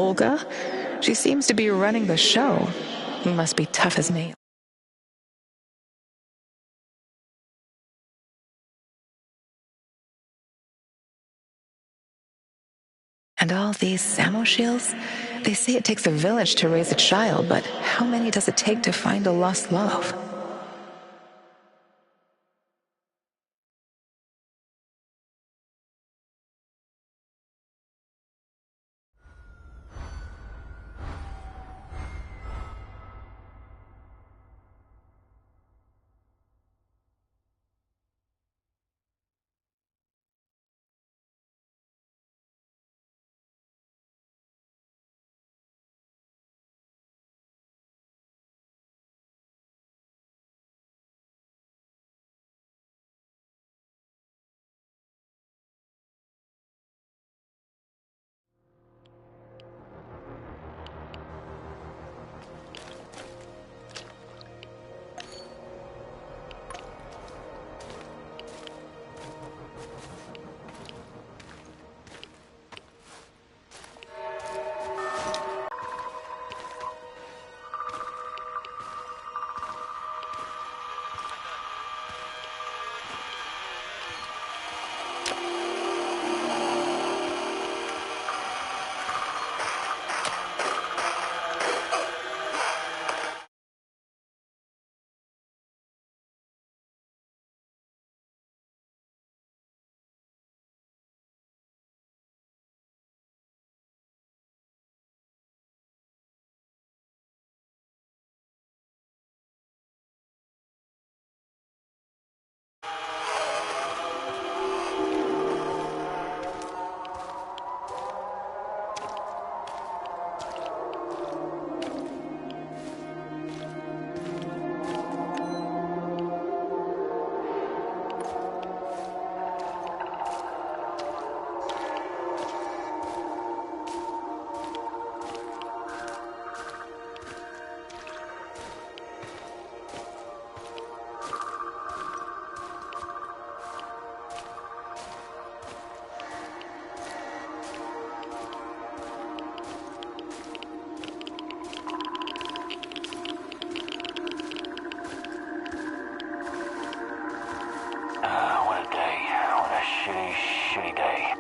Olga? She seems to be running the show. Must be tough as nails. And all these Samo shields? They say it takes a village to raise a child, but how many does it take to find a lost love? Shitty day.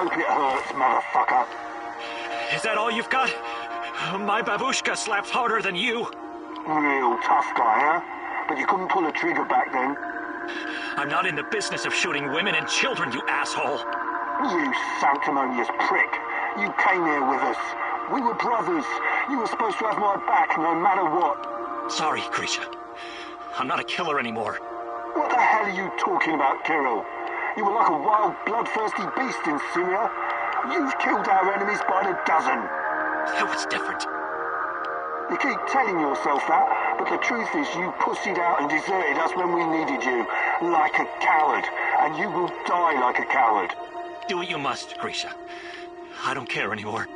Hope it hurts, motherfucker. Is that all you've got? My babushka slaps harder than you. Real tough guy, huh? But you couldn't pull a trigger back then. I'm not in the business of shooting women and children, you asshole. You sanctimonious prick. You came here with us. We were brothers. You were supposed to have my back no matter what. Sorry, Grisha. I'm not a killer anymore. What the hell are you talking about, Kirill? You were like a wild, bloodthirsty beast in Syria. You've killed our enemies by the dozen. That was different. You keep telling yourself that, but the truth is you pussied out and deserted us when we needed you. Like a coward. And you will die like a coward. Do what you must, Grisha. I don't care anymore.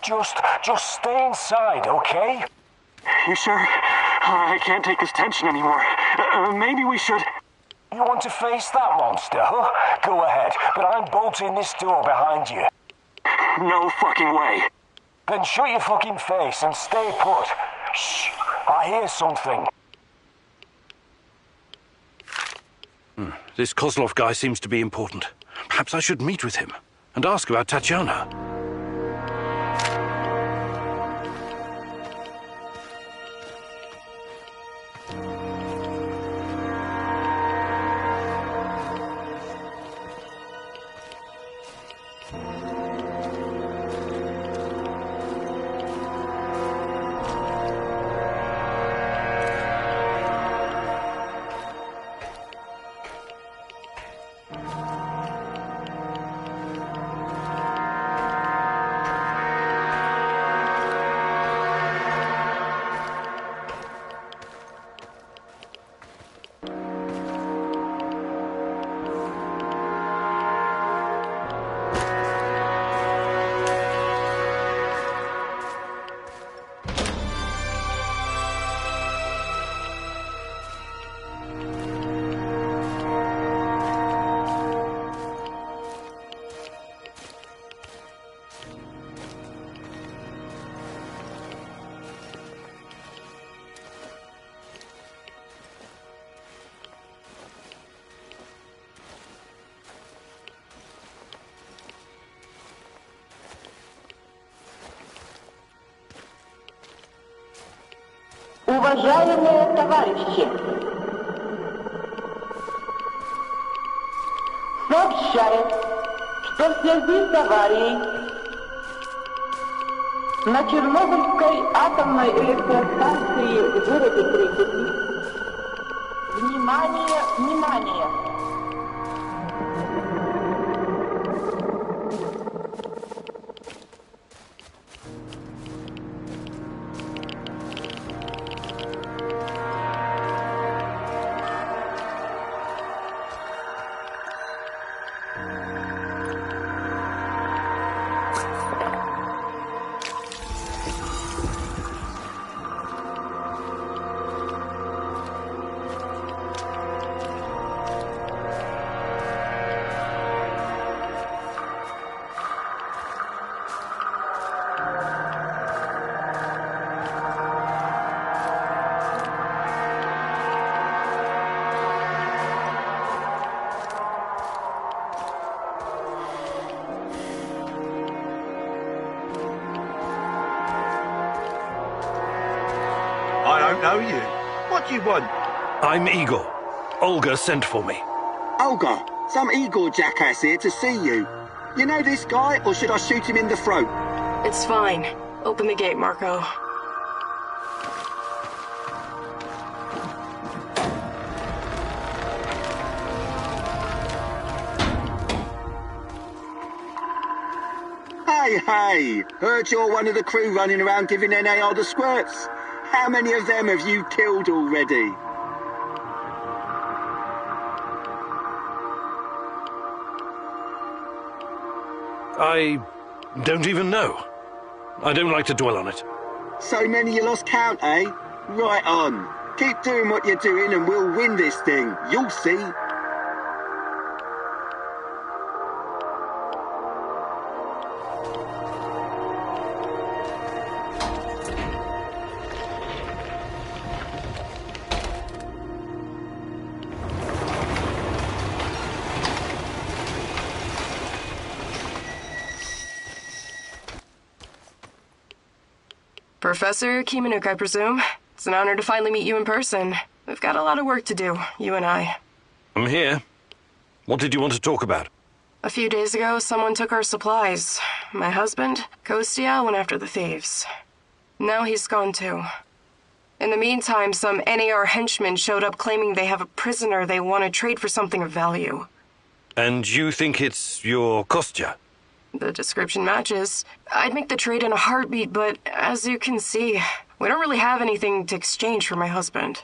Just stay inside, okay? You sure? I can't take this tension anymore. Maybe we should... You want to face that monster, huh? Go ahead, but I'm bolting this door behind you. No fucking way. Then shut your fucking face and stay put. Shh, I hear something. This Kozlov guy seems to be important. Perhaps I should meet with him and ask about Tatiana. Уважаемые товарищи, сообщает, что в связи с аварией на Чернобыльской атомной электростанции в городе Припяти, внимание, внимание! I don't know you. What do you want? I'm Igor. Olga sent for me. Olga, some Igor jackass here to see you. You know this guy, or should I shoot him in the throat? It's fine. Open the gate, Marco. Hey, heard you're one of the crew running around giving NAR the squirts. How many of them have you killed already? I don't even know. I don't like to dwell on it. So many you lost count, eh? Right on. Keep doing what you're doing and we'll win this thing. You'll see. Professor Kimanuk, I presume. It's an honor to finally meet you in person. We've got a lot of work to do, you and I. I'm here. What did you want to talk about? A few days ago, someone took our supplies. My husband, Kostya, went after the thieves. Now he's gone too. In the meantime, some NAR henchmen showed up claiming they have a prisoner they want to trade for something of value. And you think it's your Kostya? The description matches. I'd make the trade in a heartbeat, but as you can see, we don't really have anything to exchange for my husband.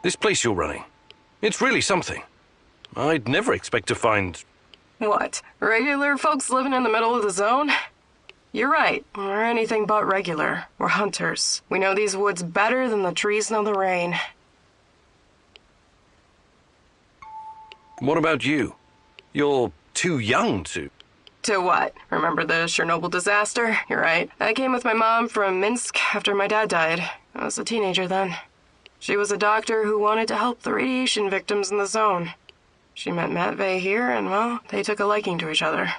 This place you're running, It's really something. I'd never expect to find... What? Regular folks living in the middle of the zone? You're right. We're anything but regular. We're hunters. We know these woods better than the trees know the rain. What about you? You're too young to... To what? Remember the Chernobyl disaster? You're right. I came with my mom from Minsk after my dad died. I was a teenager then. She was a doctor who wanted to help the radiation victims in the zone. She met Matvey here, and, well, they took a liking to each other.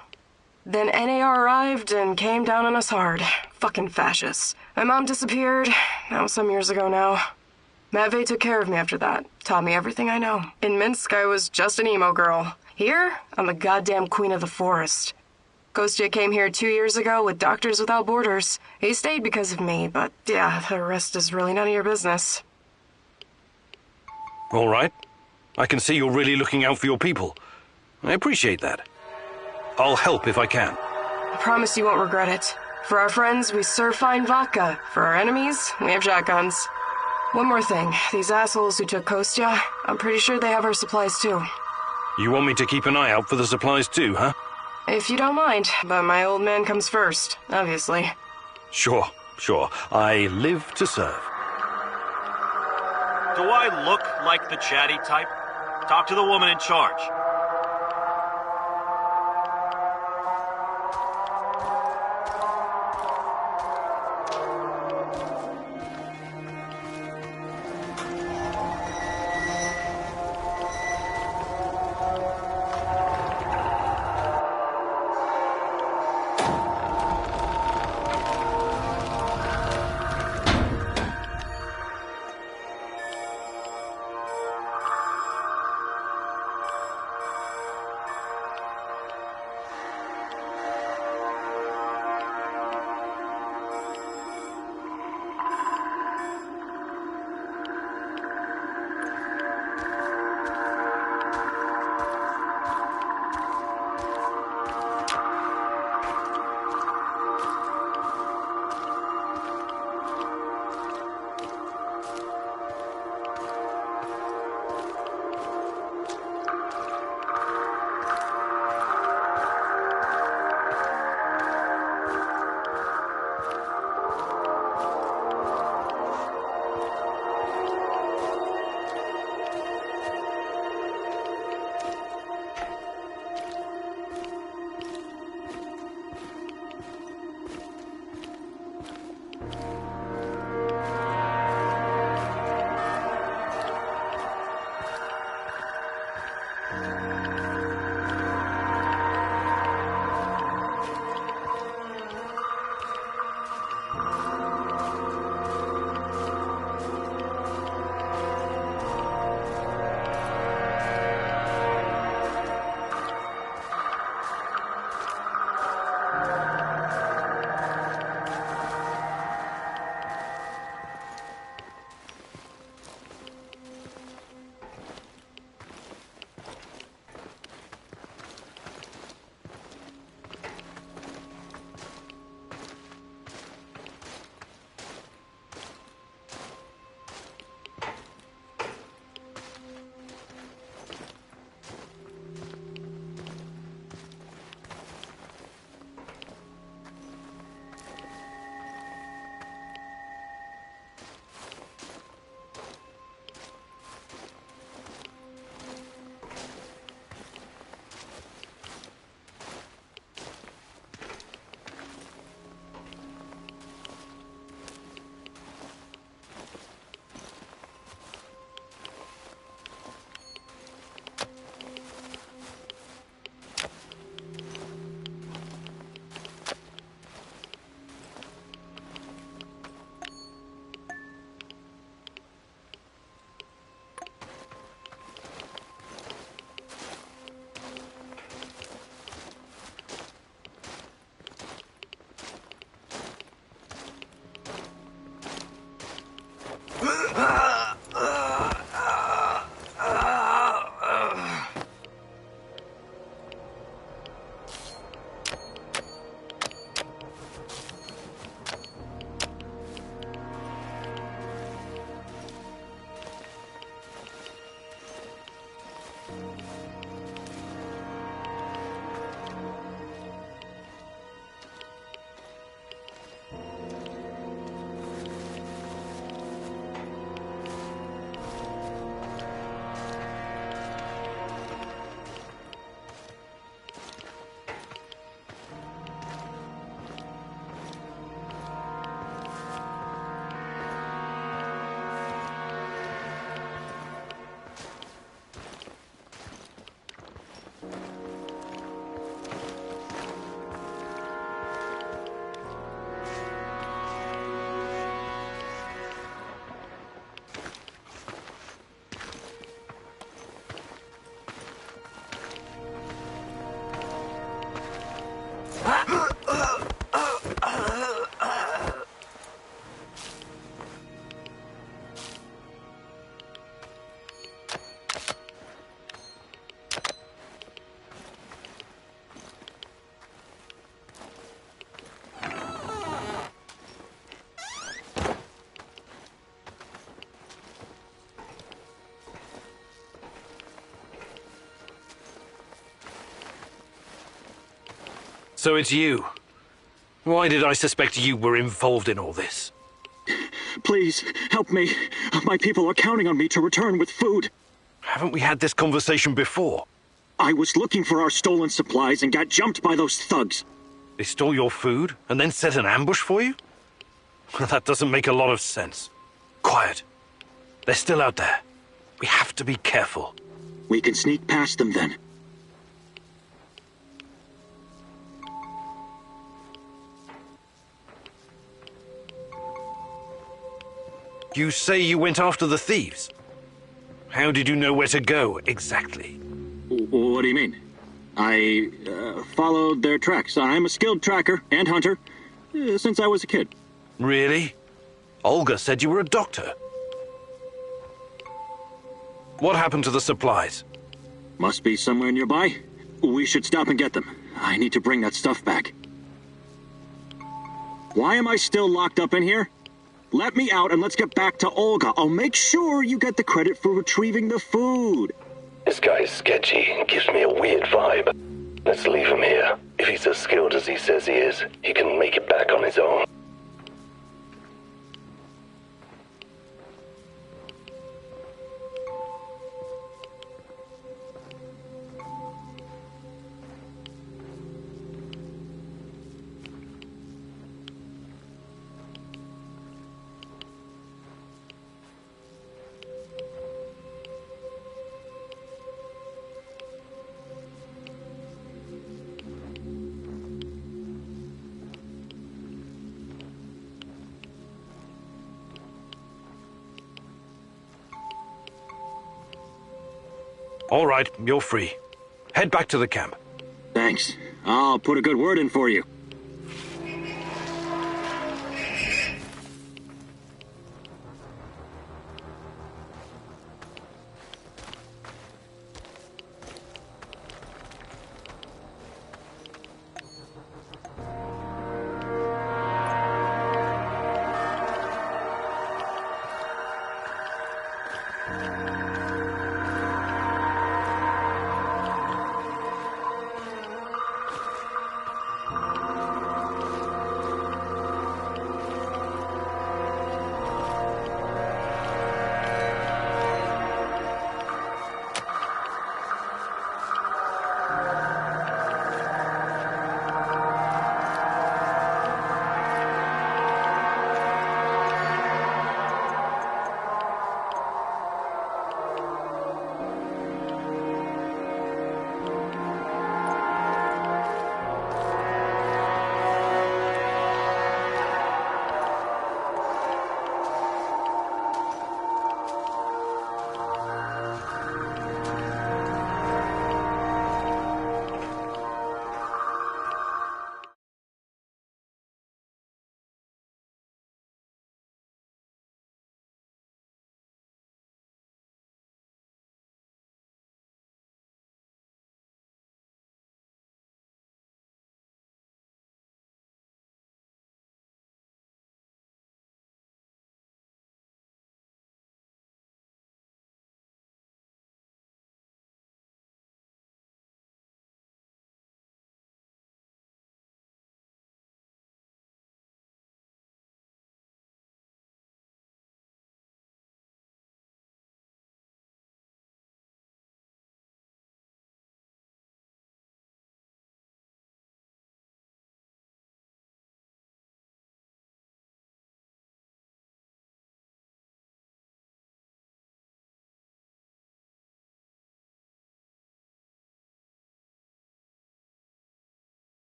Then NAR arrived and came down on us hard. Fucking fascists. My mom disappeared. That was some years ago now. Matvey took care of me after that. Taught me everything I know. In Minsk, I was just an emo girl. Here, I'm the goddamn queen of the forest. Kostya came here 2 years ago with Doctors Without Borders. He stayed because of me, but yeah, the rest is really none of your business. All right. I can see you're really looking out for your people. I appreciate that. I'll help if I can. I promise you won't regret it. For our friends, we serve fine vodka. For our enemies, we have shotguns. One more thing. These assholes who took Kostya, I'm pretty sure they have our supplies too. You want me to keep an eye out for the supplies too, huh? If you don't mind, but my old man comes first, obviously. Sure. I live to serve. Do I look like the chatty type? Talk to the woman in charge. So it's you. Why did I suspect you were involved in all this? Please, help me. My people are counting on me to return with food. Haven't we had this conversation before? I was looking for our stolen supplies and got jumped by those thugs. They stole your food and then set an ambush for you? That doesn't make a lot of sense. Quiet. They're still out there. We have to be careful. We can sneak past them then. You say you went after the thieves? How did you know where to go, exactly? What do you mean? I followed their tracks. I'm a skilled tracker and hunter since I was a kid. Really? Olga said you were a doctor. What happened to the supplies? Must be somewhere nearby. We should stop and get them. I need to bring that stuff back. Why am I still locked up in here? Let me out and let's get back to Olga. I'll make sure you get the credit for retrieving the food. This guy's sketchy and gives me a weird vibe. Let's leave him here. If he's as skilled as he says he is, he can make it back on his own. All right, you're free. Head back to the camp. Thanks. I'll put a good word in for you.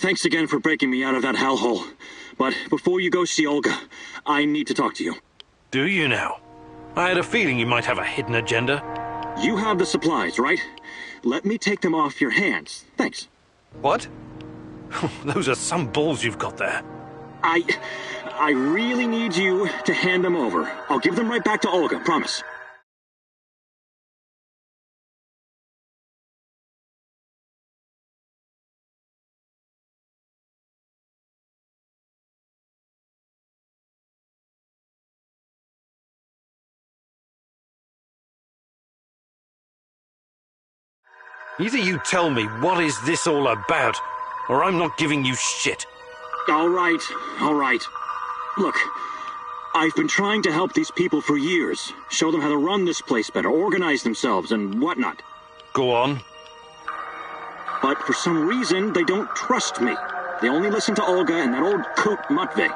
thanks again for breaking me out of that hellhole. But before you go see Olga, I need to talk to you. Do you now? I had a feeling you might have a hidden agenda. You have the supplies, right? Let me take them off your hands. Thanks. What? Those are some balls you've got there. I really need you to hand them over. I'll give them right back to Olga, promise. Either you tell me what is this all about, or I'm not giving you shit. All right. Look, I've been trying to help these people for years. Show them how to run this place better, organize themselves, and whatnot. Go on. But for some reason, they don't trust me. They only listen to Olga and that old coot Matvey.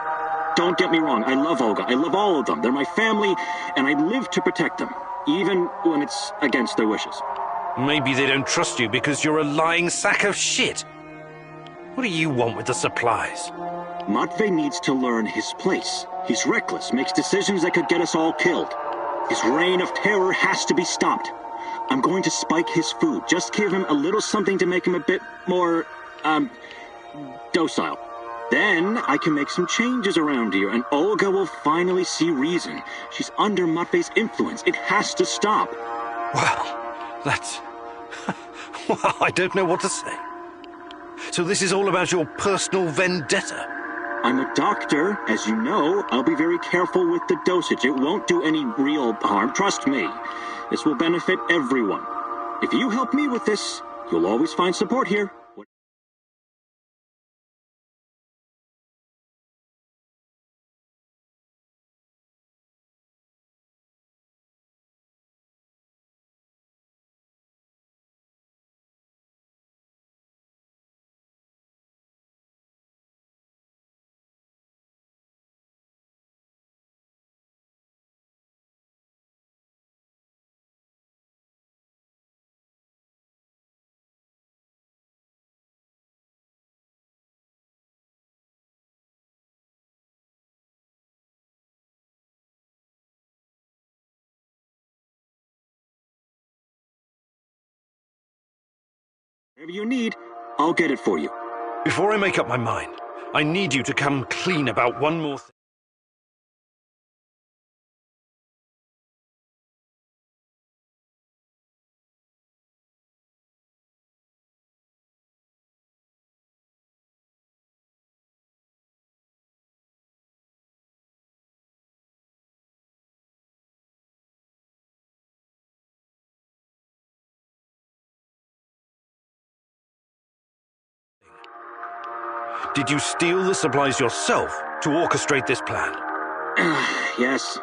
Don't get me wrong, I love Olga. I love all of them. They're my family, and I live to protect them, even when it's against their wishes. Maybe they don't trust you because you're a lying sack of shit. What do you want with the supplies? Matvey needs to learn his place. He's reckless, makes decisions that could get us all killed. His reign of terror has to be stopped. I'm going to spike his food. Just give him a little something to make him a bit more, docile. Then I can make some changes around here, and Olga will finally see reason. She's under Matvey's influence. It has to stop. Well, that's... well, I don't know what to say. So this is all about your personal vendetta? I'm a doctor. As you know, I'll be very careful with the dosage. It won't do any real harm. Trust me. This will benefit everyone. If you help me with this, you'll always find support here. Whatever you need, I'll get it for you. Before I make up my mind, I need you to come clean about one more thing. Did you steal the supplies yourself to orchestrate this plan? Yes.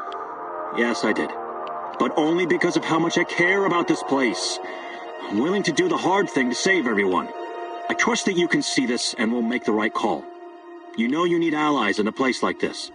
Yes, I did. But only because of how much I care about this place. I'm willing to do the hard thing to save everyone. I trust that you can see this and will make the right call. You know you need allies in a place like this.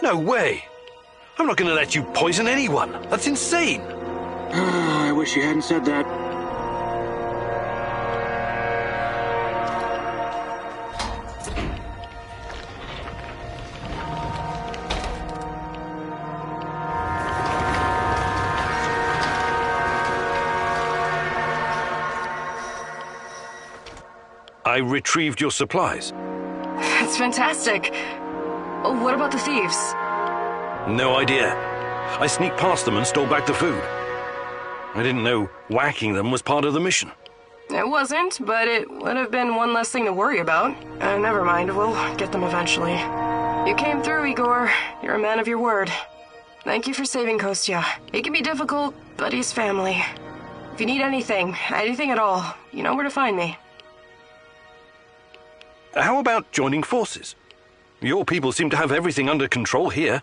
No way! I'm not going to let you poison anyone. That's insane. I wish you hadn't said that. I retrieved your supplies. That's fantastic. What about the thieves? No idea. I sneaked past them and stole back the food. I didn't know whacking them was part of the mission. It wasn't, but it would have been one less thing to worry about. Never mind, we'll get them eventually. You came through, Igor. You're a man of your word. Thank you for saving Kostya. He can be difficult, but he's family. If you need anything at all, you know where to find me. How about joining forces? Your people seem to have everything under control here.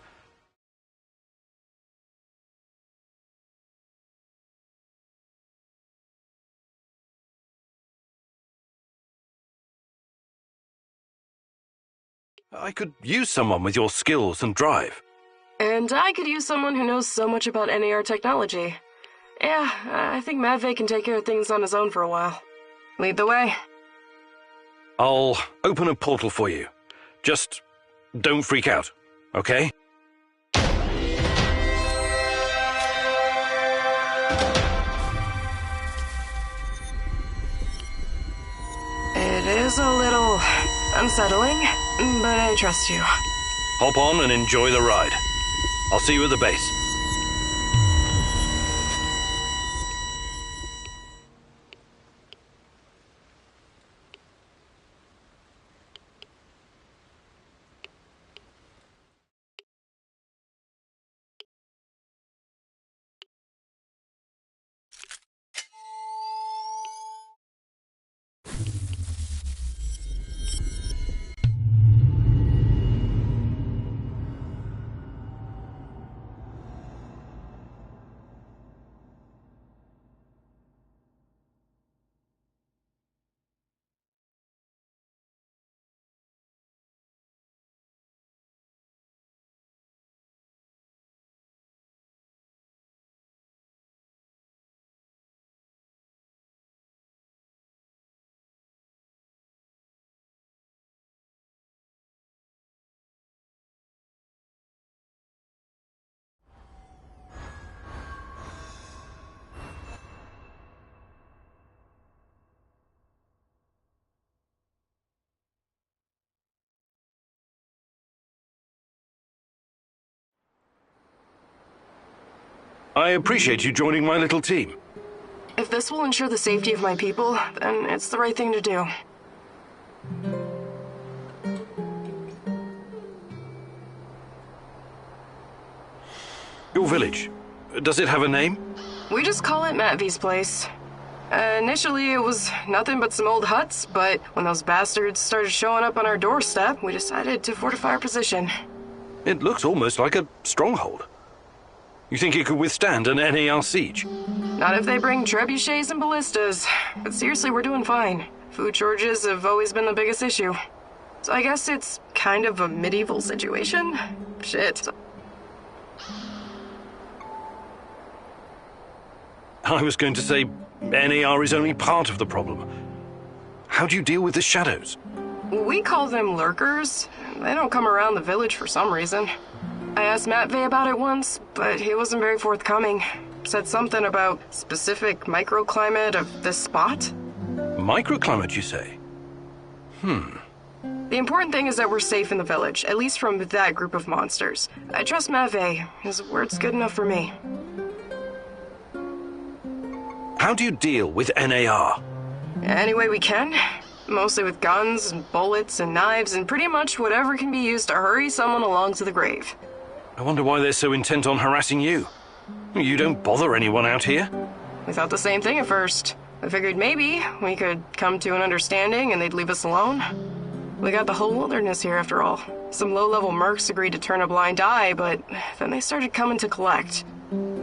I could use someone with your skills and drive. And I could use someone who knows so much about NAR technology. Yeah, I think Matvey can take care of things on his own for a while. Lead the way. I'll open a portal for you. Just don't freak out, okay? It is a little unsettling, but I trust you. Hop on and enjoy the ride. I'll see you at the base. I appreciate you joining my little team. If this will ensure the safety of my people, then it's the right thing to do. Your village, does it have a name? We just call it Matt V's place. Initially, it was nothing but some old huts, but when those bastards started showing up on our doorstep, we decided to fortify our position. It looks almost like a stronghold. You think it could withstand an NAR siege? Not if they bring trebuchets and ballistas. But seriously, we're doing fine. Food shortages have always been the biggest issue. So I guess it's kind of a medieval situation? Shit. I was going to say NAR is only part of the problem. How do you deal with the shadows? We call them lurkers. They don't come around the village for some reason. I asked Matvey about it once, but he wasn't very forthcoming. Said something about specific microclimate of this spot. Microclimate, you say? The important thing is that we're safe in the village, at least from that group of monsters. I trust Matvey. His word's good enough for me. How do you deal with NAR? Any way we can. Mostly with guns and bullets and knives and pretty much whatever can be used to hurry someone along to the grave. I wonder why they're so intent on harassing you. You don't bother anyone out here. We thought the same thing at first. I figured maybe we could come to an understanding and they'd leave us alone. We got the whole wilderness here after all. Some low-level mercs agreed to turn a blind eye, but then they started coming to collect.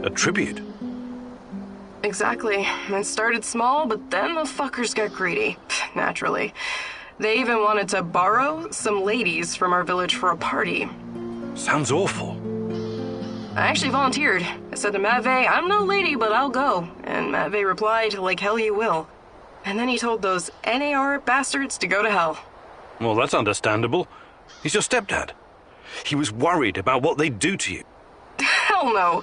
A tribute? Exactly. It started small, but then the fuckers got greedy. Naturally. They even wanted to borrow some ladies from our village for a party. Sounds awful. I actually volunteered. I said to Matvey, I'm no lady, but I'll go. And Matvey replied, like hell you will. And then he told those NAR bastards to go to hell. Well, that's understandable. He's your stepdad. He was worried about what they'd do to you. Hell no.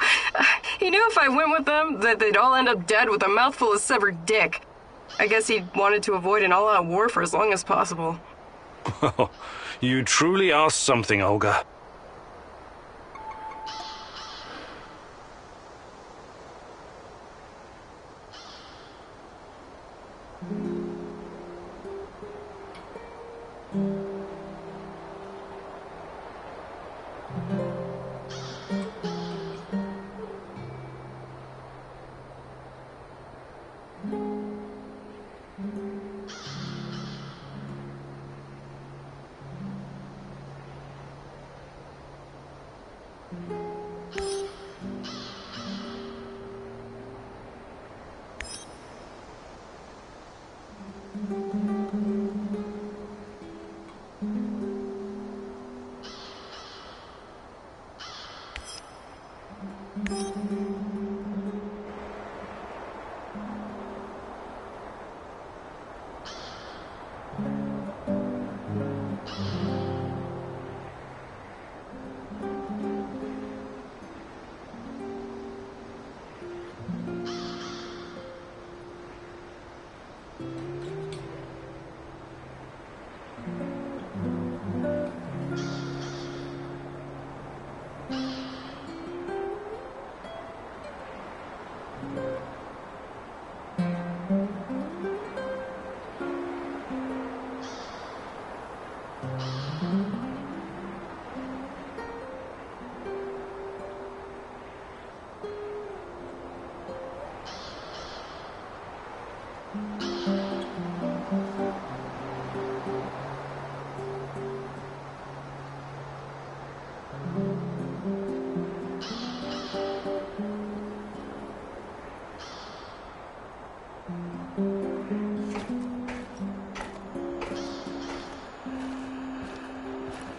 He knew if I went with them, that they'd all end up dead with a mouthful of severed dick. I guess he wanted to avoid an all-out war for as long as possible. You truly are something, Olga.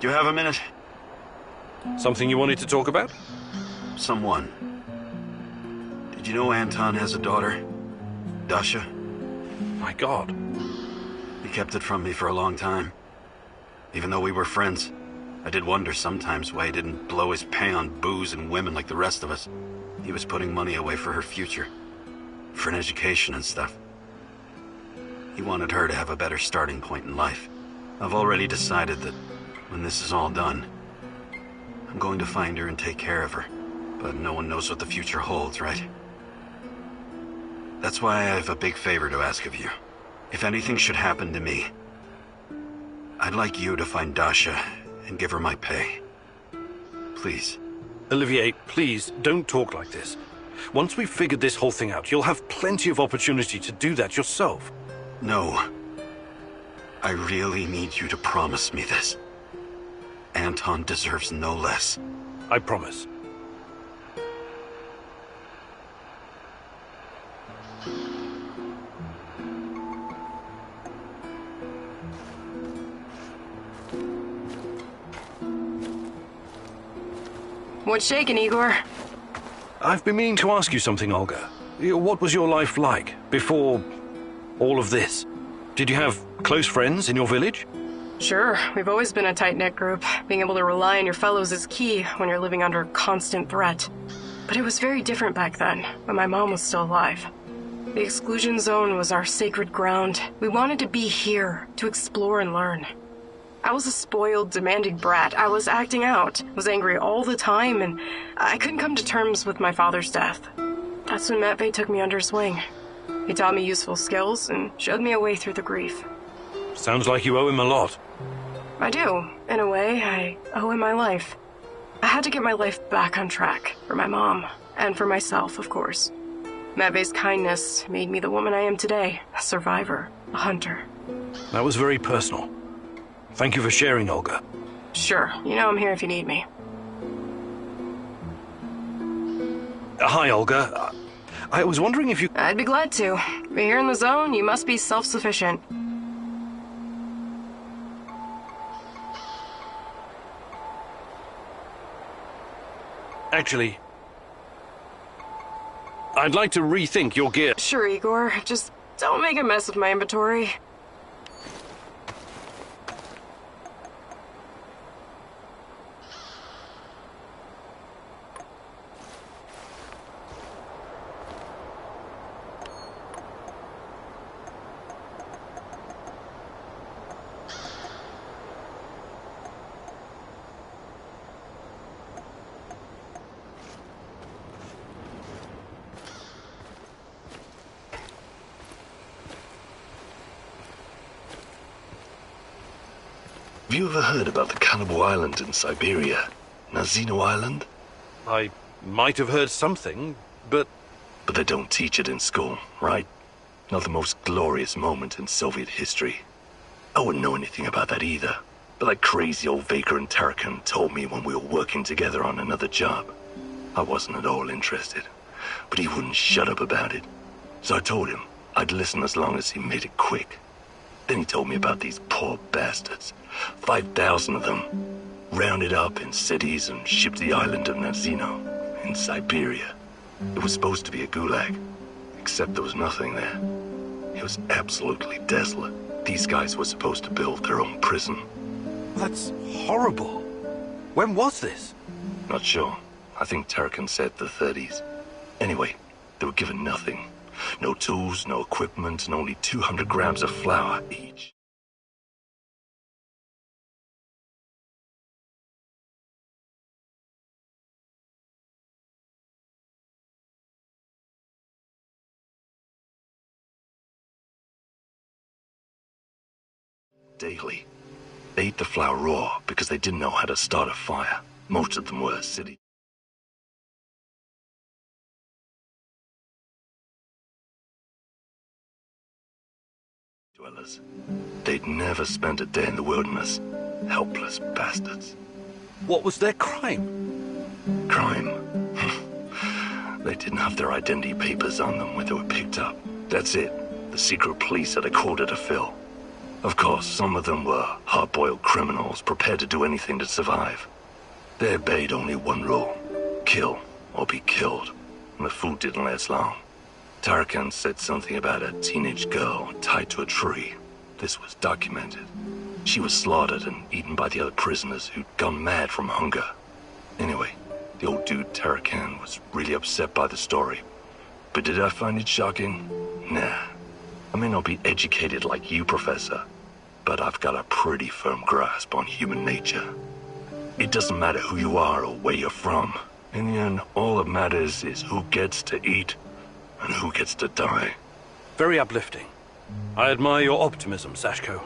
Do you have a minute? Something you wanted to talk about? Someone. Did you know Anton has a daughter? Dasha? My God. He kept it from me for a long time. Even though we were friends, I did wonder sometimes why he didn't blow his pay on booze and women like the rest of us. He was putting money away for her future. For an education and stuff. He wanted her to have a better starting point in life. I've already decided that when this is all done, I'm going to find her and take care of her. But no one knows what the future holds, right? That's why I have a big favor to ask of you. If anything should happen to me, I'd like you to find Dasha and give her my pay. Please. Olivier, please, don't talk like this. Once we've figured this whole thing out, you'll have plenty of opportunity to do that yourself. No. I really need you to promise me this. Anton deserves no less. I promise. What's shaking, Igor? I've been meaning to ask you something, Olga. What was your life like before all of this? Did you have close friends in your village? Sure, we've always been a tight-knit group. Being able to rely on your fellows is key when you're living under constant threat. But it was very different back then, when my mom was still alive. The exclusion zone was our sacred ground. We wanted to be here, to explore and learn. I was a spoiled, demanding brat. I was acting out, was angry all the time, and I couldn't come to terms with my father's death. That's when Matvey took me under his wing. He taught me useful skills and showed me a way through the grief. Sounds like you owe him a lot. I do. In a way, I owe him my life. I had to get my life back on track, for my mom, and for myself, of course. Matvey's kindness made me the woman I am today, a survivor, a hunter. That was very personal. Thank you for sharing, Olga. Sure, you know I'm here if you need me. Hi, Olga. I was wondering if you... I'd be glad to. But here in the zone, you must be self-sufficient. Actually, I'd like to rethink your gear. Sure, Igor. Just don't make a mess of my inventory. Have you ever heard about the Cannibal Island in Siberia? Nazino Island? I might have heard something, but... But they don't teach it in school, right? Not the most glorious moment in Soviet history. I wouldn't know anything about that either. But that crazy old Vaker and Tarakan told me when we were working together on another job. I wasn't at all interested, but he wouldn't shut up about it. So I told him I'd listen as long as he made it quick. Then he told me about these poor bastards. 5,000 of them, rounded up in cities and shipped to the island of Nazino, in Siberia. It was supposed to be a gulag, except there was nothing there. It was absolutely desolate. These guys were supposed to build their own prison. That's horrible. When was this? Not sure. I think Tarakan said the 30s. Anyway, they were given nothing. No tools, no equipment, and only 200 grams of flour each. Daily. They ate the flour raw because they didn't know how to start a fire. Most of them were city dwellers. They'd never spent a day in the wilderness. Helpless bastards. What was their crime? Crime? They didn't have their identity papers on them when they were picked up. That's it. The secret police had a quota to fill. Of course, some of them were hard-boiled criminals prepared to do anything to survive. They obeyed only one rule: kill or be killed, and the food didn't last long. Tarakan said something about a teenage girl tied to a tree. This was documented. She was slaughtered and eaten by the other prisoners who'd gone mad from hunger. Anyway, the old dude Tarakan was really upset by the story. But did I find it shocking? Nah. I may not be educated like you, Professor, but I've got a pretty firm grasp on human nature. It doesn't matter who you are or where you're from. In the end, all that matters is who gets to eat and who gets to die. Very uplifting. I admire your optimism, Sashko.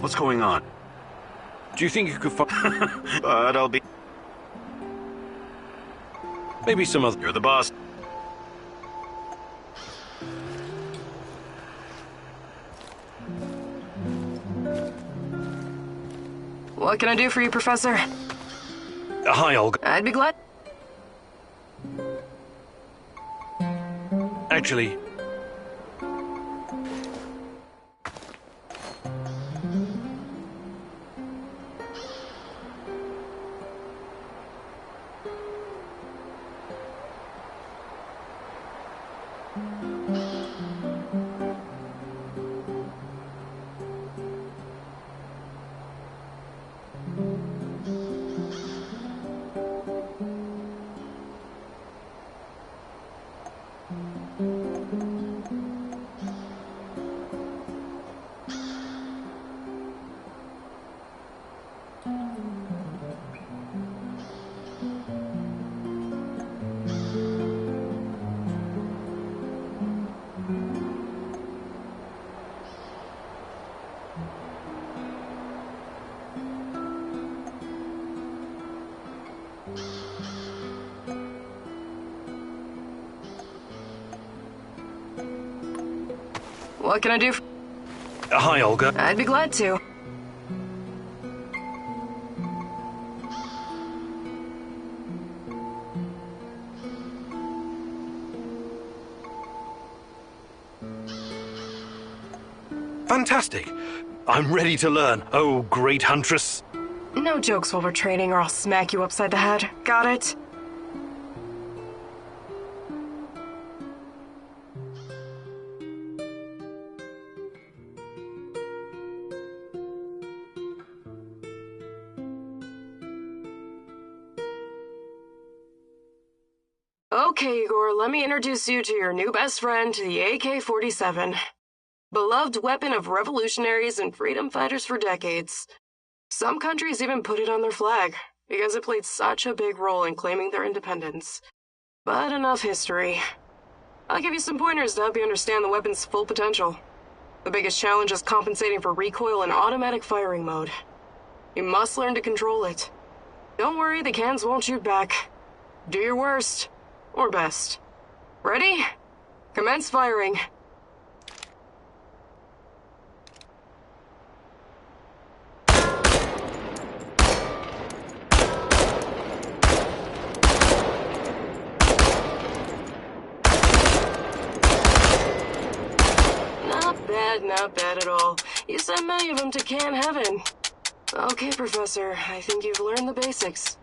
What's going on? Do you think you could find... But I'll be... Maybe some other... You're the boss. What can I do for you, Professor? Hi, Olga. I'd be glad. Actually... What can I do? Hi, Olga. I'd be glad to. Fantastic. I'm ready to learn. Oh, great huntress. No jokes while we're training or I'll smack you upside the head. Got it? Okay, Igor, let me introduce you to your new best friend, the AK-47. Beloved weapon of revolutionaries and freedom fighters for decades. Some countries even put it on their flag, because it played such a big role in claiming their independence. But enough history. I'll give you some pointers to help you understand the weapon's full potential. The biggest challenge is compensating for recoil in automatic firing mode. You must learn to control it. Don't worry, the cans won't shoot back. Do your worst. Or best. Ready? Commence firing. Not bad at all. You sent many of them to Can Heaven. Okay, Professor, I think you've learned the basics.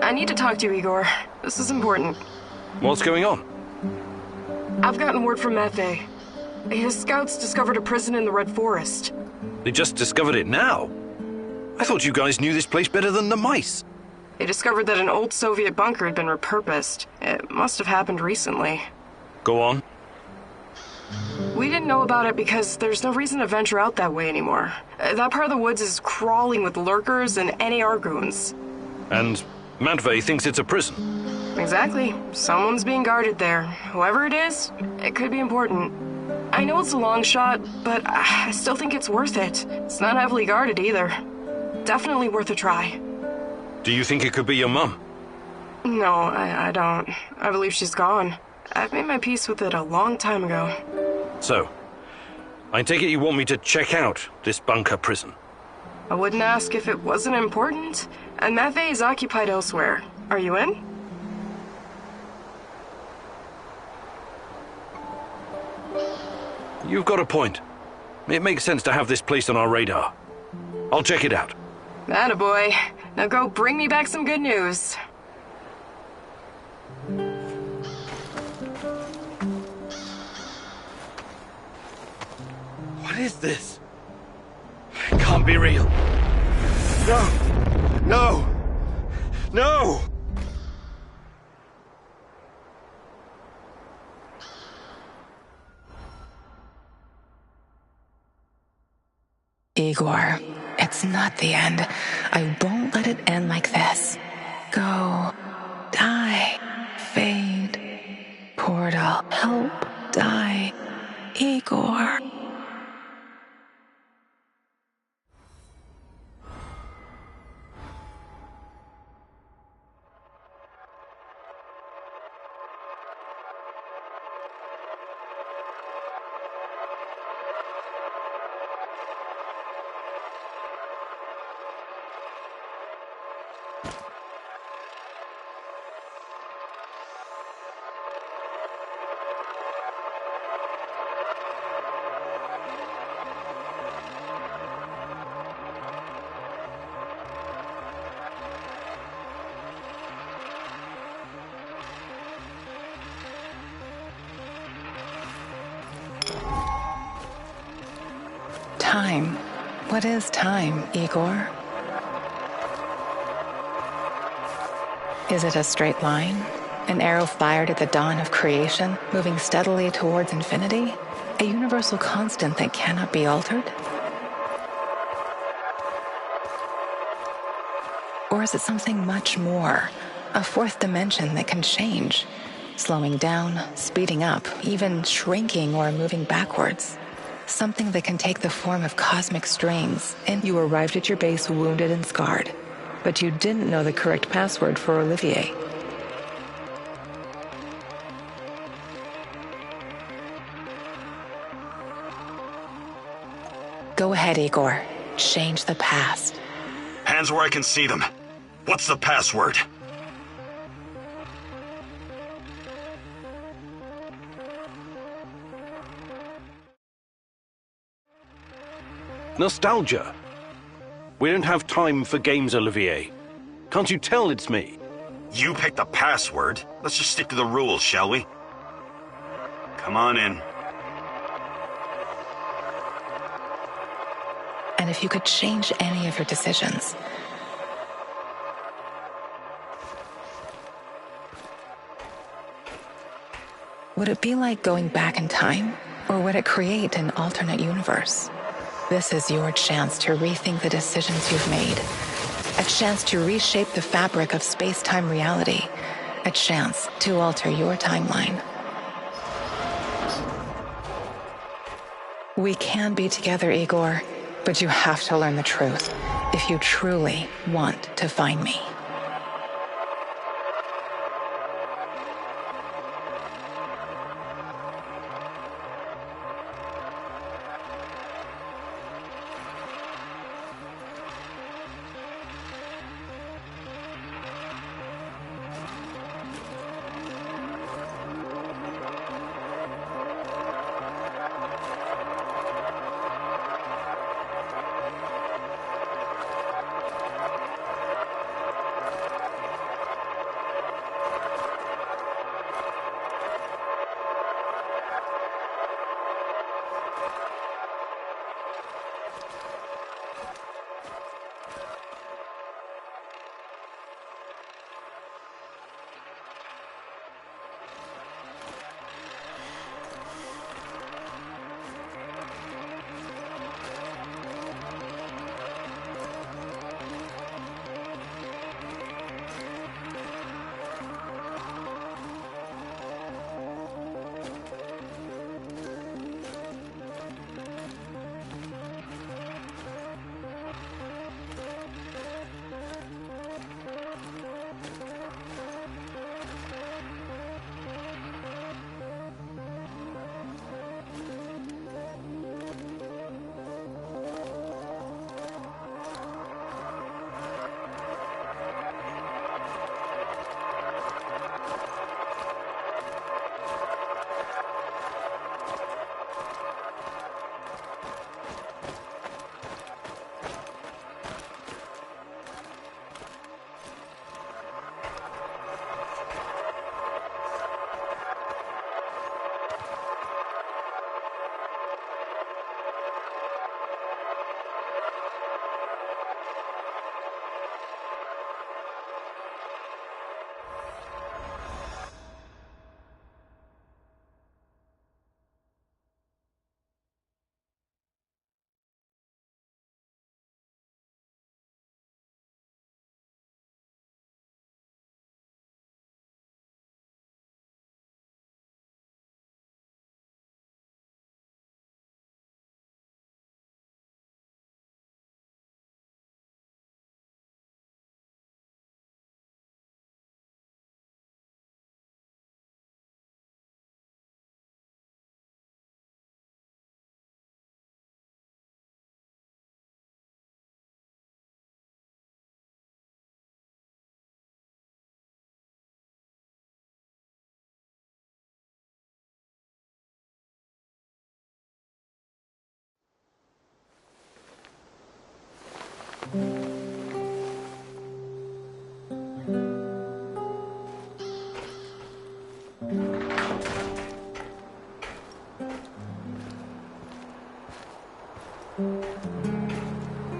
I need to talk to you, Igor. This is important. What's going on? I've gotten word from Matvey. His scouts discovered a prison in the Red Forest. They just discovered it now? I thought you guys knew this place better than the mice. They discovered that an old Soviet bunker had been repurposed. It must have happened recently. Go on. We didn't know about it because there's no reason to venture out that way anymore. That part of the woods is crawling with lurkers and NAR goons. And Matvey thinks it's a prison. Exactly. Someone's being guarded there. Whoever it is, it could be important. I know it's a long shot, but I still think it's worth it. It's not heavily guarded either. Definitely worth a try. Do you think it could be your mum? No, I don't. I believe she's gone. I've made my peace with it a long time ago. So, I take it you want me to check out this bunker prison? I wouldn't ask if it wasn't important. And Matvey is occupied elsewhere. Are you in? You've got a point. It makes sense to have this place on our radar. I'll check it out. Attaboy. Now go bring me back some good news. What is this? It can't be real. No! No! No! Igor, it's not the end. I won't let it end like this. Go. Die. Fade. Portal. Help. Die. Igor. Time. What is time, Igor? Is it a straight line? An arrow fired at the dawn of creation, moving steadily towards infinity? A universal constant that cannot be altered? Or is it something much more? A fourth dimension that can change, slowing down, speeding up, even shrinking or moving backwards? Something that can take the form of cosmic strings, and you arrived at your base wounded and scarred. but you didn't know the correct password for Olivier. Go ahead, Igor. Change the past. Hands where I can see them. What's the password? Nostalgia. We don't have time for games, Olivier. Can't you tell it's me? You picked the password. Let's just stick to the rules, shall we? Come on in. And if you could change any of your decisions. Would it be like going back in time, or would it create an alternate universe? This is your chance to rethink the decisions you've made. A chance to reshape the fabric of space-time reality. A chance to alter your timeline. We can be together, Igor, but you have to learn the truth if you truly want to find me.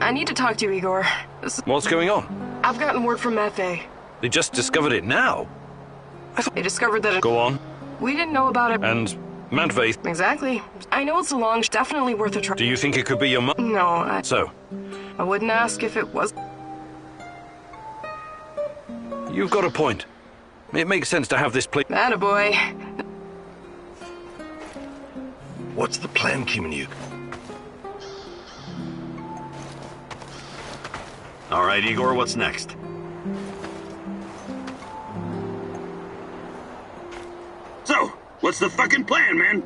I need to talk to you, Igor. What's going on? I've gotten word from Matvey. They just discovered it now. They discovered that Go on. We didn't know about it. And Matvey. Exactly. I know it's a long, definitely worth a try. Do you think it could be your mum? No, So? I wouldn't ask if it was. You've got a point. It makes sense to have this place. Attaboy. What's the plan, Kimanuk? All right, Igor, what's next? So, what's the fucking plan, man?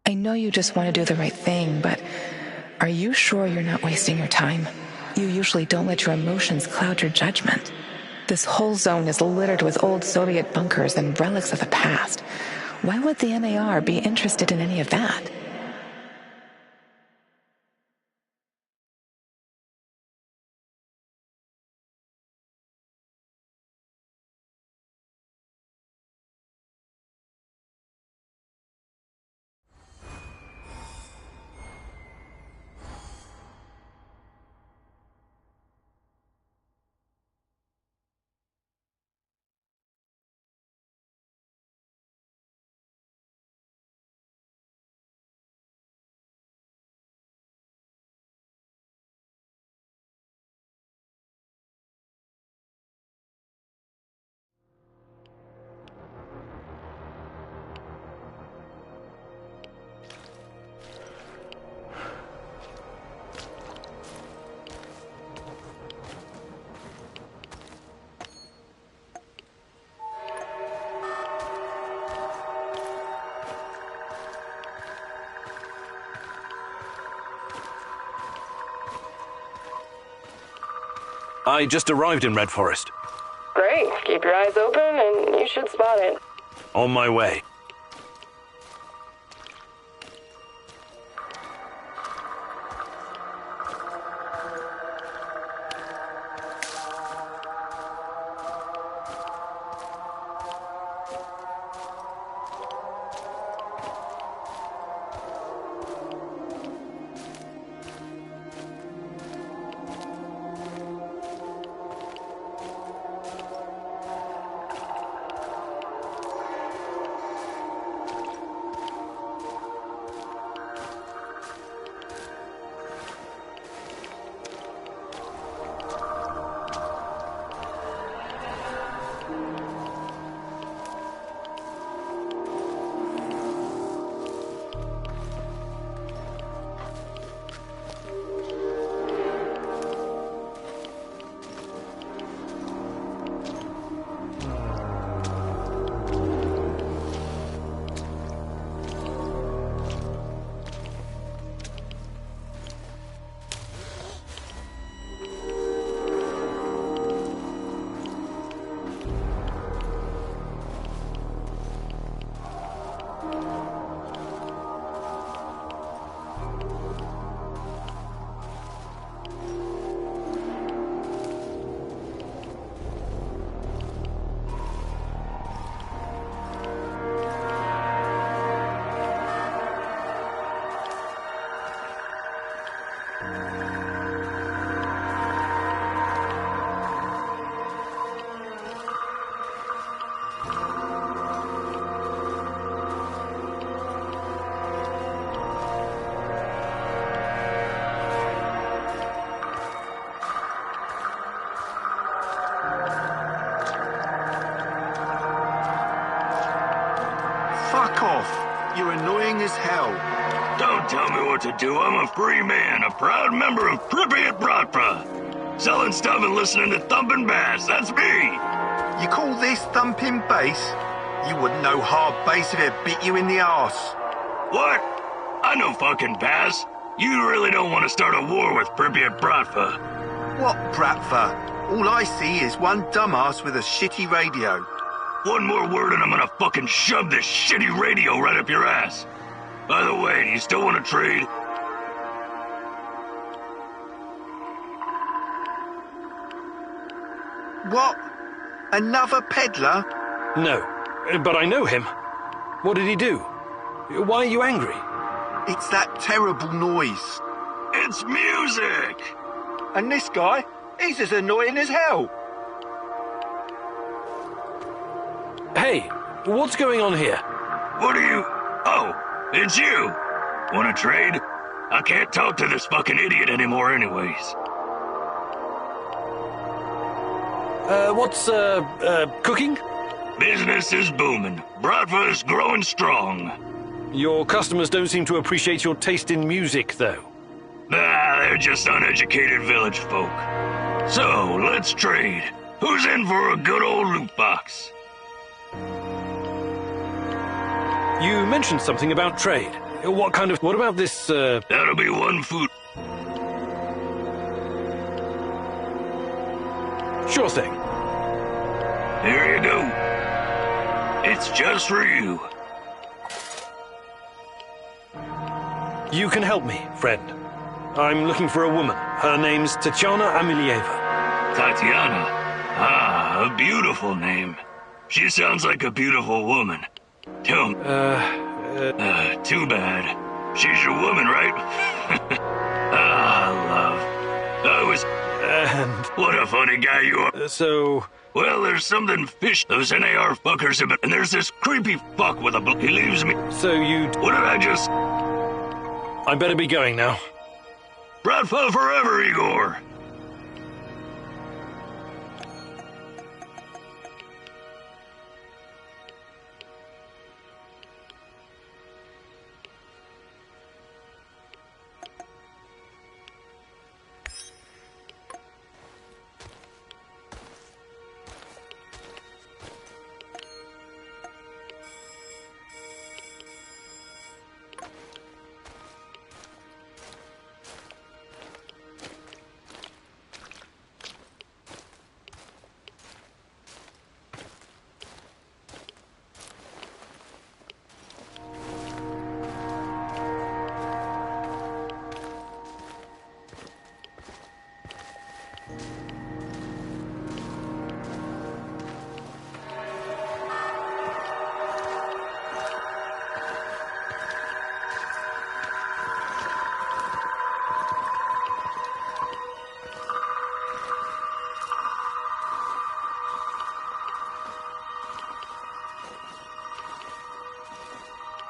I know you just want to do the right thing, but are you sure you're not wasting your time? You usually don't let your emotions cloud your judgment. This whole zone is littered with old Soviet bunkers and relics of the past. Why would the MAR be interested in any of that? I just arrived in Red Forest. Great. Keep your eyes open and you should spot it. On my way. Fuck off. You're annoying as hell. Don't tell me what to do. I'm a free man, a proud member of Pripyat Bratva. Selling stuff and listening to thumping bass. That's me. You call this thumping bass? You wouldn't know hard bass if it bit you in the arse. What? I know fucking bass. You really don't want to start a war with Pripyat Bratva. What Bratva? All I see is one dumbass with a shitty radio. One more word and I'm gonna fucking shove this shitty radio right up your ass. By the way, do you still want to trade? What? Another peddler? No, but I know him. What did he do? Why are you angry? It's that terrible noise. It's music! And this guy, he's as annoying as hell. Hey, what's going on here? What are you... Oh, it's you! Want to trade? I can't talk to this fucking idiot anymore anyways. What's, cooking? Business is booming. Bratva is growing strong. Your customers don't seem to appreciate your taste in music, though. Ah, they're just uneducated village folk. So, let's trade. Who's in for a good old loot box? You mentioned something about trade. What about this, That'll be one food. Sure thing. Here you go. It's just for you. You can help me, friend. I'm looking for a woman. Her name's Tatiana Amelieva. Tatiana? Ah, a beautiful name. She sounds like a beautiful woman. Too bad. She's your woman, right? Ah, love. What a funny guy you are. Well, there's something fish. Those NAR fuckers have been... And there's this creepy fuck with a book. He leaves me... What did I just... I better be going now. Bratva forever, Igor!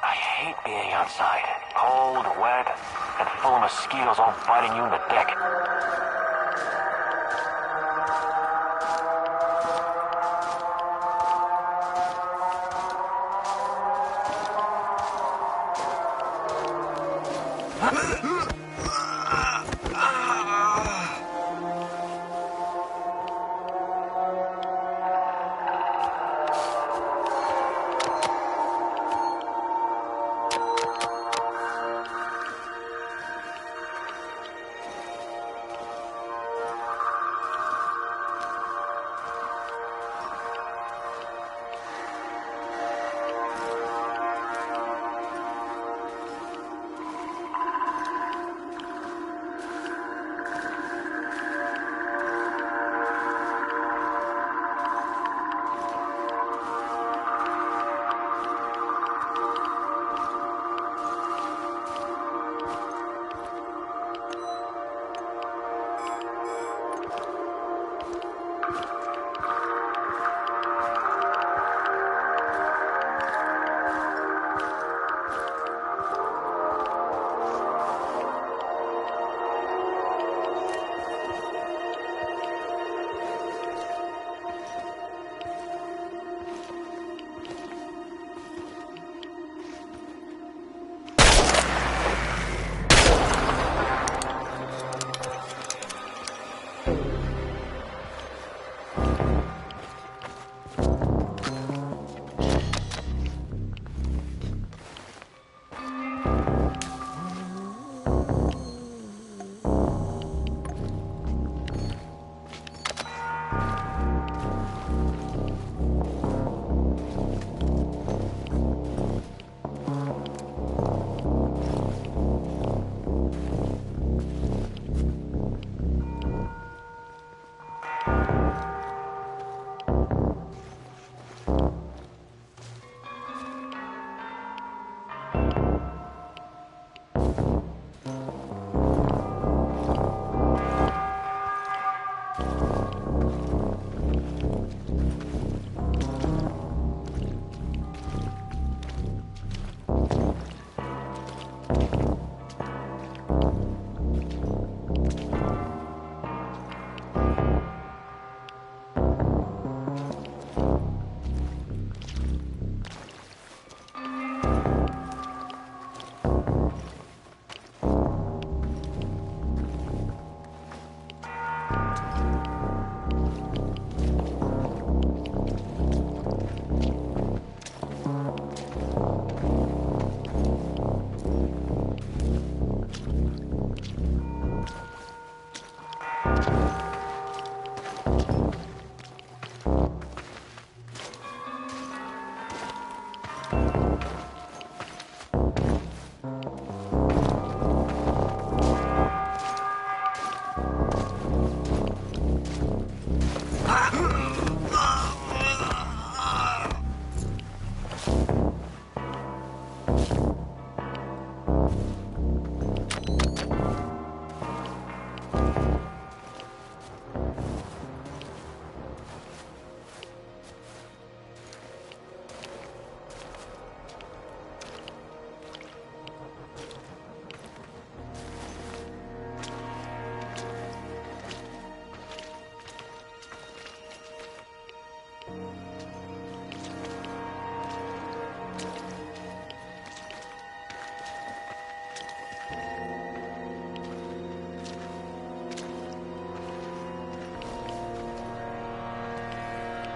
I hate being outside. Cold, wet, and full of mosquitoes all biting you in the dick.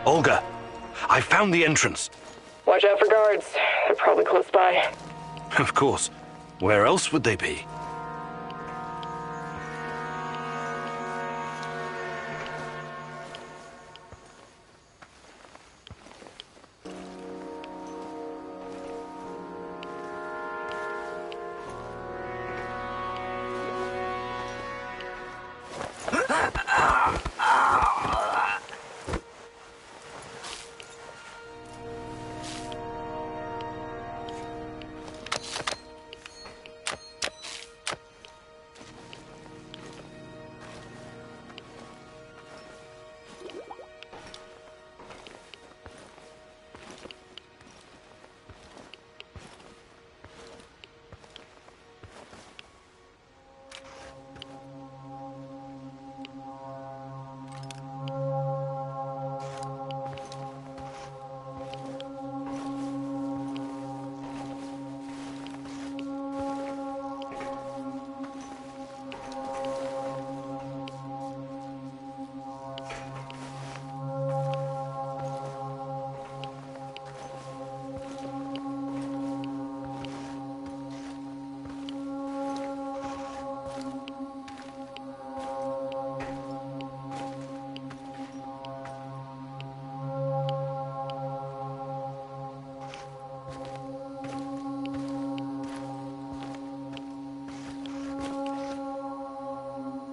Olga, I found the entrance. Watch out for guards. They're probably close by. Of course. Where else would they be?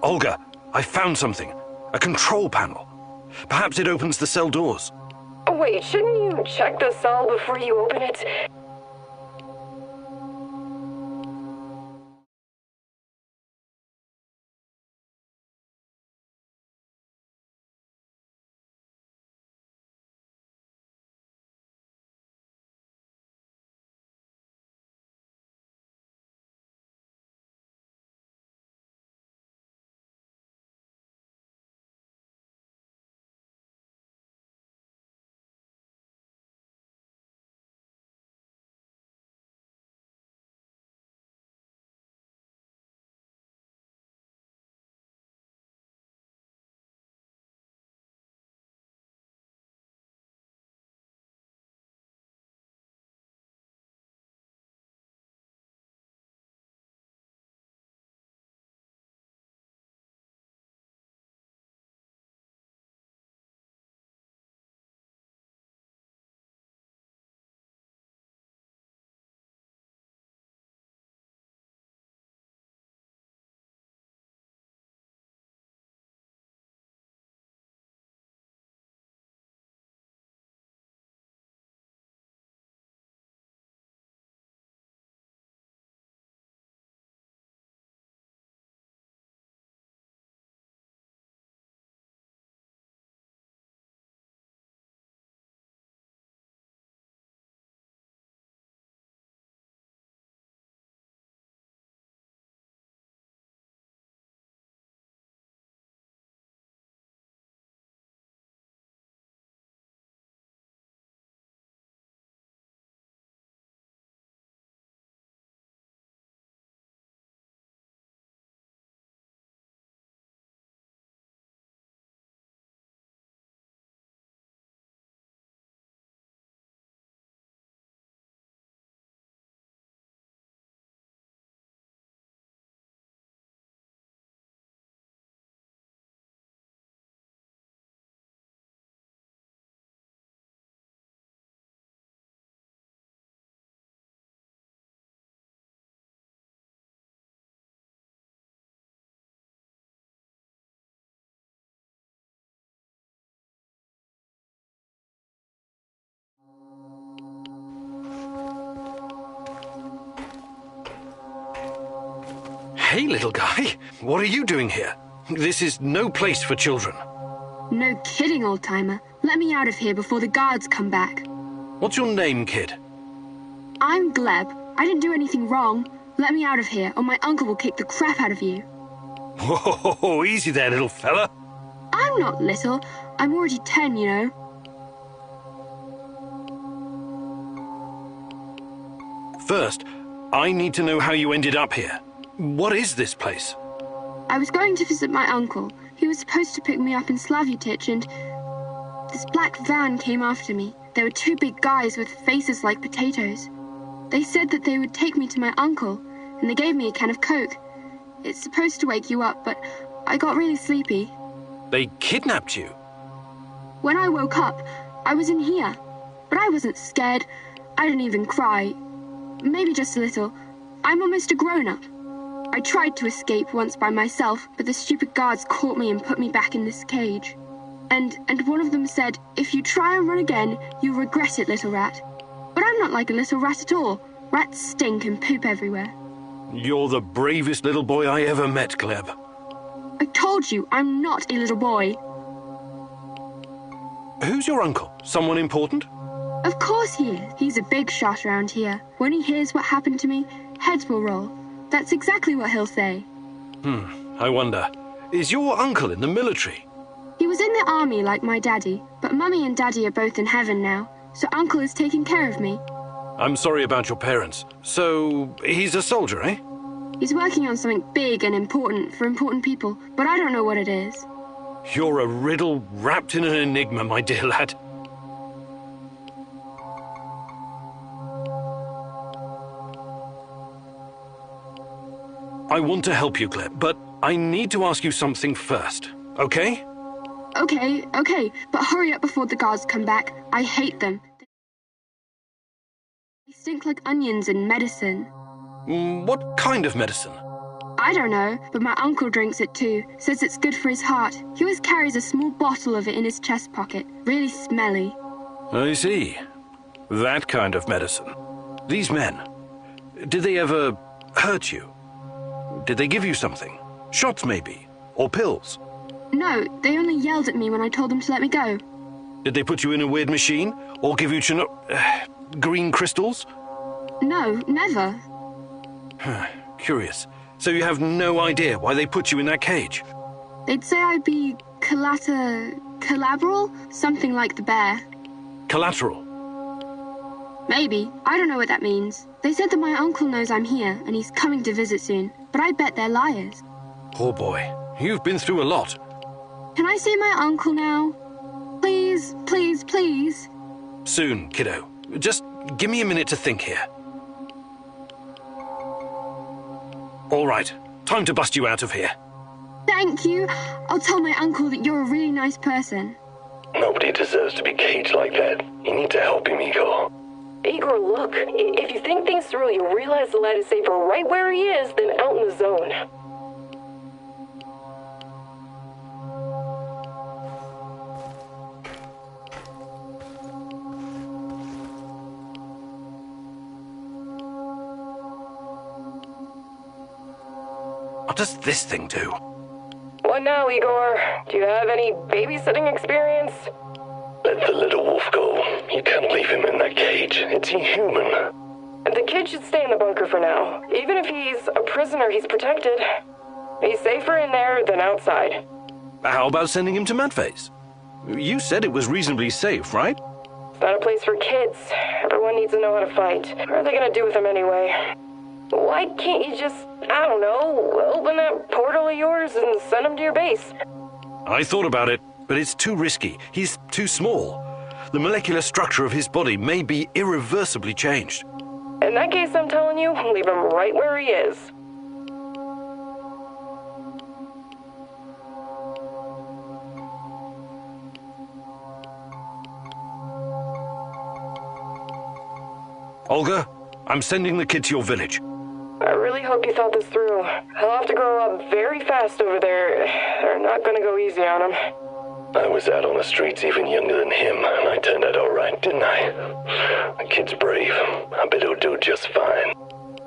Olga, I found something. A control panel. Perhaps it opens the cell doors. Wait, shouldn't you check the cell before you open it? Hey, little guy. What are you doing here? This is no place for children. No kidding, old-timer. Let me out of here before the guards come back. What's your name, kid? I'm Gleb. I didn't do anything wrong. Let me out of here, or my uncle will kick the crap out of you. Whoa, easy there, little fella. I'm not little. I'm already 10, you know. First, I need to know how you ended up here. What is this place? I was going to visit my uncle. He was supposed to pick me up in Slavutich and... This black van came after me. There were two big guys with faces like potatoes. They said that they would take me to my uncle, and they gave me a can of Coke. It's supposed to wake you up, but I got really sleepy. They kidnapped you? When I woke up, I was in here. But I wasn't scared. I didn't even cry. Maybe just a little. I'm almost a grown-up. I tried to escape once by myself, but the stupid guards caught me and put me back in this cage. And one of them said, if you try and run again, you'll regret it, little rat. But I'm not like a little rat at all. Rats stink and poop everywhere. You're the bravest little boy I ever met, Gleb. I told you, I'm not a little boy. Who's your uncle? Someone important? Of course he is. He's a big shot around here. When he hears what happened to me, heads will roll. That's exactly what he'll say. I wonder, is your uncle in the military? He was in the army like my daddy, but Mummy and Daddy are both in heaven now, so Uncle is taking care of me. I'm sorry about your parents. So, he's a soldier, eh? He's working on something big and important for important people, but I don't know what it is. You're a riddle wrapped in an enigma, my dear lad. I want to help you, Gleb, but I need to ask you something first, okay? Okay, but hurry up before the guards come back. I hate them. They stink like onions and medicine. What kind of medicine? I don't know, but my uncle drinks it too. Says it's good for his heart. He always carries a small bottle of it in his chest pocket. Really smelly. I see. That kind of medicine. These men, did they ever hurt you? Did they give you something? Shots, maybe? Or pills? No, they only yelled at me when I told them to let me go. Did they put you in a weird machine? Or give you green crystals? No, never. Curious. So you have no idea why they put you in that cage? They'd say I'd be collateral? Something like the bear. Collateral? Maybe. I don't know what that means. They said that my uncle knows I'm here, and he's coming to visit soon. But I bet they're liars. Poor boy. You've been through a lot. Can I see my uncle now? Please, please, please. Soon, kiddo. Just give me a minute to think here. All right. Time to bust you out of here. Thank you. I'll tell my uncle that you're a really nice person. Nobody deserves to be caged like that. You need to help him, Igor. Igor, look. If you think things through, you'll realize the lad is safer right where he is than out in the zone. What does this thing do? What now, Igor? Do you have any babysitting experience? Let the little wolf go. You can't leave him in that cage. It's inhuman. The kid should stay in the bunker for now. Even if he's a prisoner, he's protected. He's safer in there than outside. How about sending him to Madface? You said it was reasonably safe, right? It's not a place for kids. Everyone needs to know how to fight. What are they gonna do with him anyway? Why can't you just, I don't know, open that portal of yours and send him to your base? I thought about it, but it's too risky. He's too small. The molecular structure of his body may be irreversibly changed. In that case, I'm telling you, leave him right where he is. Olga, I'm sending the kid to your village. I really hope you thought this through. He'll have to grow up very fast over there. They're not gonna go easy on him. I was out on the streets even younger than him, and I turned out all right, didn't I? The kid's brave. I bet he'll do just fine.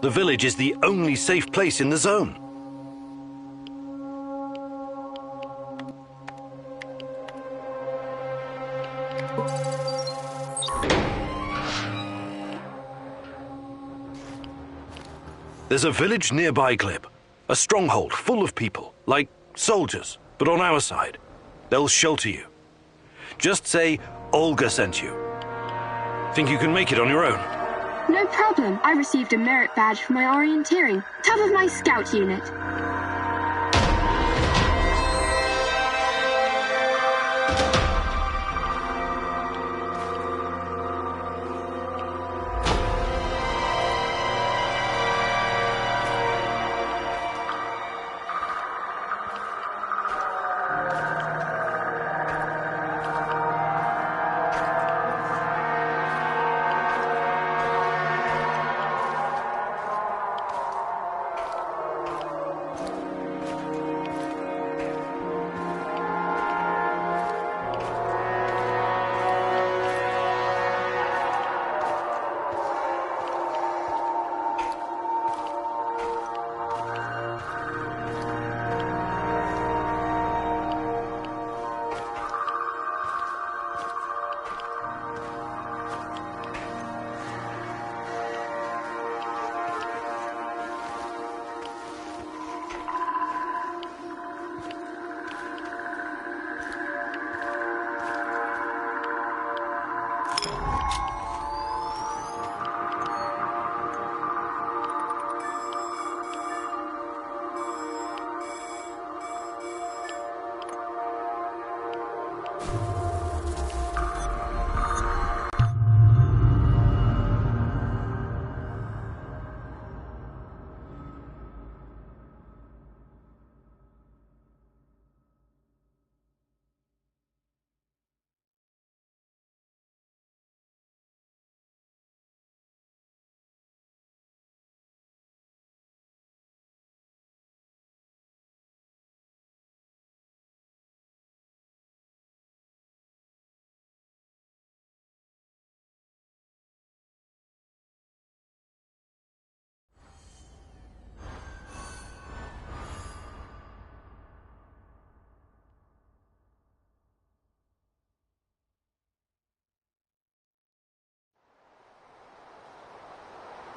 The village is the only safe place in the zone. There's a village nearby, Gleb. A stronghold full of people, like soldiers, but on our side. They'll shelter you. Just say Olga sent you. Think you can make it on your own? No problem. I received a merit badge for my orienteering. Top of my scout unit.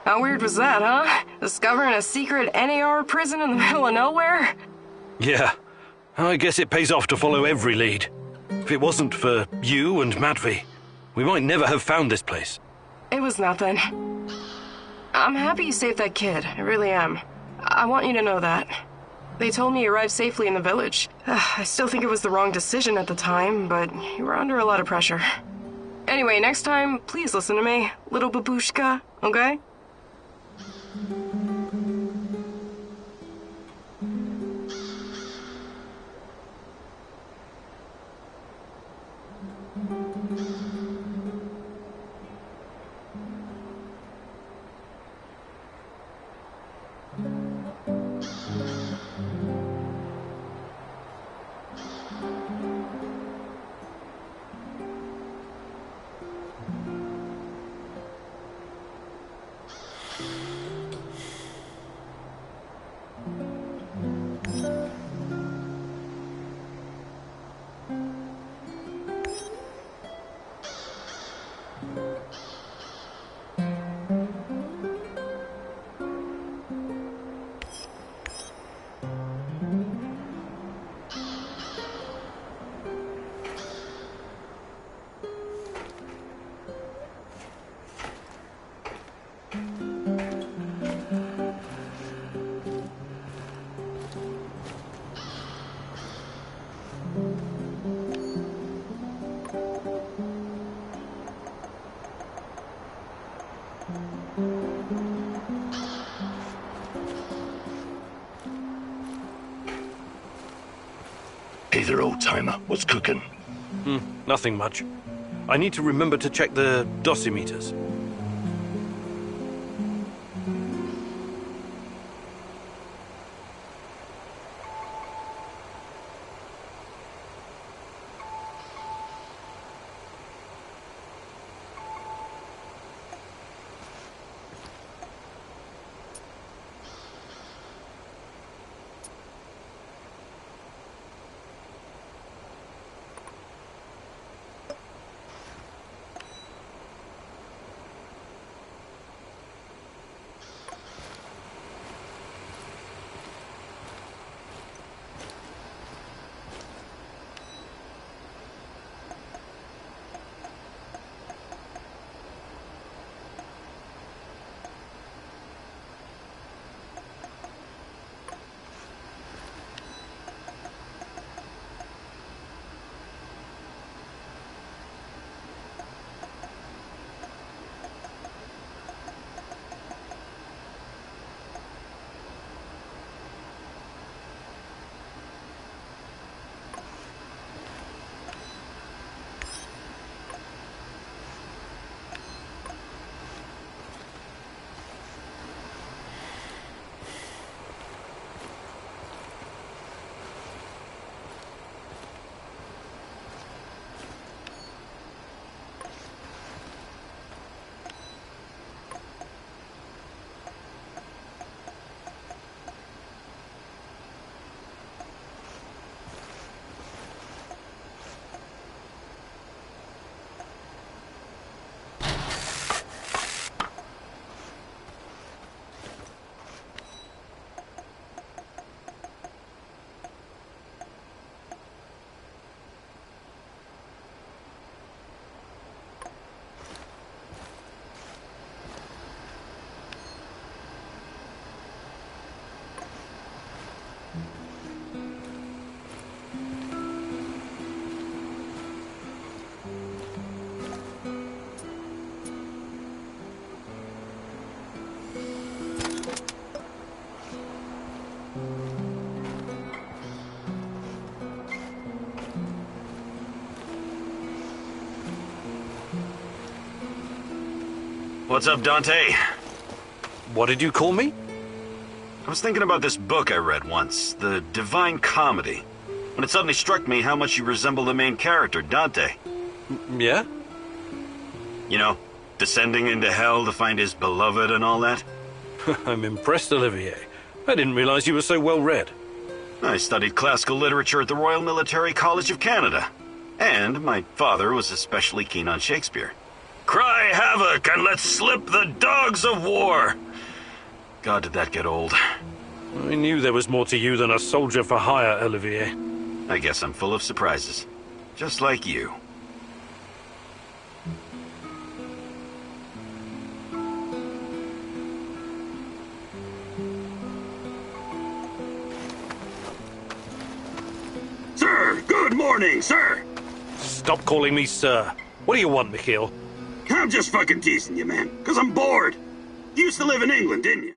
How weird was that, huh? Discovering a secret NAR prison in the middle of nowhere? Yeah. I guess it pays off to follow every lead. If it wasn't for you and Matvey, we might never have found this place. It was nothing. I'm happy you saved that kid. I really am. I want you to know that. They told me you arrived safely in the village. I still think it was the wrong decision at the time, but you were under a lot of pressure. Anyway, next time, please listen to me, little babushka, okay? Hey there, old-timer. What's cooking? Nothing much. I need to remember to check the dosimeters. What's up, Dante? What did you call me? I was thinking about this book I read once, The Divine Comedy, when it suddenly struck me how much you resemble the main character, Dante. Yeah? You know, descending into hell to find his beloved and all that? I'm impressed, Olivier. I didn't realize you were so well read. I studied classical literature at the Royal Military College of Canada. And my father was especially keen on Shakespeare. Cry Play havoc and let slip the dogs of war. God, did that get old. I knew there was more to you than a soldier for hire, Olivier. I guess I'm full of surprises. Just like you. Sir, good morning, sir. Stop calling me sir. What do you want, Mikhail? I'm just fucking teasing you, man, because I'm bored. You used to live in England, didn't you?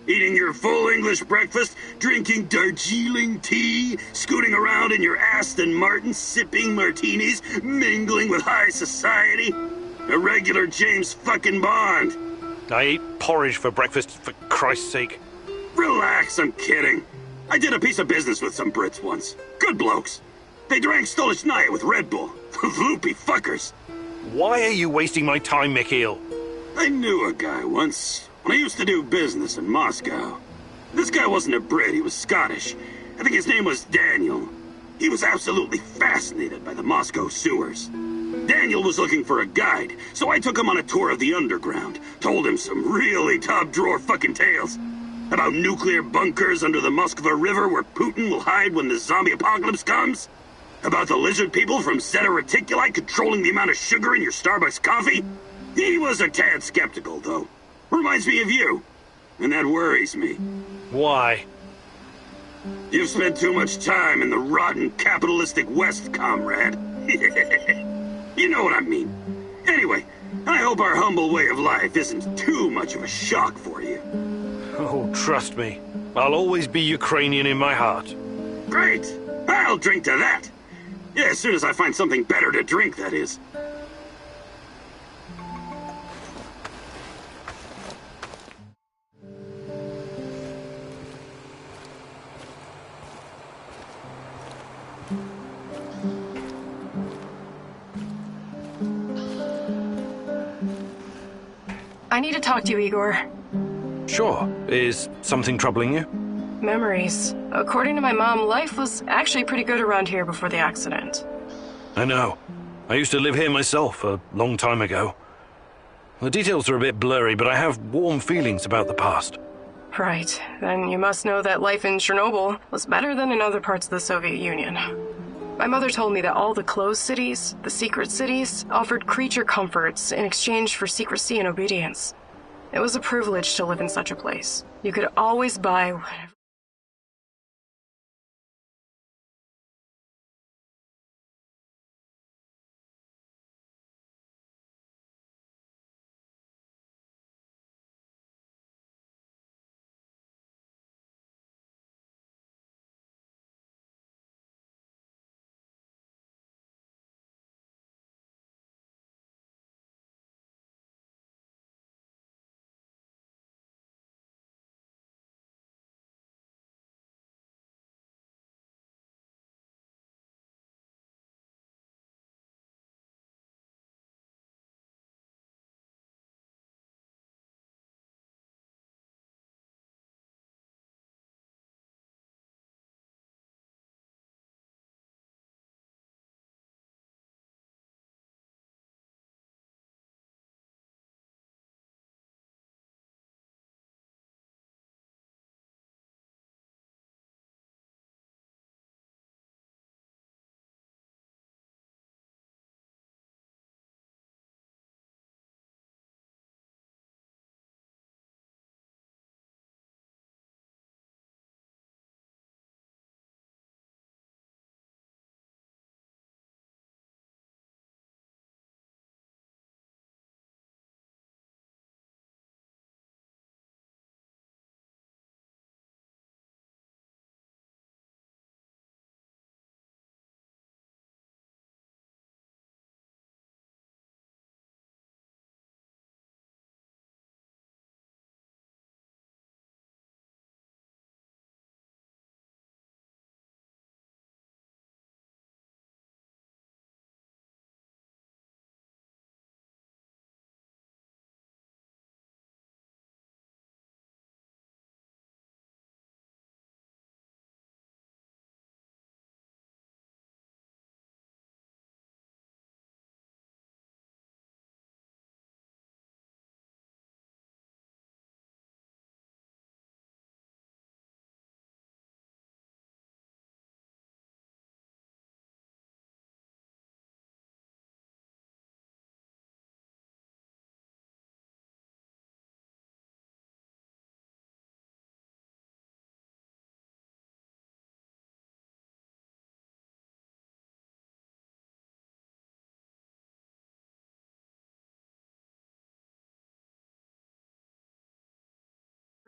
Eating your full English breakfast, drinking Darjeeling tea, scooting around in your Aston Martin, sipping martinis, mingling with high society. A regular James fucking Bond. I ate porridge for breakfast, for Christ's sake. Relax, I'm kidding. I did a piece of business with some Brits once. Good blokes. They drank Stolichnaya with Red Bull. Loopy fuckers. Why are you wasting my time, Mikhail? I knew a guy once, when I used to do business in Moscow. This guy wasn't a Brit, he was Scottish. I think his name was Daniel. He was absolutely fascinated by the Moscow sewers. Daniel was looking for a guide, so I took him on a tour of the underground. Told him some really top-drawer fucking tales. About nuclear bunkers under the Moskva River where Putin will hide when the zombie apocalypse comes. About the lizard people from Zeta Reticuli controlling the amount of sugar in your Starbucks coffee. He was a tad skeptical, though. Reminds me of you. And that worries me. Why? You've spent too much time in the rotten capitalistic West, comrade. You know what I mean. Anyway, I hope our humble way of life isn't too much of a shock for you. Oh, trust me. I'll always be Ukrainian in my heart. Great! I'll drink to that. Yeah, as soon as I find something better to drink, that is. I need to talk to you, Igor. Sure. Is something troubling you? Memories. According to my mom, life was actually pretty good around here before the accident. I know. I used to live here myself a long time ago. The details are a bit blurry, but I have warm feelings about the past. Right. Then you must know that life in Chernobyl was better than in other parts of the Soviet Union. My mother told me that all the closed cities, the secret cities, offered creature comforts in exchange for secrecy and obedience. It was a privilege to live in such a place. You could always buy whatever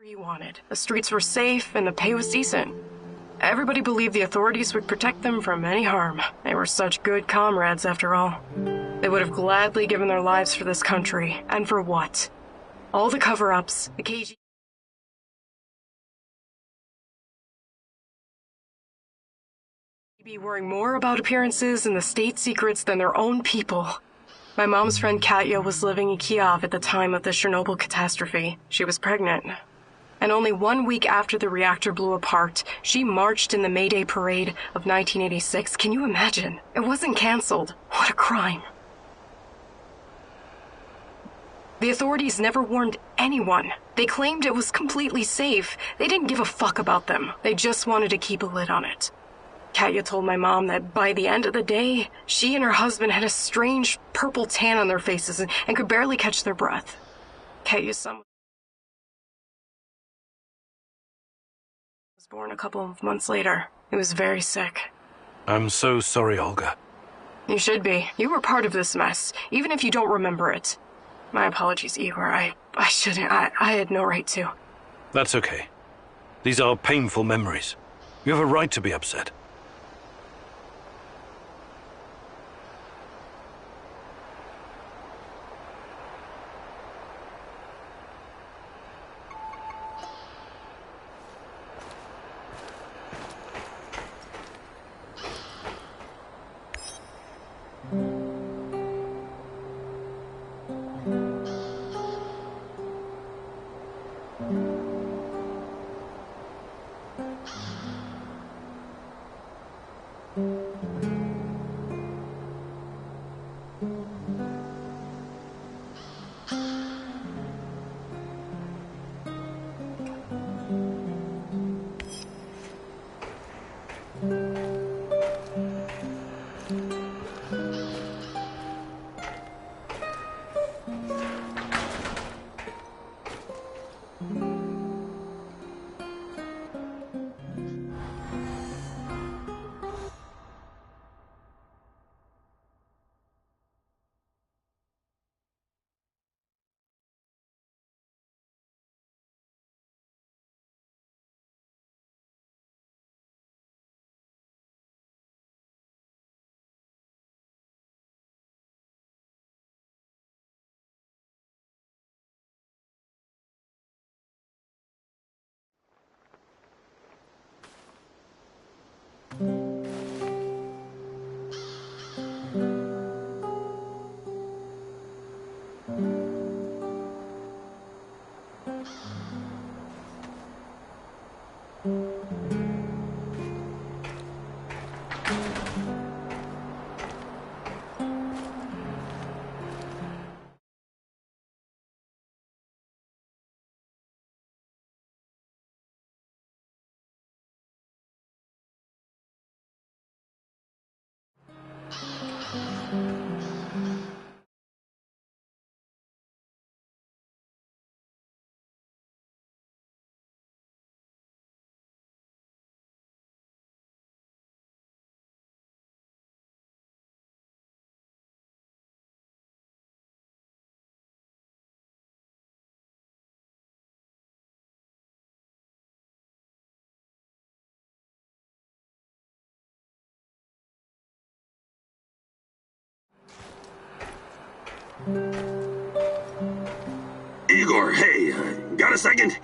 You wanted. The streets were safe and the pay was decent. Everybody believed the authorities would protect them from any harm. They were such good comrades, after all. They would have gladly given their lives for this country. And for what? All the cover-ups, the KGB worrying more about appearances and the state secrets than their own people. My mom's friend Katya was living in Kiev at the time of the Chernobyl catastrophe. She was pregnant. And only 1 week after the reactor blew apart, she marched in the May Day parade of 1986. Can you imagine? It wasn't canceled. What a crime. The authorities never warned anyone. They claimed it was completely safe. They didn't give a fuck about them. They just wanted to keep a lid on it. Katya told my mom that by the end of the day, she and her husband had a strange purple tan on their faces and could barely catch their breath. Katya's son was born a couple of months later. He was very sick. I'm so sorry, Olga. You should be. You were part of this mess, even if you don't remember it. My apologies, Igor. I shouldn't. I had no right to. That's okay. These are painful memories. You have a right to be upset. Igor, hey, got a second?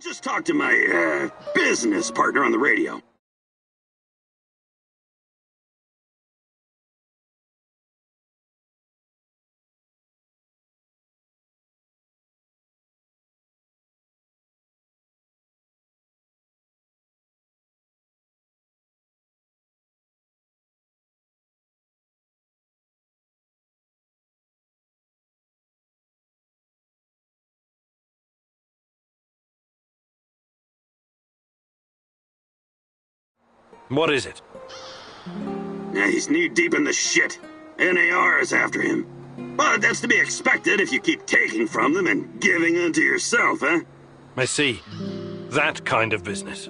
Just talked to my, business partner on the radio. What is it? He's knee-deep in the shit. NAR is after him. But that's to be expected if you keep taking from them and giving unto yourself, huh? I see. That kind of business.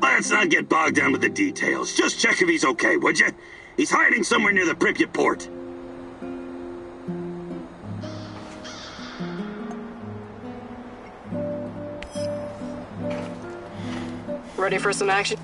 Let's not get bogged down with the details. Just check if he's okay, would you? He's hiding somewhere near the Pripyat port. Ready for some action?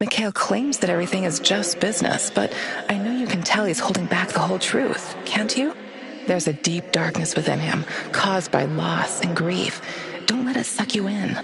Mikhail claims that everything is just business, but I know you can tell he's holding back the whole truth, can't you? There's a deep darkness within him, caused by loss and grief. Don't let it suck you in.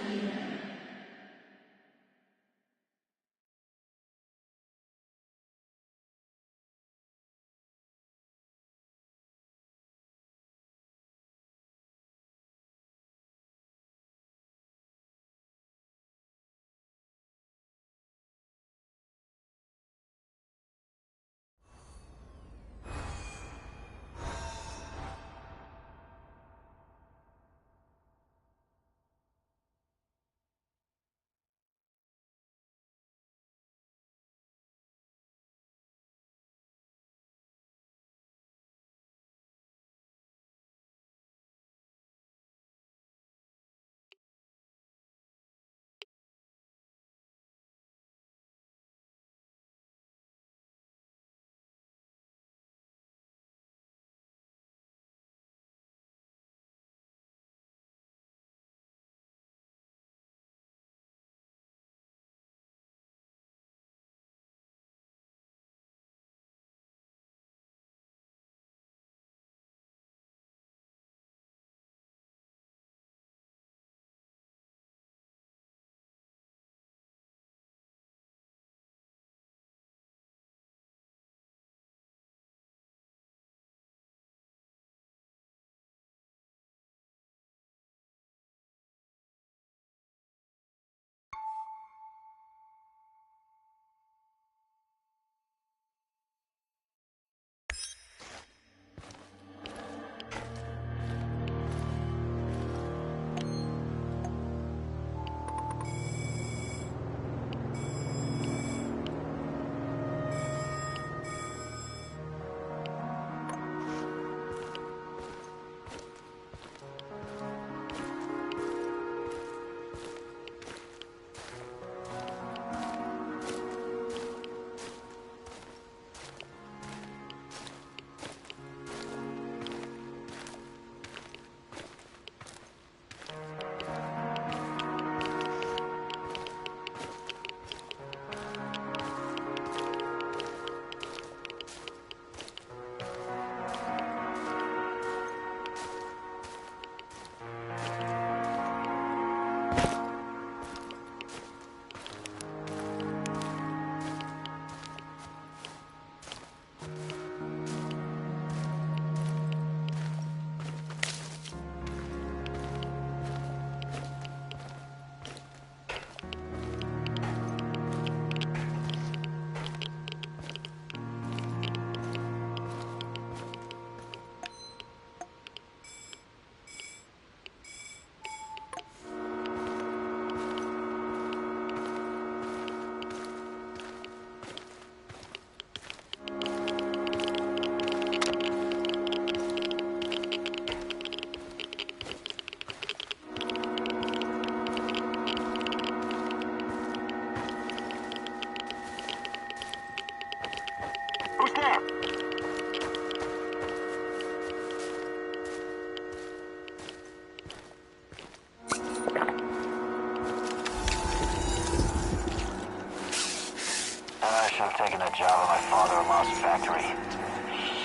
should have taken that job at my father-in-law's factory.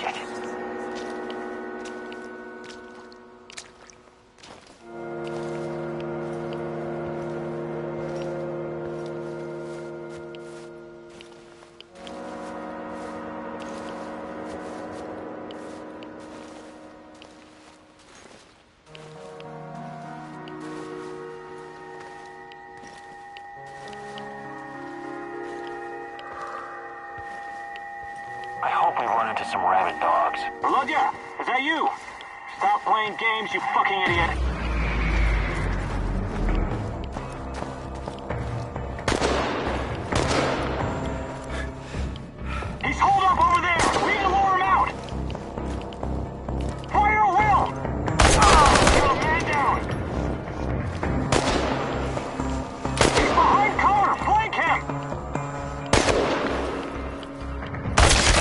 Shit. I hope we run into some rabid dogs. Volodya, is that you? Stop playing games, you fucking idiot. He's holed up over there! We need to lure him out! Fire at will! Got a man down! He's behind cover! Flank him!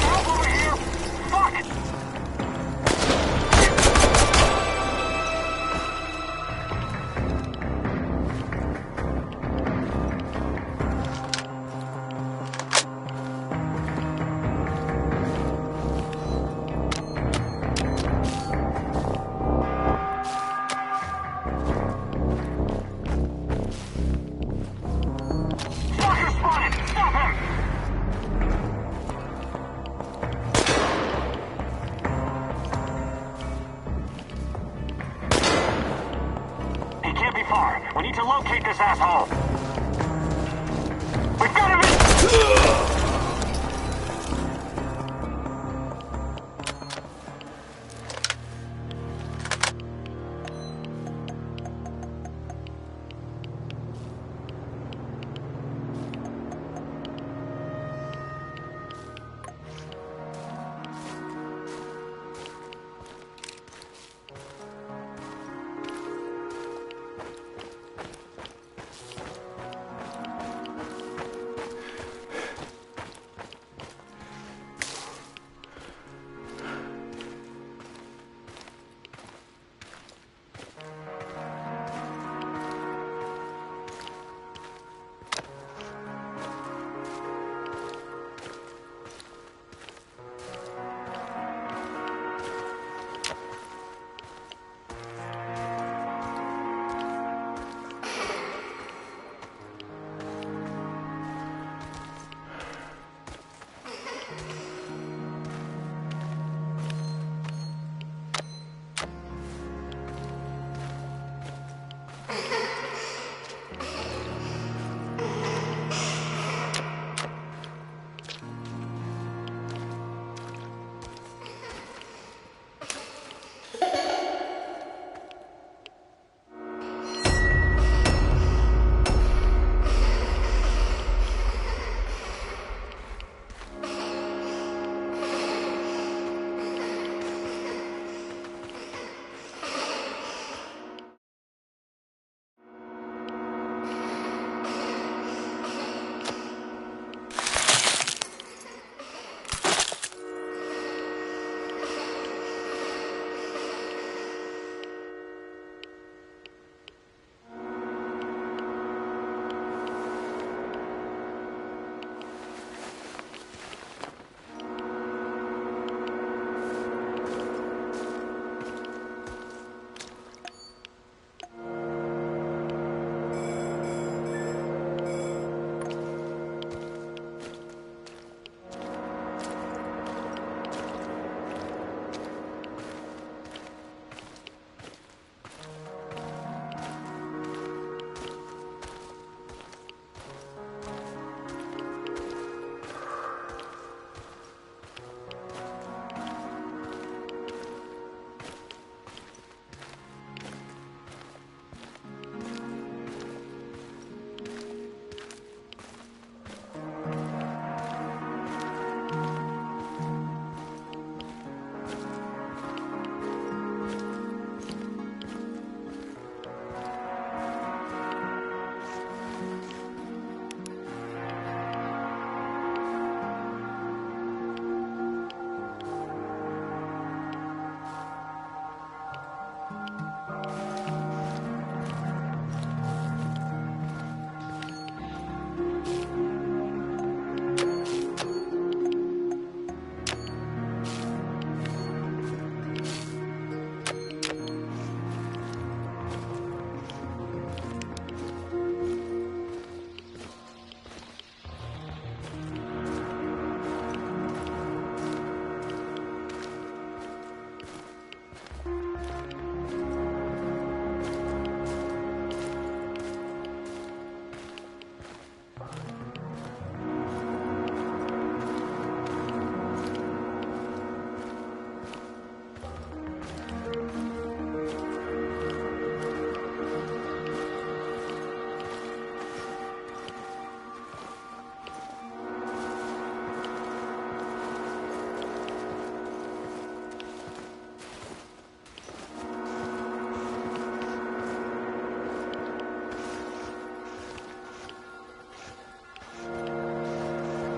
Over here! Fuck! asshole! We've got him in!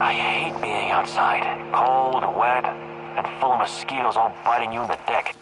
I hate being outside. Cold, wet, and full of mosquitoes all biting you in the dick.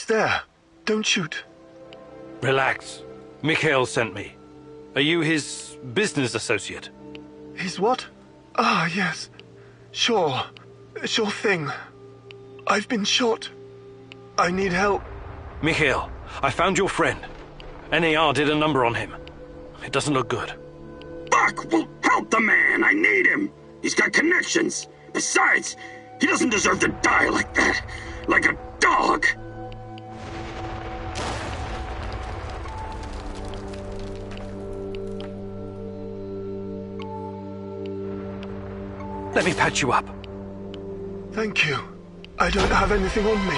there. Don't shoot. Relax. Mikhail sent me. Are you his business associate? His what? Ah, yes. Sure. Sure thing. I've been shot. I need help. Mikhail, I found your friend. NAR did a number on him. It doesn't look good. Buck will help the man. I need him. He's got connections. Besides, he doesn't deserve to die like that. Like a dog. Let me patch you up. Thank you. I don't have anything on me.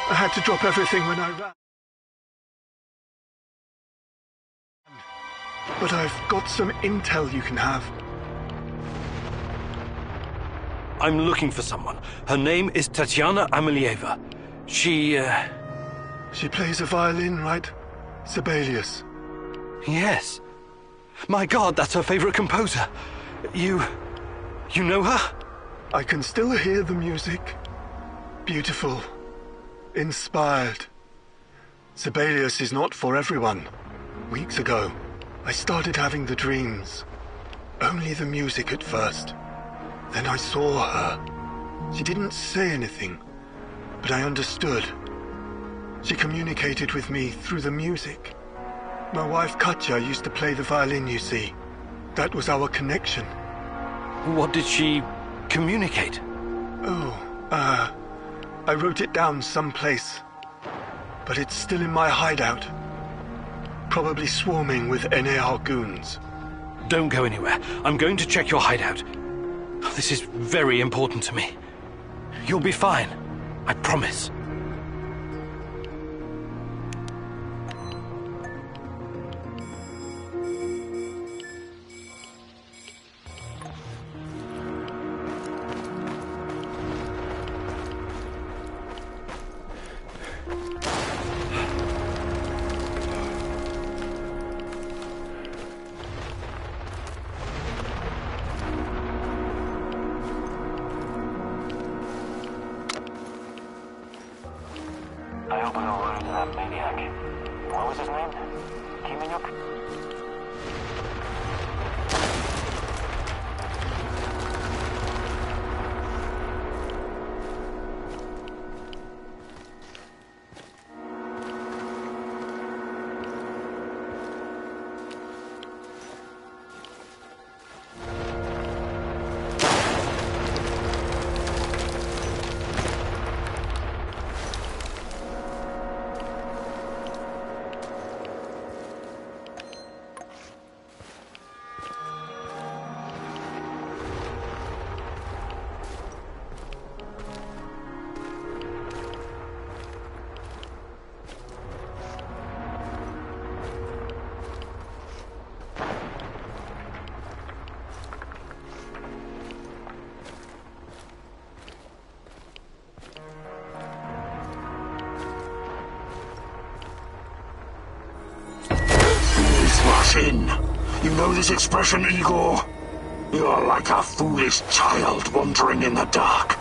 I had to drop everything when I ran. But I've got some intel you can have. I'm looking for someone. Her name is Tatiana Amelieva. She plays a violin, right? Sibelius. Yes. My God, that's her favorite composer. You know her? I can still hear the music. Beautiful. Inspired. Sibelius is not for everyone. Weeks ago, I started having the dreams. Only the music at first. Then I saw her. She didn't say anything, but I understood. She communicated with me through the music. My wife Katya used to play the violin, you see. That was our connection. What did she communicate? I wrote it down someplace. But it's still in my hideout. Probably swarming with NAR goons. Don't go anywhere. I'm going to check your hideout. This is very important to me. You'll be fine. I promise. I opened a road to that maniac. What was his name? Kimenyuk? In. You know this expression, Igor? You're like a foolish child wandering in the dark.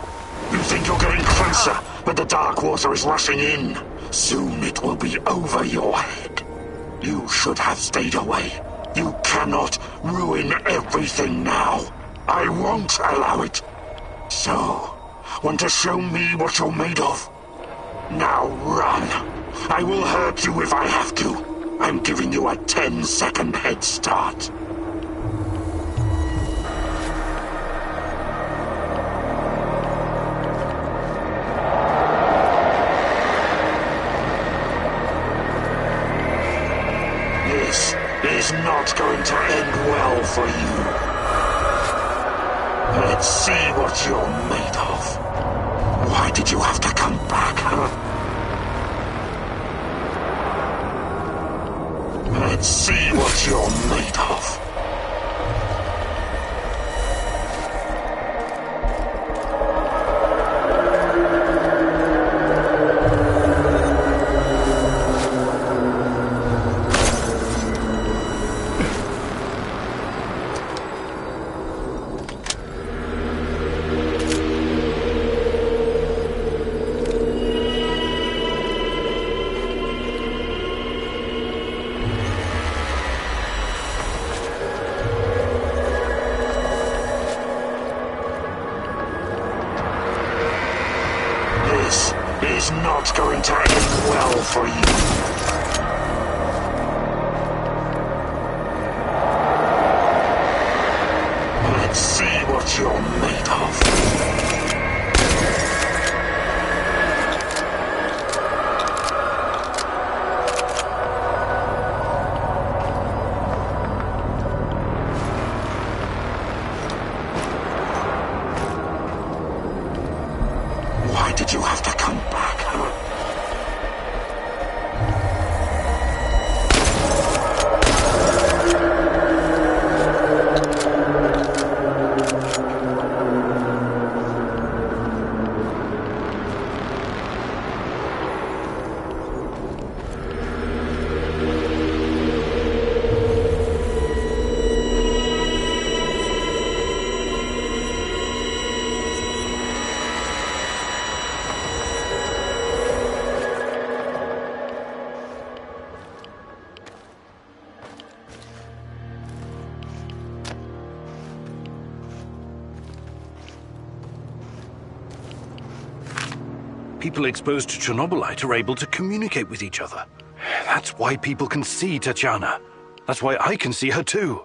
You think you're getting closer, but the dark water is rushing in. Soon it will be over your head. You should have stayed away. You cannot ruin everything now. I won't allow it. So, want to show me what you're made of? Now run. I will hurt you if I have to. I'm giving you a 10-second head start. This is not going to end well for you. Let's see what you're made of. Why did you have to come back, huh? Let's see what you're made of. is not going to end well for you. Let's see what you're made of. Why did you have to come back, huh? People exposed to Chernobylite are able to communicate with each other. That's why people can see Tatiana. That's why I can see her too.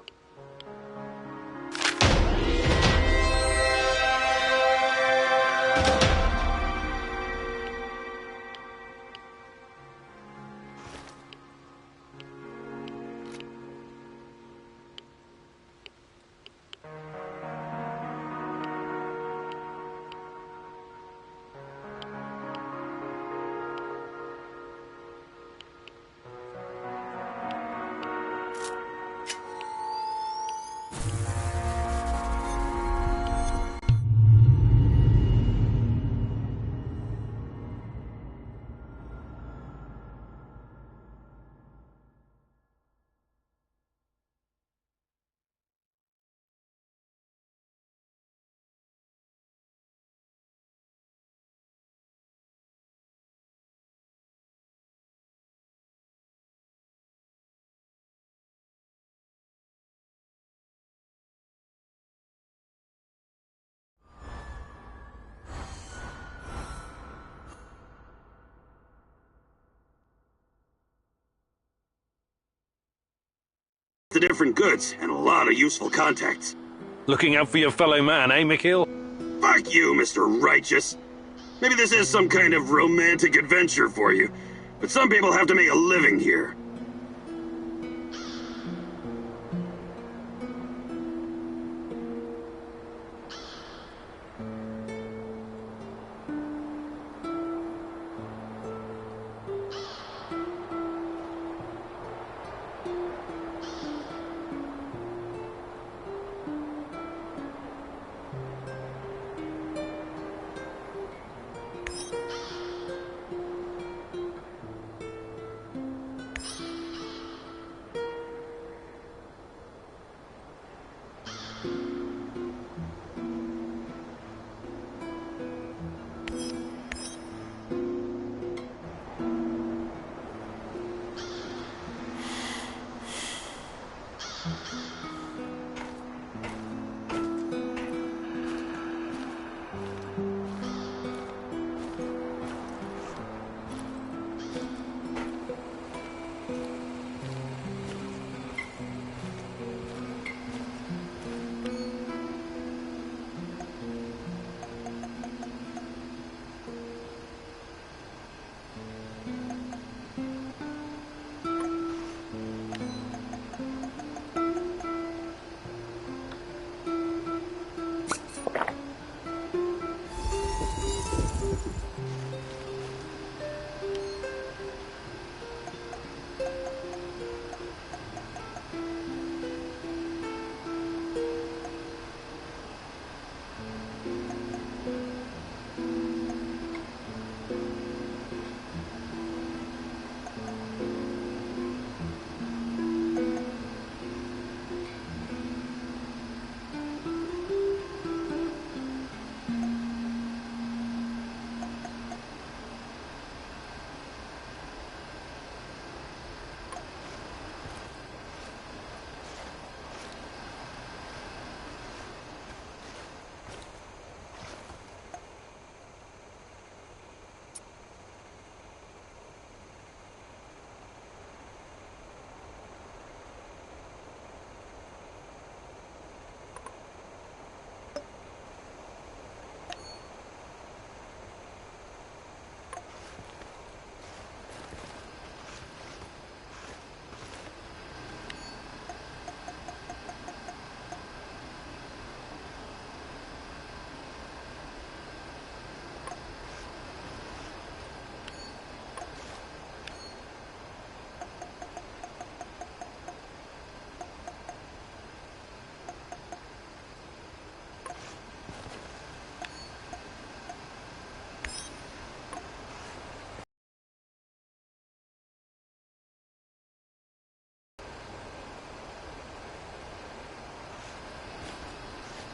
The different goods and a lot of useful contacts. Looking out for your fellow man, eh, Mikhail? Fuck you, Mr. Righteous. Maybe this is some kind of romantic adventure for you, but some people have to make a living here.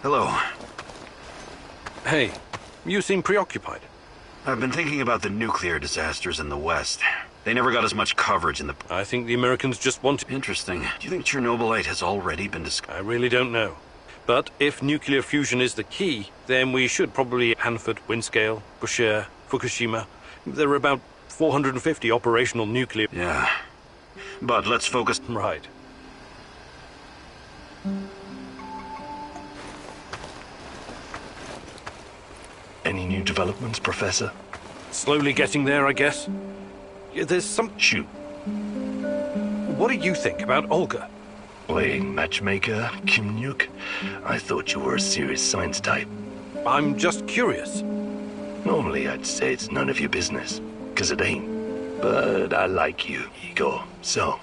Hello. Hey, you seem preoccupied. I've been thinking about the nuclear disasters in the West. They never got as much coverage in the... I think the Americans just want to... Interesting. Do you think Chernobylite has already been discovered? I really don't know. But if nuclear fusion is the key, then we should probably... Hanford, Windscale, Bushehr, Fukushima. There are about 450 operational nuclear... Yeah. But let's focus... Right. Any new developments, Professor? Slowly getting there, I guess. There's some... Shoot. What do you think about Olga? Playing matchmaker, Kim-Nuke? I thought you were a serious science type. I'm just curious. Normally I'd say it's none of your business, 'cause it ain't. But I like you, Igor, so...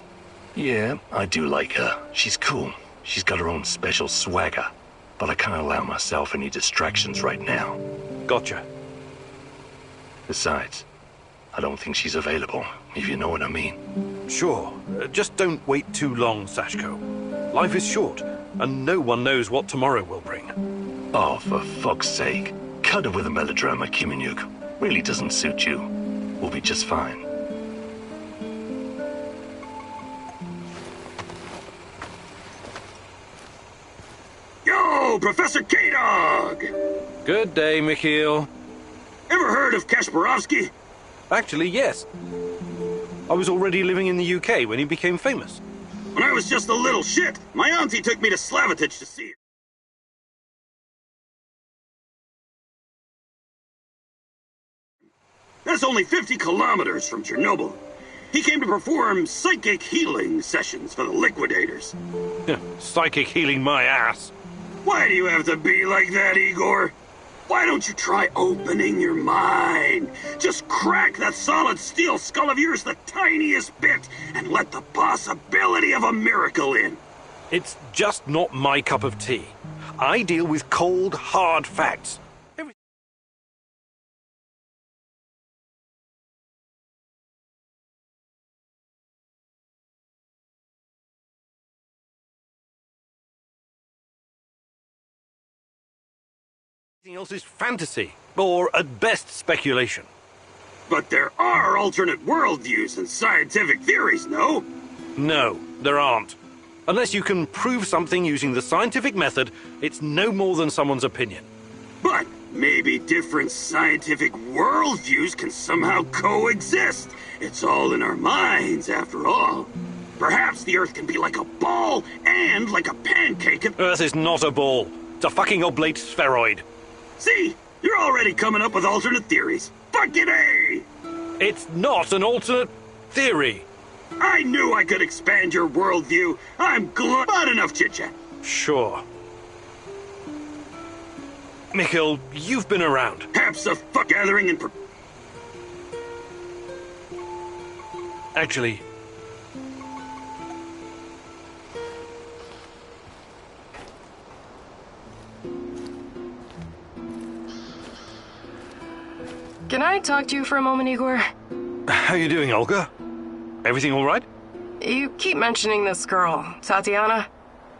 Yeah, I do like her. She's cool. She's got her own special swagger. But I can't allow myself any distractions right now. Gotcha. Besides, I don't think she's available, if you know what I mean. Sure. Just don't wait too long, Sashko. Life is short, and no one knows what tomorrow will bring. Oh, for fuck's sake. Cut it with a melodrama, Kim-Nuke. Really doesn't suit you. We'll be just fine. Yo, Professor K-Dog! Good day, Mikhail. Ever heard of Kasparovsky? Actually, yes. I was already living in the UK when he became famous. When I was just a little shit, my auntie took me to Slavitage to see him. That's only 50 kilometers from Chernobyl. He came to perform psychic healing sessions for the liquidators. Psychic healing my ass. Why do you have to be like that, Igor? Why don't you try opening your mind? Just crack that solid steel skull of yours the tiniest bit and let the possibility of a miracle in. It's just not my cup of tea. I deal with cold, hard facts. Everything else is fantasy, or at best speculation. But there are alternate worldviews and scientific theories, no? No, there aren't. Unless you can prove something using the scientific method, it's no more than someone's opinion. But maybe different scientific worldviews can somehow coexist. It's all in our minds, after all. Perhaps the Earth can be like a ball and like a pancake. Earth is not a ball. It's a fucking oblate spheroid. See? You're already coming up with alternate theories. Fucking A! It's not an alternate theory. I knew I could expand your worldview. I'm glad. Not enough chit-chat. Sure. Mikhail, you've been around. Perhaps a fuck gathering and... Actually... Can I talk to you for a moment, Igor? How you doing, Olga? Everything all right? You keep mentioning this girl, Tatiana.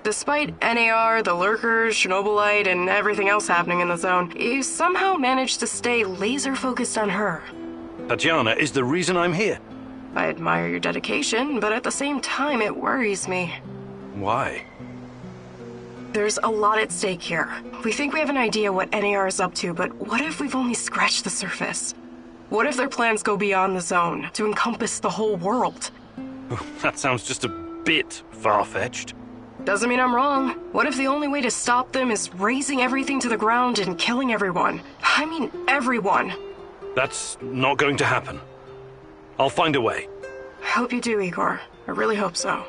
Despite NAR, the Lurkers, Chernobylite, and everything else happening in the zone, you somehow managed to stay laser-focused on her. Tatiana is the reason I'm here. I admire your dedication, but at the same time, it worries me. Why? There's a lot at stake here. We think we have an idea what NAR is up to, but what if we've only scratched the surface? What if their plans go beyond the zone, to encompass the whole world? That sounds just a bit far-fetched. Doesn't mean I'm wrong. What if the only way to stop them is razing everything to the ground and killing everyone? I mean, everyone. That's not going to happen. I'll find a way. I hope you do, Igor. I really hope so.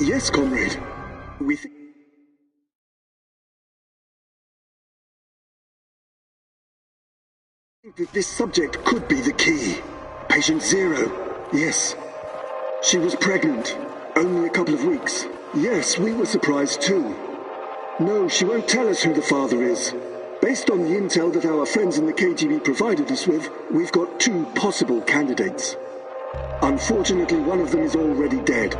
Yes, comrade. We think that this subject could be the key. Patient Zero. Yes. She was pregnant. Only a couple of weeks. Yes, we were surprised too. No, she won't tell us who the father is. Based on the intel that our friends in the KGB provided us with, we've got 2 possible candidates. Unfortunately, one of them is already dead.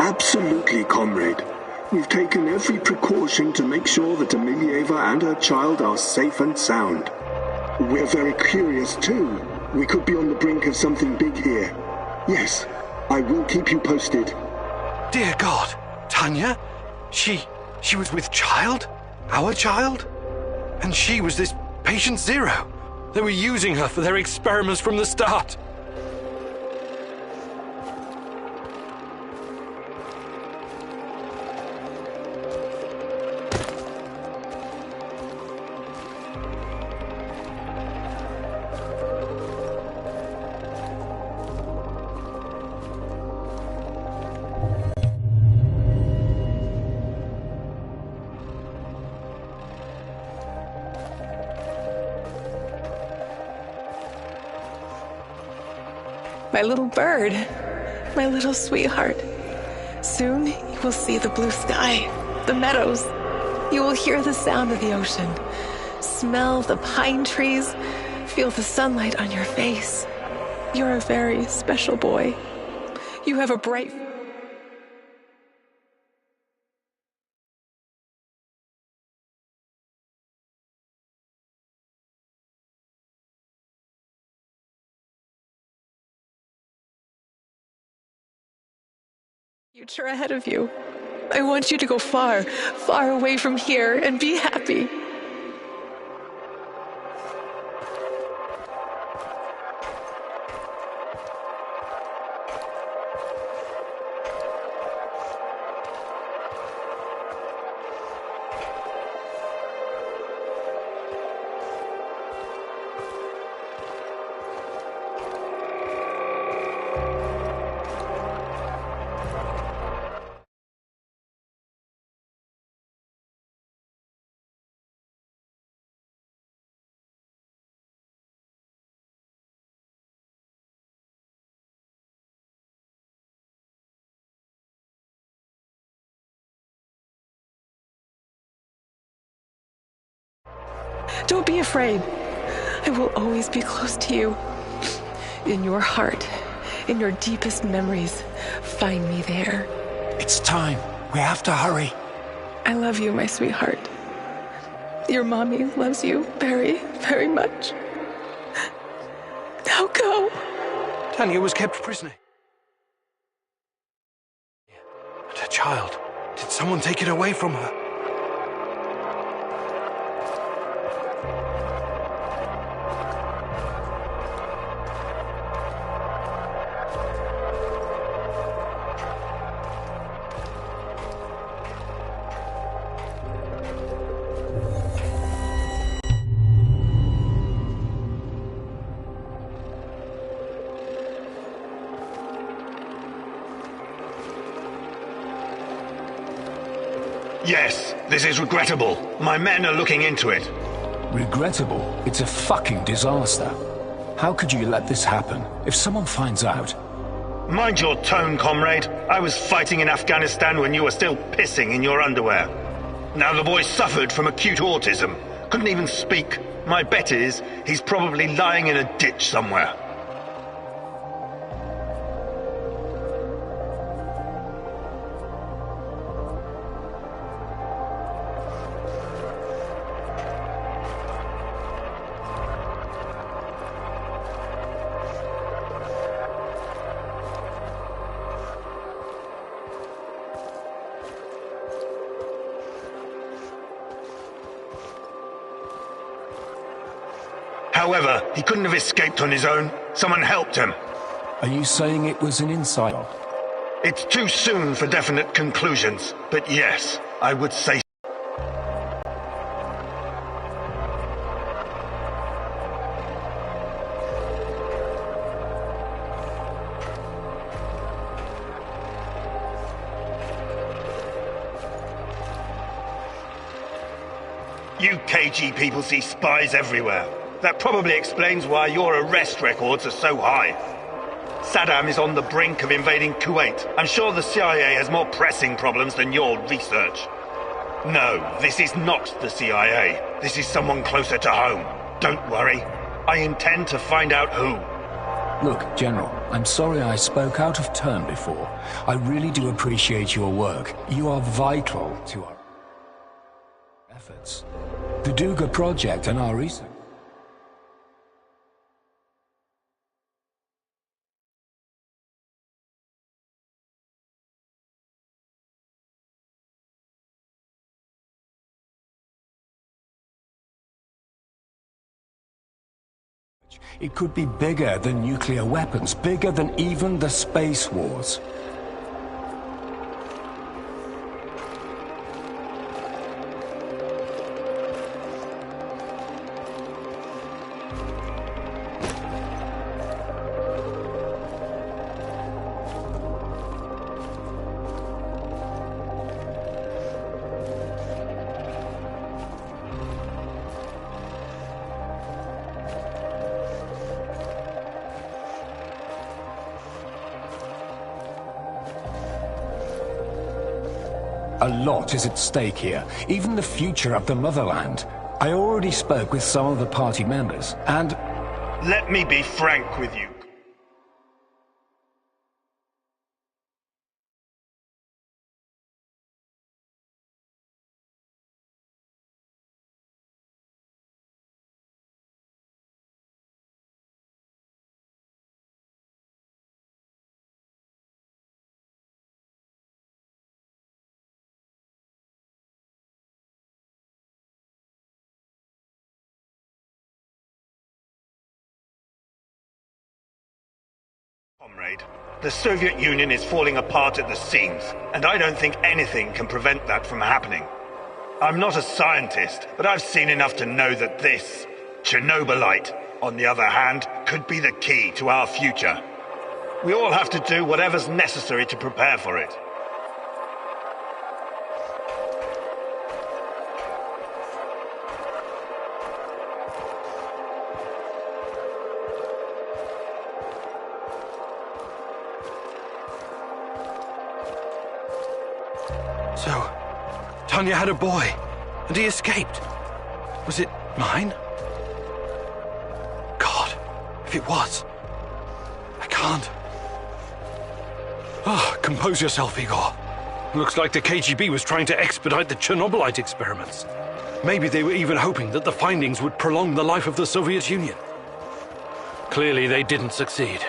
Absolutely, comrade. We've taken every precaution to make sure that Emilieva and her child are safe and sound. We're very curious, too. We could be on the brink of something big here. Yes, I will keep you posted. Dear God, Tanya? She was with child? Our child? And she was this patient Zero. They were using her for their experiments from the start. My little bird, my little sweetheart. Soon you will see the blue sky, the meadows. You will hear the sound of the ocean, smell the pine trees, feel the sunlight on your face. You're a very special boy. You have a bright future ahead of you. I want you to go far, far away from here and be happy. Don't be afraid. I will always be close to you. In your heart, in your deepest memories, find me there. It's time. We have to hurry. I love you, my sweetheart. Your mommy loves you very, very much. Now go. Tanya was kept prisoner. And her child. Did someone take it away from her? Yes, this is regrettable. My men are looking into it. Regrettable? It's a fucking disaster. How could you let this happen? If someone finds out... Mind your tone, comrade. I was fighting in Afghanistan when you were still pissing in your underwear. Now the boy suffered from acute autism. Couldn't even speak. My bet is he's probably lying in a ditch somewhere. However, he couldn't have escaped on his own. Someone helped him. Are you saying it was an insider? It's too soon for definite conclusions, but yes, I would say. You KG people see spies everywhere. That probably explains why your arrest records are so high. Saddam is on the brink of invading Kuwait. I'm sure the CIA has more pressing problems than your research. No, this is not the CIA. This is someone closer to home. Don't worry. I intend to find out who. Look, General, I'm sorry I spoke out of turn before. I really do appreciate your work. You are vital to our efforts. The Duga project and our research. It could be bigger than nuclear weapons, bigger than even the space wars. A lot is at stake here, even the future of the motherland. I already spoke with some of the party members, and... Let me be frank with you. Comrade, the Soviet Union is falling apart at the seams, and I don't think anything can prevent that from happening. I'm not a scientist, but I've seen enough to know that this, Chernobylite, on the other hand, could be the key to our future. We all have to do whatever's necessary to prepare for it. So, Tanya had a boy, and he escaped. Was it mine? God, if it was, I can't. Compose yourself, Igor. Looks like the KGB was trying to expedite the Chernobylite experiments. Maybe they were even hoping that the findings would prolong the life of the Soviet Union. Clearly, they didn't succeed.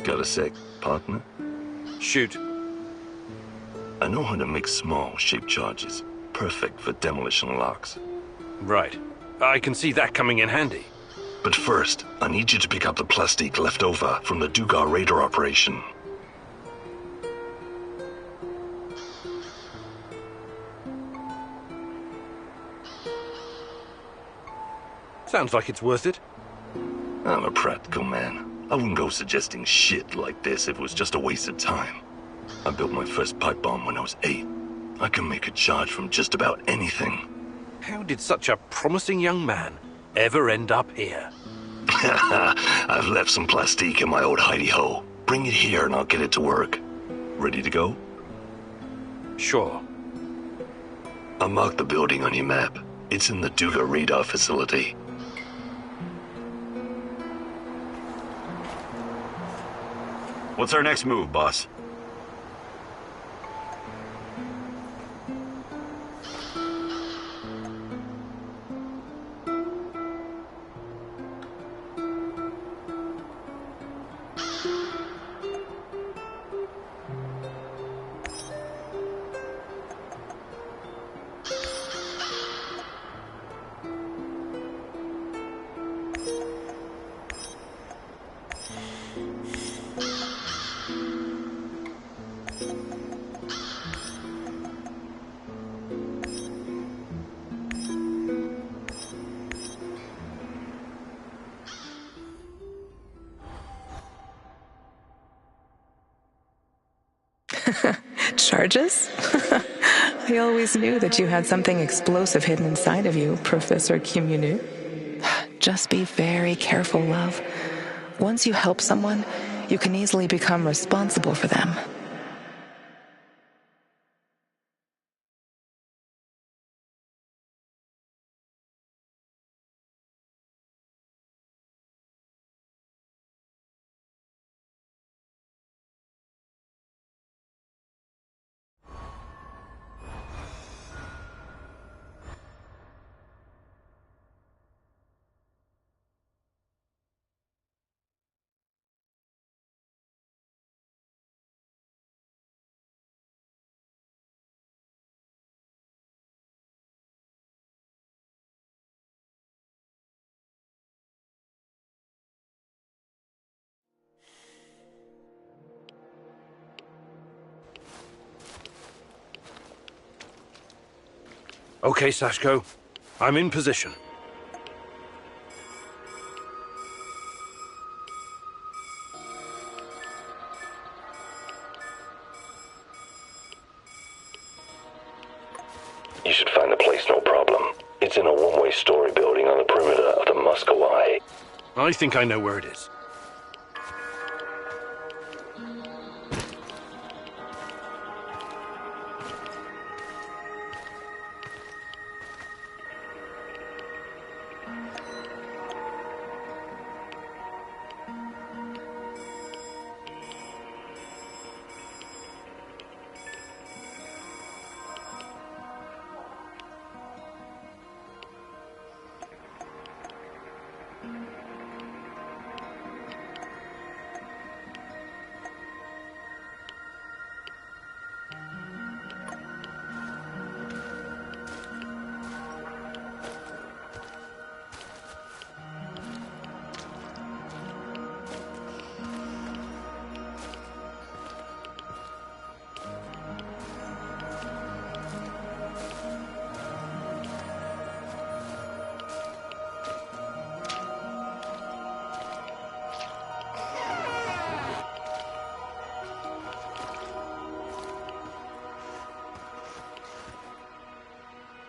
Got a sec, partner? Shoot. I know how to make small, shaped charges. Perfect for demolition locks. Right. I can see that coming in handy. But first, I need you to pick up the plastique left over from the Dugar radar operation. Sounds like it's worth it. I'm a practical man. I wouldn't go suggesting shit like this if it was just a waste of time. I built my first pipe bomb when I was 8. I can make a charge from just about anything. How did such a promising young man ever end up here? I've left some plastique in my old hidey-ho. Bring it here and I'll get it to work. Ready to go? Sure. I marked the building on your map. It's in the Duga radar facility. What's our next move, boss? Charges? I always knew that you had something explosive hidden inside of you, Professor Kimunu. Just be very careful, love. Once you help someone, you can easily become responsible for them. Okay, Sashko. I'm in position. You should find the place no problem. It's in a one-way story building on the perimeter of the Muscovy. I think I know where it is.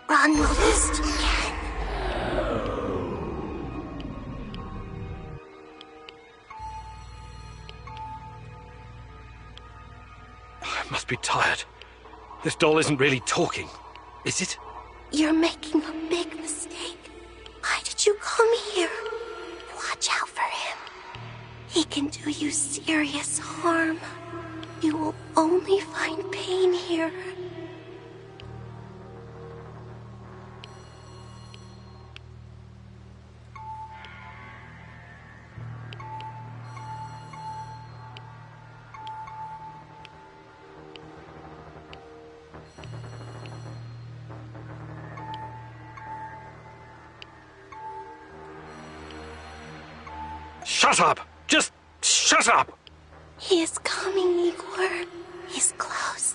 Run, Locust. I must be tired. This doll isn't really talking, is it? You're making a big mistake. Why did you come here? Watch out for him. He can do you serious harm. You will only find pain here. Shut up! Just shut up! He is coming, Igor. He's close.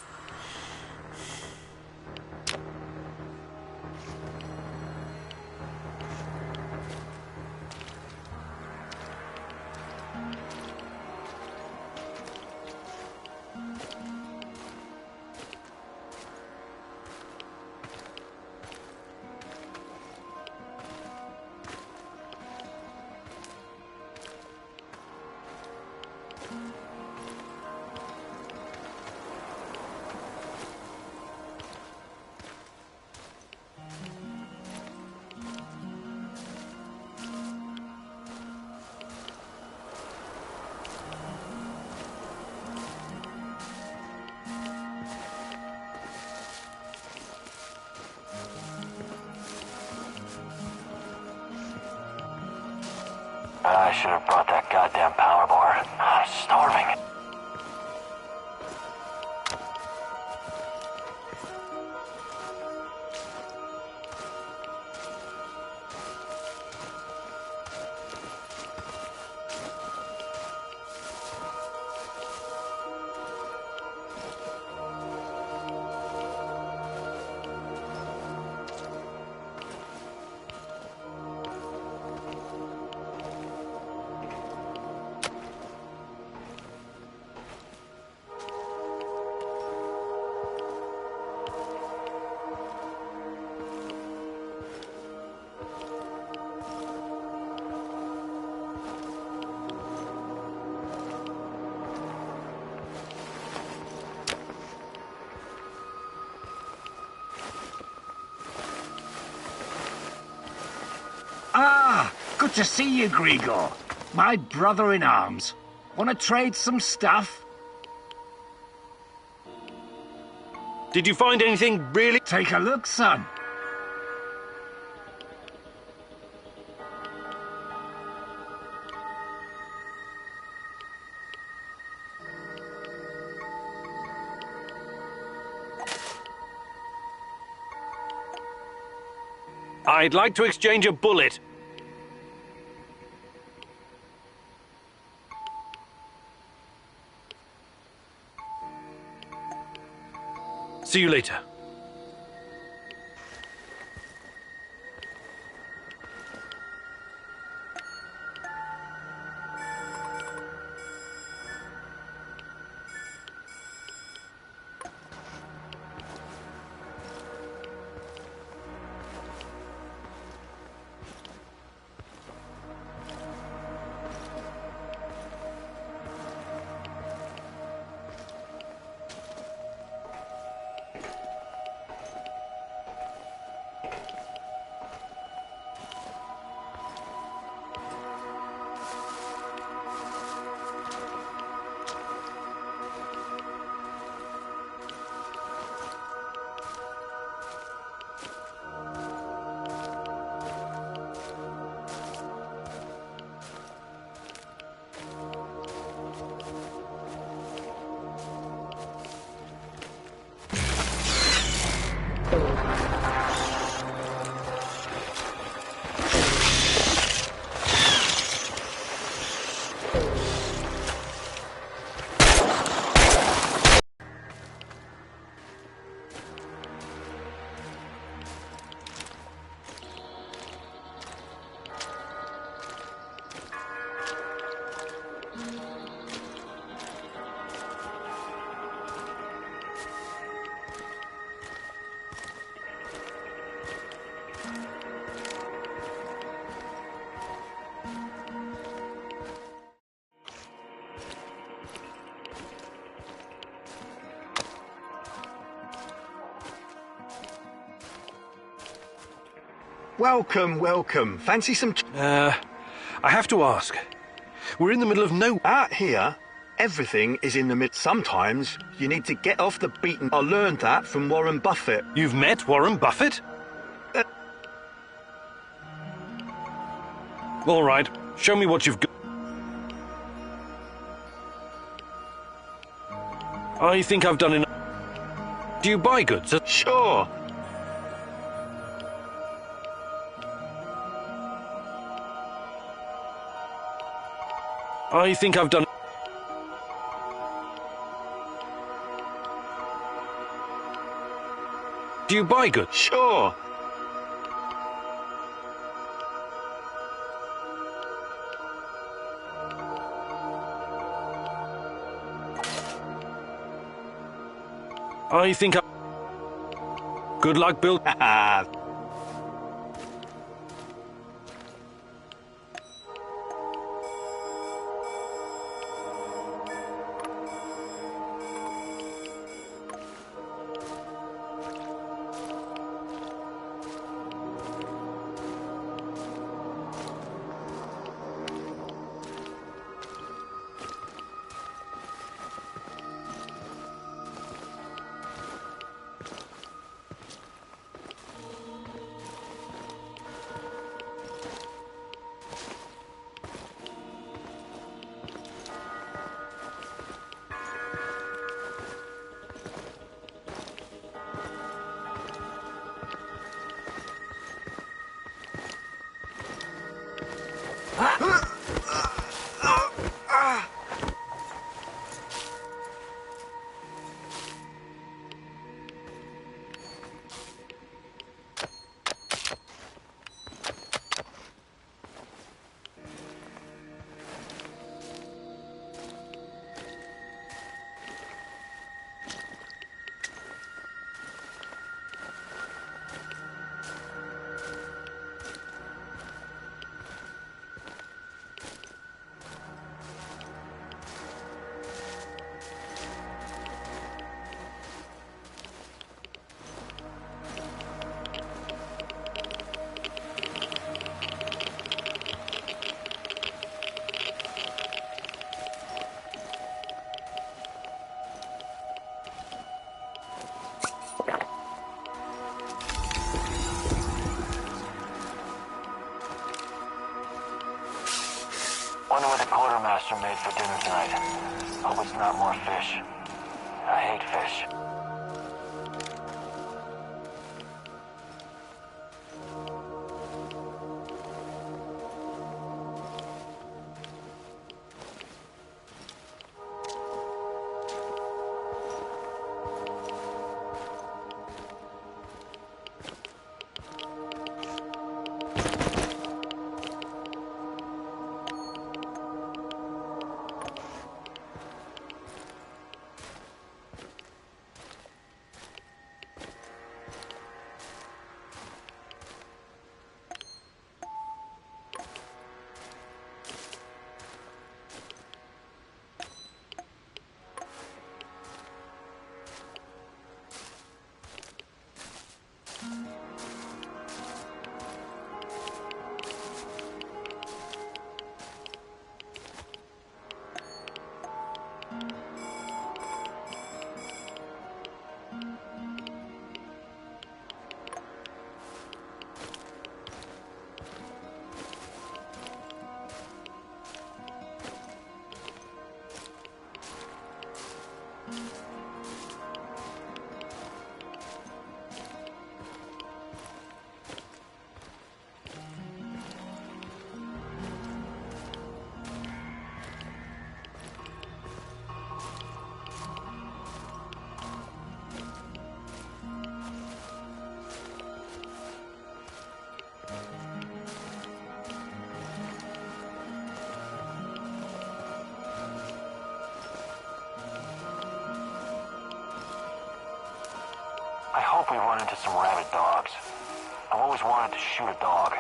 I should have brought that goddamn power bar. I'm starving. Ah, good to see you, Grigor. My brother in arms. Want to trade some stuff? Did you find anything really? Take a look, son. I'd like to exchange a bullet. See you later. Welcome, welcome. Fancy some... I have to ask. We're in the middle of no... Out here, everything is in the mid... Sometimes you need to get off the beaten... I learned that from Warren Buffett. You've met Warren Buffett? All right, show me what you've got. I think I've done enough. Do you buy goods? Sure. I think I've done... Do you buy goods? Sure. I think I... Good luck, Bill. Wonder what the quartermaster made for dinner tonight. Hope it's not more fish. I hate fish. I hope we run into some rabid dogs. I've always wanted to shoot a dog.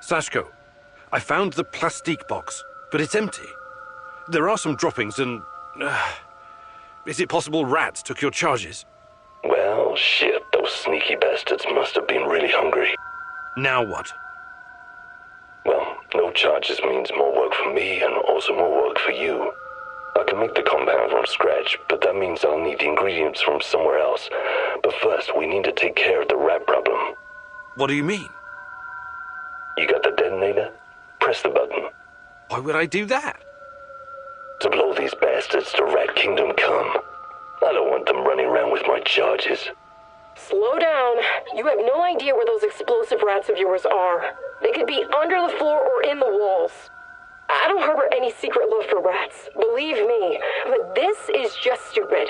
Sashko, I found the plastique box, but it's empty. There are some droppings and... is it possible rats took your charges? Well, shit, those sneaky bastards must have been really hungry. Now what? Well, no charges means more work for me and also more work for you. I can make the compound from scratch, but that means I'll need the ingredients from somewhere else. But first, we need to take care of the rat problem. What do you mean? You got the detonator? Press the button. Why would I do that? To blow these bastards to Rat Kingdom come. I don't want them running around with my charges. Slow down. You have no idea where those explosive rats of yours are. They could be under the floor or in the walls. I don't harbor any secret love for rats, believe me, but this is just stupid.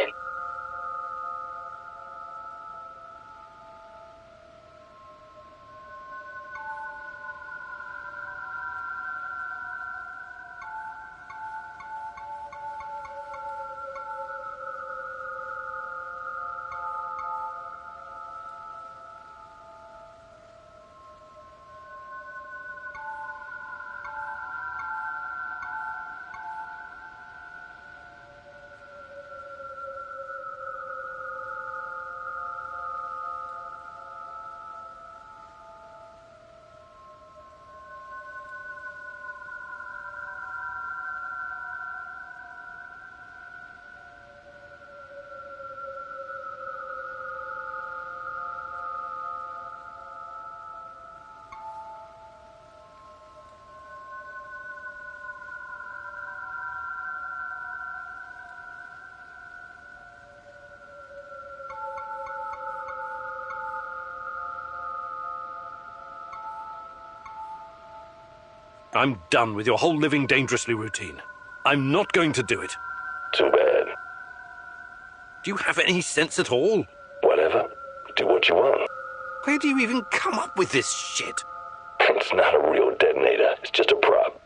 I'm done with your whole living dangerously routine. I'm not going to do it. Too bad. Do you have any sense at all? Whatever. Do what you want. Where do you even come up with this shit? It's not a real detonator. It's just a prop.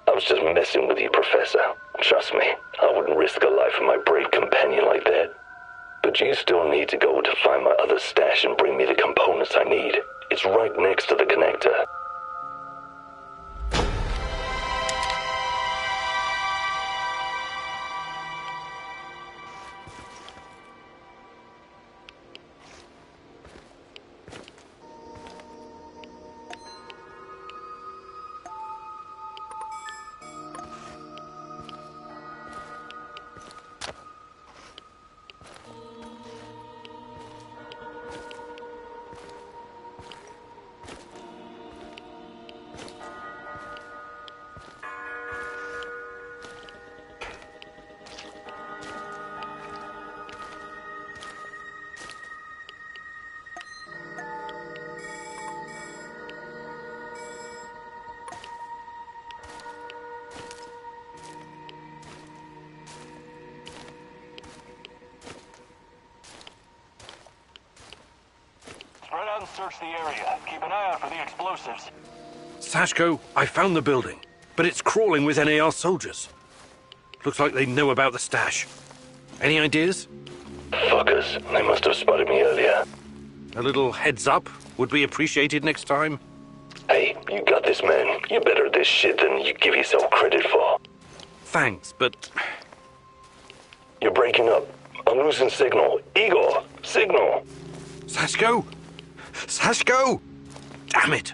I was just messing with you, Professor. Trust me, I wouldn't risk the life of my brave companion like that. But you still need to go to find my other stash and bring me the components I need. It's right next to the connector. Spread out and search the area. Keep an eye out for the explosives. Sashko, I found the building, but it's crawling with NAR soldiers. Looks like they know about the stash. Any ideas? Fuckers, they must have spotted me earlier. A little heads up would be appreciated next time. Hey, you got this, man. You're better at this shit than you give yourself credit for. Thanks, but... You're breaking up. I'm losing signal. Igor, signal! Sashko! Sashko! Damn it!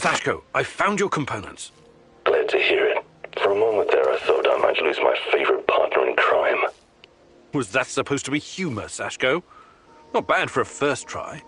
Sashko, I found your components. Glad to hear it. For a moment there, I thought I might lose my favorite partner in crime. Was that supposed to be humor, Sashko? Not bad for a first try.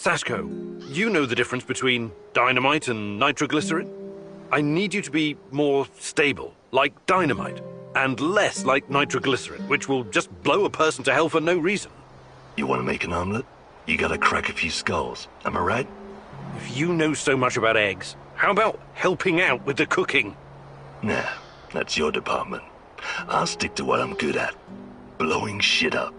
Sashko, you know the difference between dynamite and nitroglycerin? I need you to be more stable, like dynamite, and less like nitroglycerin, which will just blow a person to hell for no reason. You want to make an omelet? You gotta crack a few skulls, am I right? If you know so much about eggs, how about helping out with the cooking? Nah, that's your department. I'll stick to what I'm good at. Blowing shit up.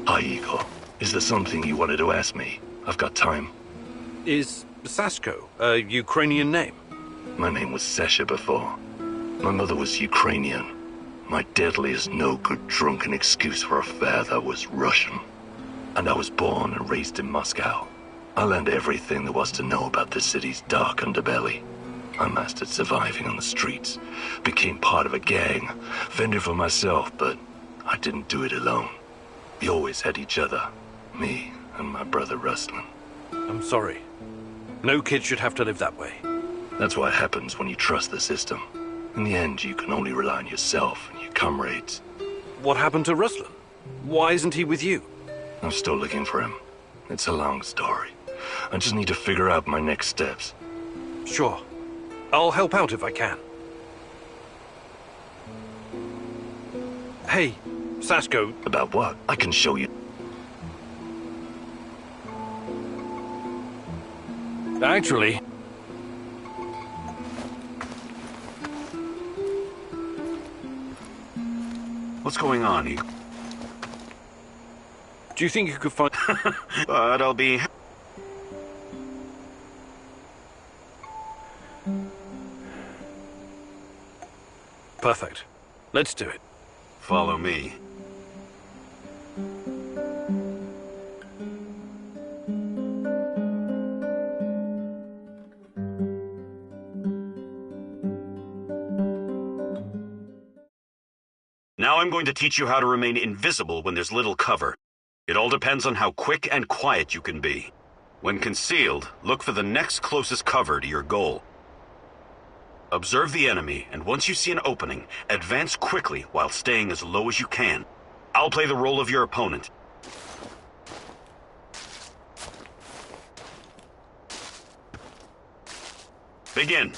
Hi, Igor. Is there something you wanted to ask me? I've got time. Is Sashko a Ukrainian name? My name was Sasha before. My mother was Ukrainian. My deadliest no-good drunken excuse for a father was Russian. And I was born and raised in Moscow. I learned everything there was to know about the city's dark underbelly. I mastered surviving on the streets, became part of a gang, fended for myself, but I didn't do it alone. We always had each other, me and my brother Ruslan. I'm sorry. No kid should have to live that way. That's what happens when you trust the system. In the end, you can only rely on yourself and your comrades. What happened to Ruslan? Why isn't he with you? I'm still looking for him. It's a long story. I just need to figure out my next steps. Sure. I'll help out if I can. Hey, Sasko. About what? I can show you. Actually... What's going on, Igor? Do you think you could find... But I'll be... Perfect. Let's do it. Follow me. Now I'm going to teach you how to remain invisible when there's little cover. It all depends on how quick and quiet you can be. When concealed, look for the next closest cover to your goal. Observe the enemy, and once you see an opening, advance quickly while staying as low as you can. I'll play the role of your opponent. Begin.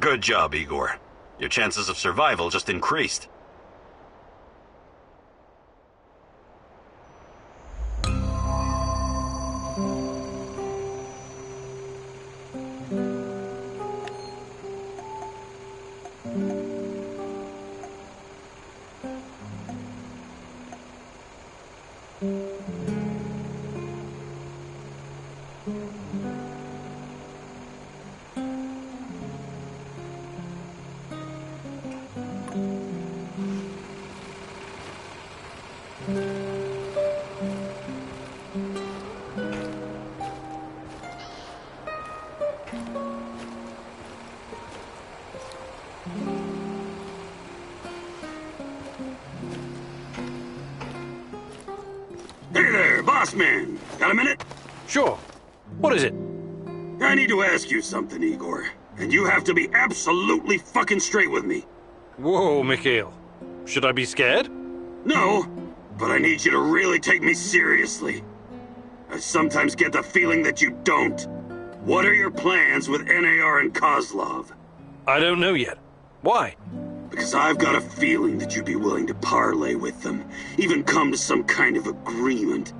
Good job, Igor. Your chances of survival just increased. Hey there, boss man. Got a minute? Sure. What is it? I need to ask you something, Igor. And you have to be absolutely fucking straight with me. Whoa, Mikhail. Should I be scared? No, but I need you to really take me seriously. I sometimes get the feeling that you don't. What are your plans with NAR and Kozlov? I don't know yet. Why? Because I've got a feeling that you'd be willing to parlay with them, even come to some kind of agreement.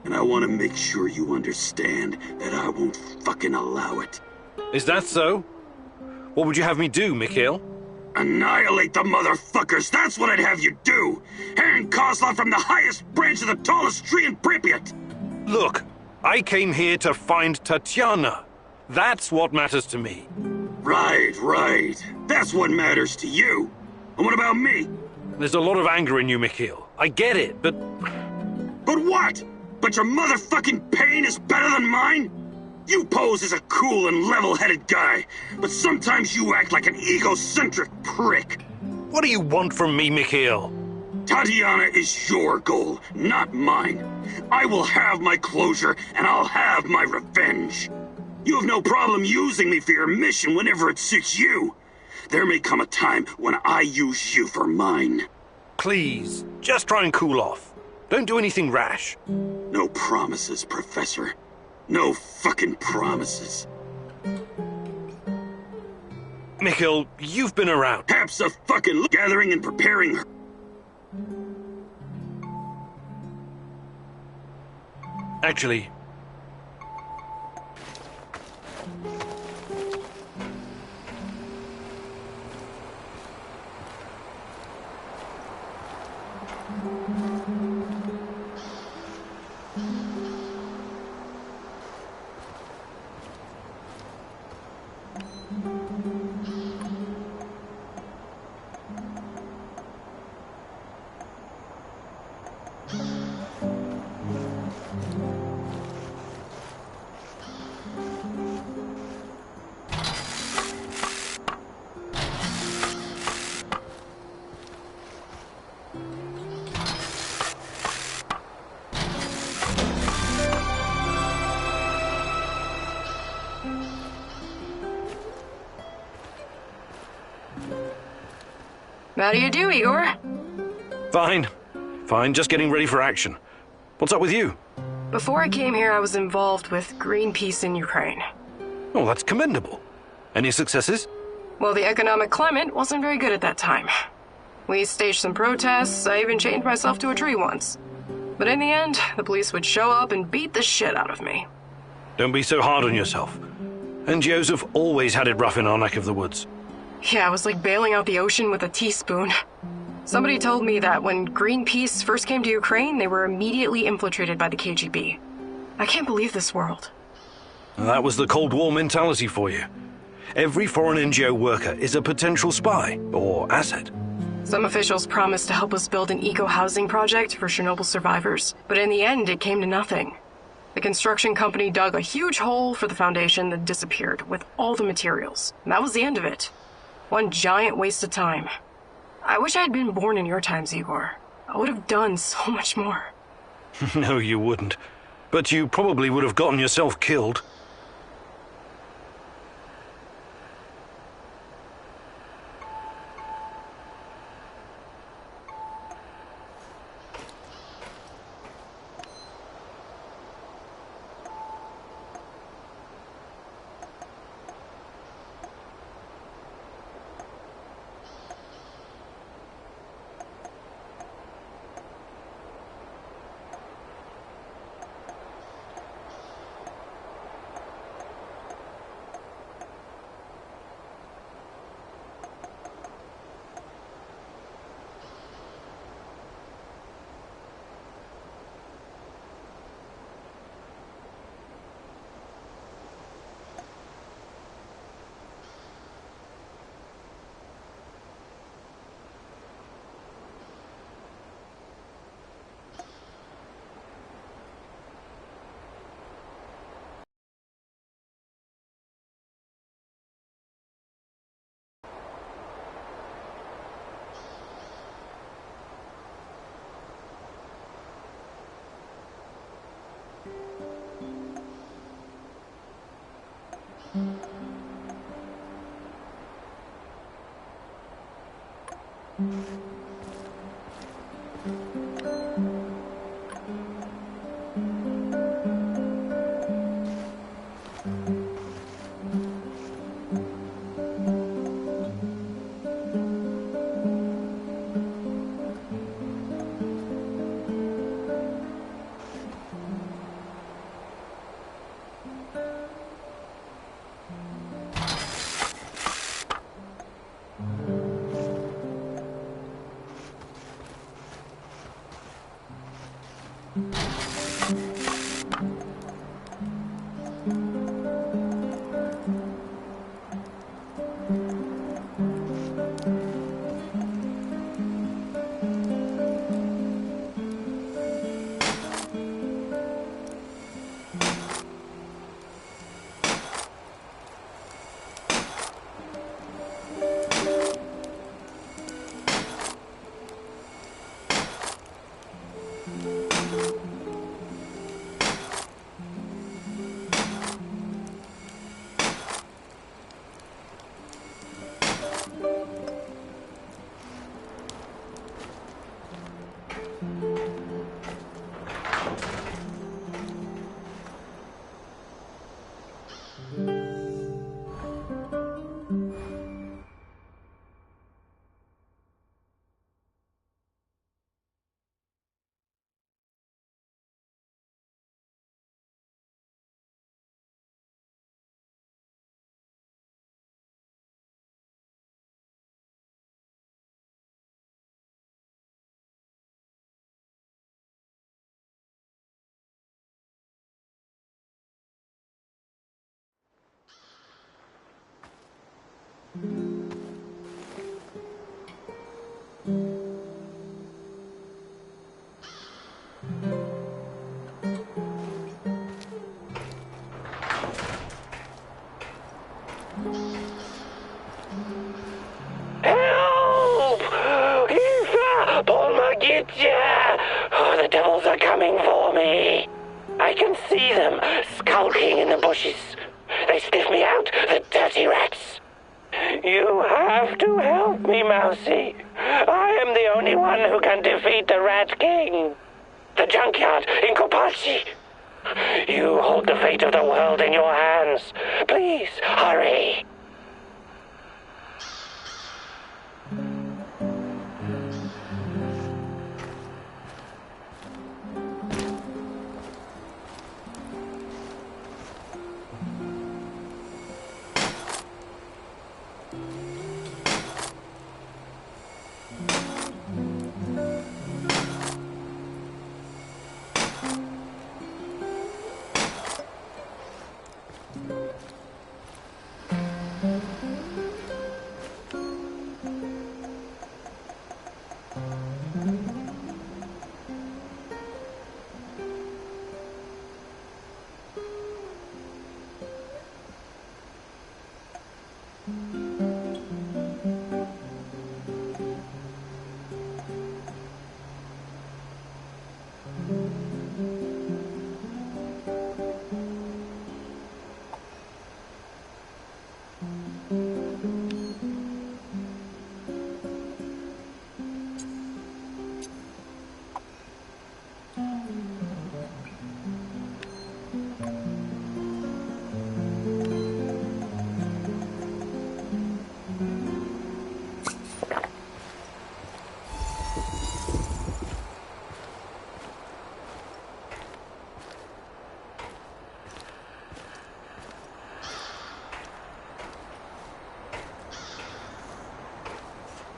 And I want to make sure you understand that I won't fucking allow it. Is that so? What would you have me do, Mikhail? Annihilate the motherfuckers, that's what I'd have you do! Hang Kozlov from the highest branch of the tallest tree in Pripyat! Look, I came here to find Tatiana. That's what matters to me. Right. That's what matters to you. And what about me? There's a lot of anger in you, Mikhail. I get it, but... But what? But your motherfucking pain is better than mine? You pose as a cool and level-headed guy, but sometimes you act like an egocentric prick. What do you want from me, Mikhail? Tatiana is your goal, not mine. I will have my closure, and I'll have my revenge. You have no problem using me for your mission whenever it suits you. There may come a time when I use you for mine. Please, just try and cool off. Don't do anything rash. No promises, Professor. No fucking promises. Mikhail, you've been around. Perhaps a fucking gathering and preparing her. Actually... How do you do, Igor? Fine. Fine, just getting ready for action. What's up with you? Before I came here, I was involved with Greenpeace in Ukraine. Oh, that's commendable. Any successes? Well, the economic climate wasn't very good at that time. We staged some protests, I even chained myself to a tree once. But in the end, the police would show up and beat the shit out of me. Don't be so hard on yourself. NGOs have always had it rough in our neck of the woods. Yeah, it was like bailing out the ocean with a teaspoon. Somebody told me that when Greenpeace first came to Ukraine, they were immediately infiltrated by the KGB. I can't believe this world. That was the Cold War mentality for you. Every foreign NGO worker is a potential spy or asset. Some officials promised to help us build an eco-housing project for Chernobyl survivors, but in the end, it came to nothing. The construction company dug a huge hole for the foundation that disappeared with all the materials. And that was the end of it. One giant waste of time. I wish I had been born in your times, Igor. I would have done so much more. No, you wouldn't. But you probably would have gotten yourself killed. Help! Eva! Palma, get ya! Oh, the devils are coming for me. I can see them skulking in the bushes. They sniff me out, the dirty rats. You have to help me, Mousy. I am the only one who can defeat the Rat King. The junkyard in Kopachi. You hold the fate of the world in your hands. Please, hurry.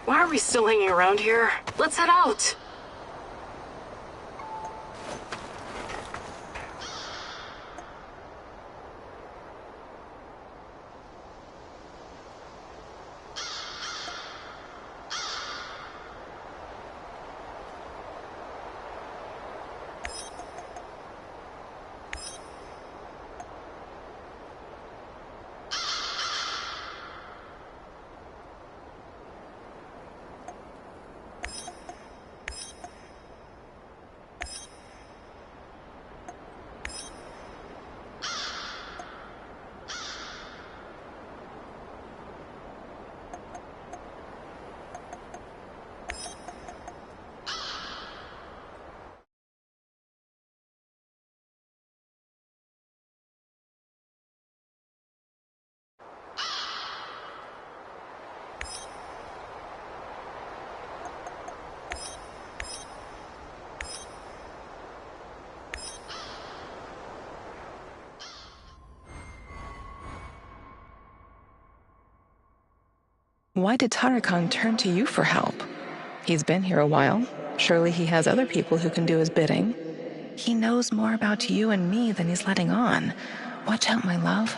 Why are we still hanging around here? Let's head out. Why did Tarakan turn to you for help? He's been here a while. Surely he has other people who can do his bidding. He knows more about you and me than he's letting on. Watch out, my love.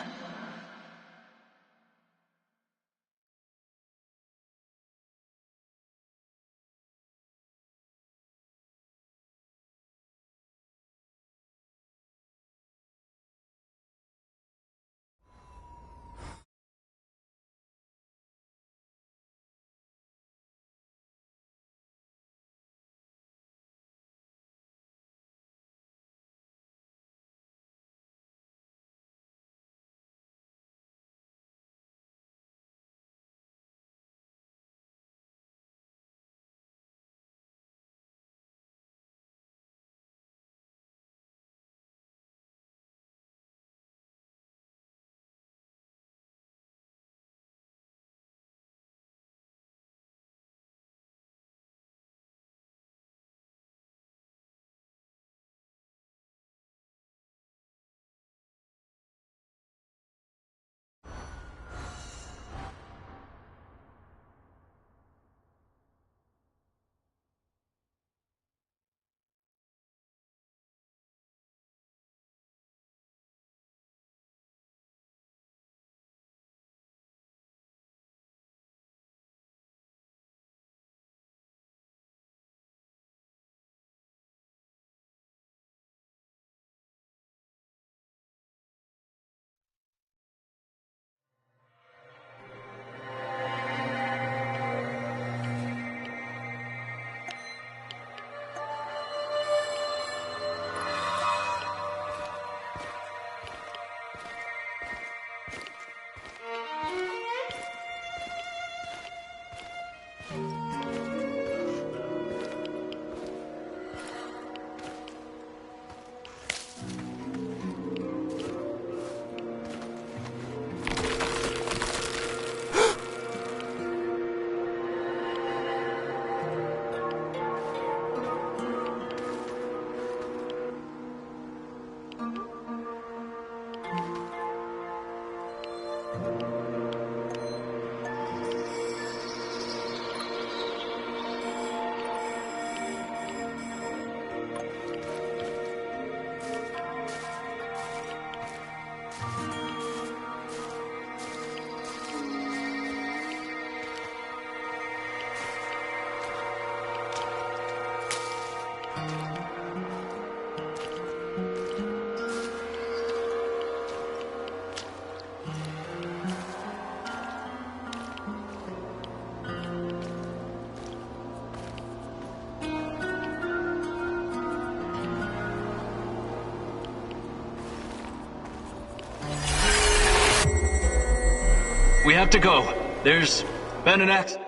We have to go. There's been an accident.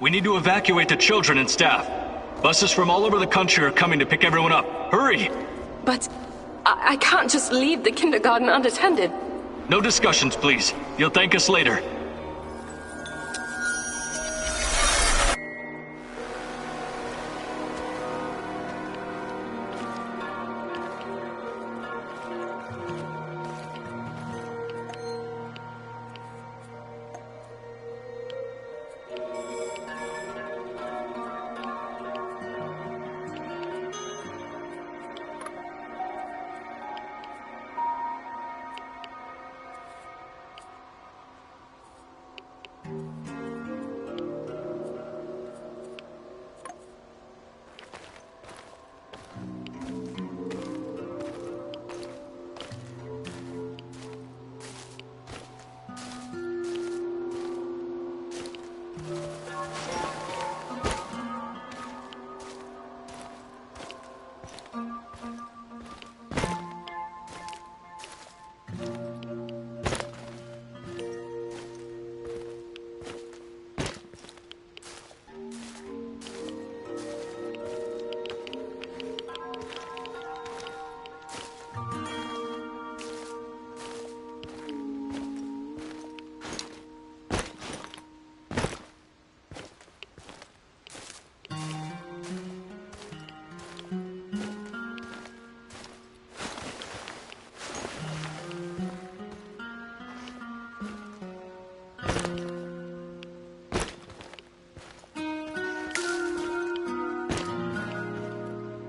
We need to evacuate the children and staff. Buses from all over the country are coming to pick everyone up. Hurry! But I can't just leave the kindergarten unattended. No discussions, please. You'll thank us later.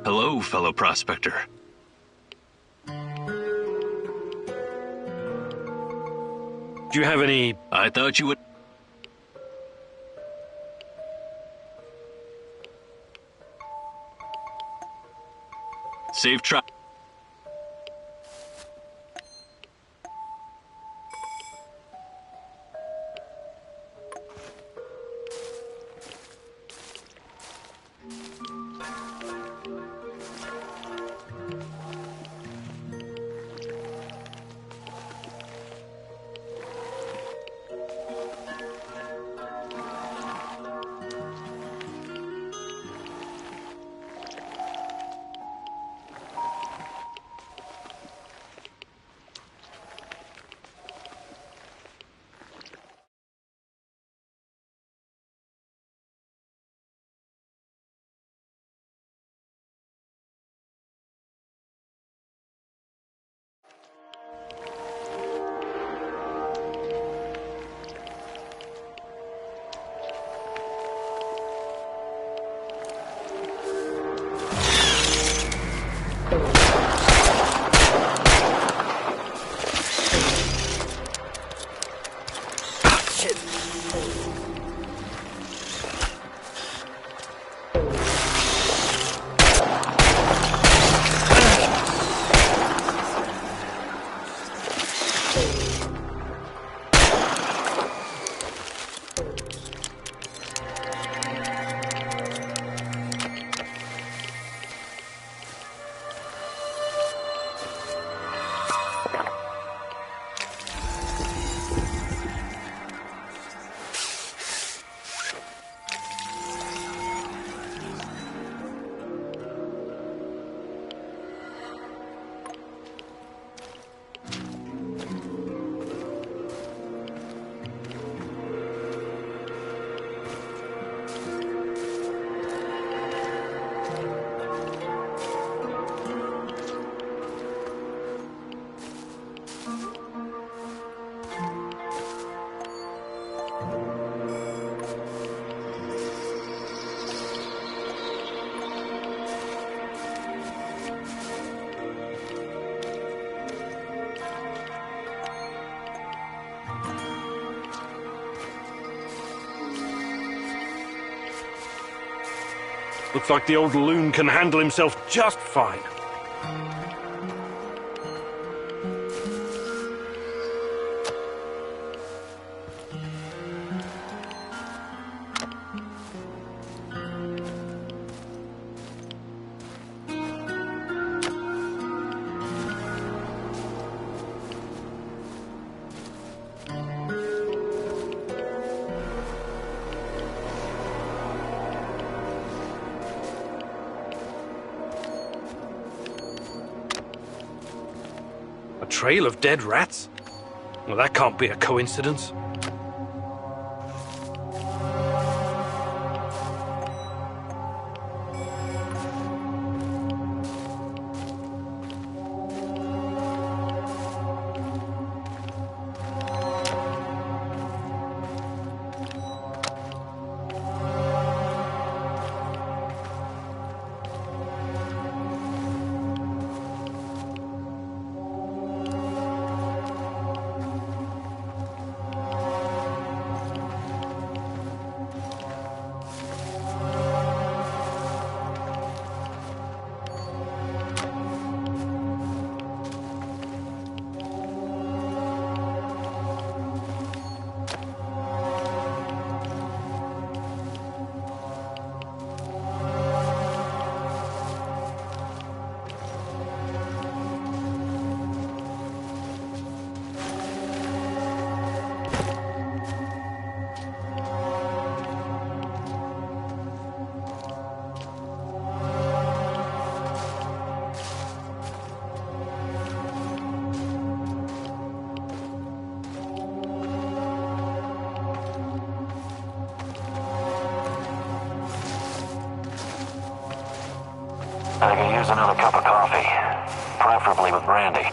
Hello, fellow prospector. Do you have any... I thought you would... Safe travel. Looks like the old loon can handle himself just fine. A trail of dead rats? Well, that can't be a coincidence. I could use another cup of coffee, preferably with brandy.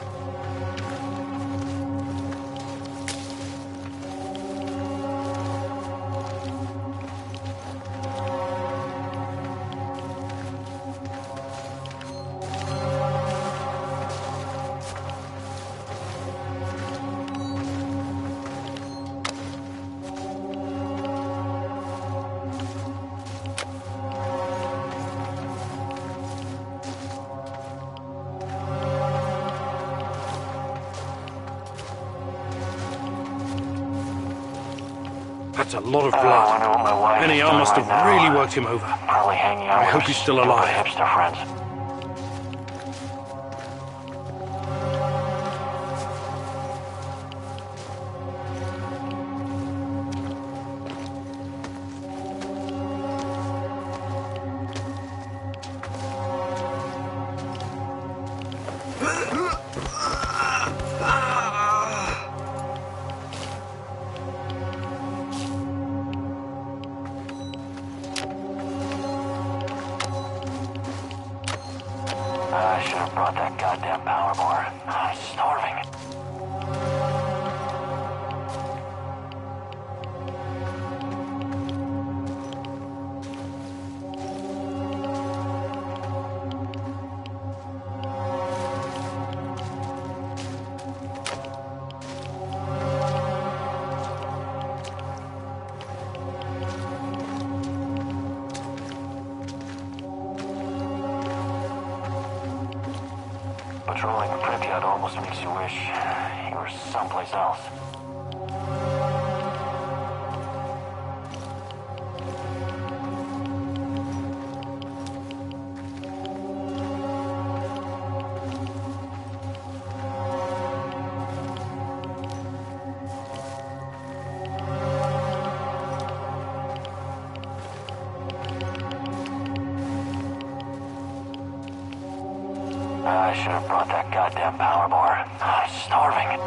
That's a lot of blood. NER must have really worked him over. Probably hanging out I hope he's still alive. Hipster friends. I should have brought that goddamn power board. I'm starving. Patrolling Pripyat almost makes you wish you were someplace else. I should have brought that goddamn power board. I'm starving.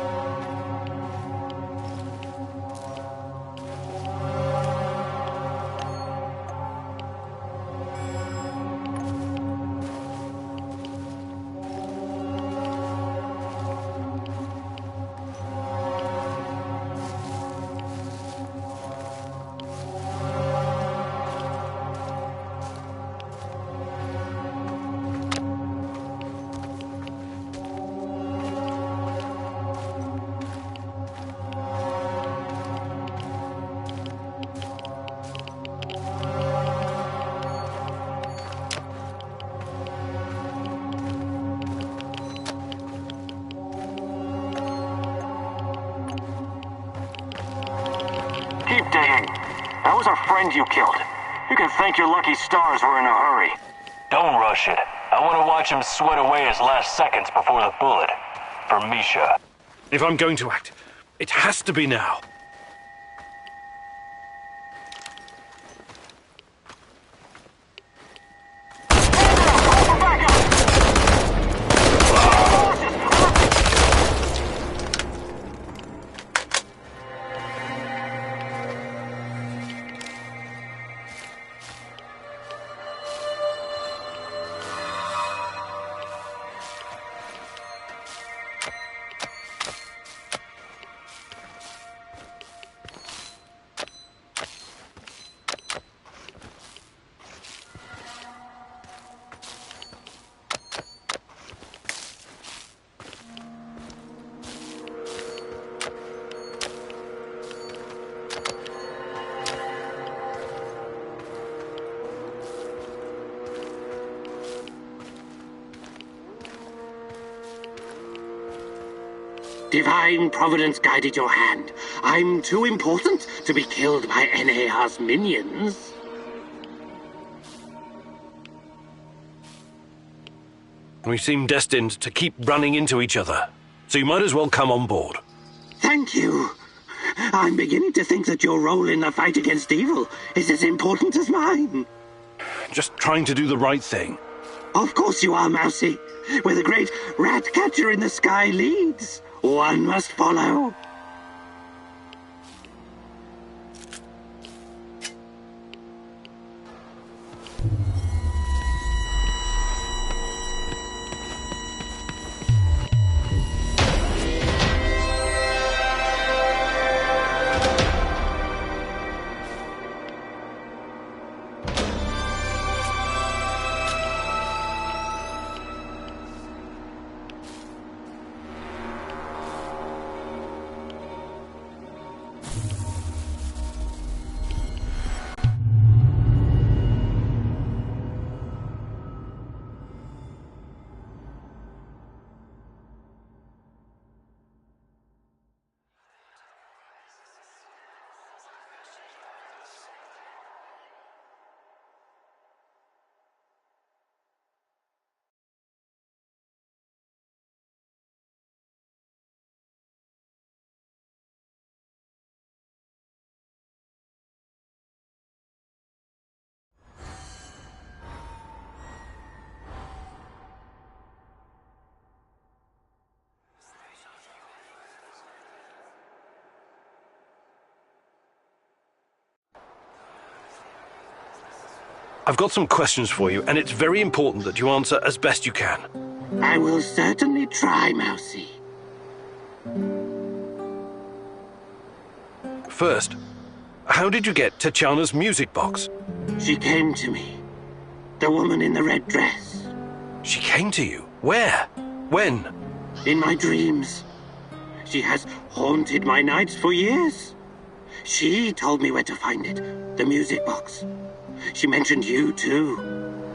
Keep digging. That was our friend you killed. You can thank your lucky stars we're in a hurry. Don't rush it. I want to watch him sweat away his last seconds before the bullet. For Misha. If I'm going to act, it has to be now. Divine Providence guided your hand. I'm too important to be killed by NAR's minions. We seem destined to keep running into each other, so you might as well come on board. Thank you. I'm beginning to think that your role in the fight against evil is as important as mine. Just trying to do the right thing. Of course you are, Mousy. Where the great rat catcher in the sky leads, one must follow. I've got some questions for you, and it's very important that you answer as best you can. I will certainly try, Mousy. First, how did you get Tatiana's music box? She came to me. The woman in the red dress. She came to you? Where? When? In my dreams. She has haunted my nights for years. She told me where to find it. The music box. She mentioned you, too.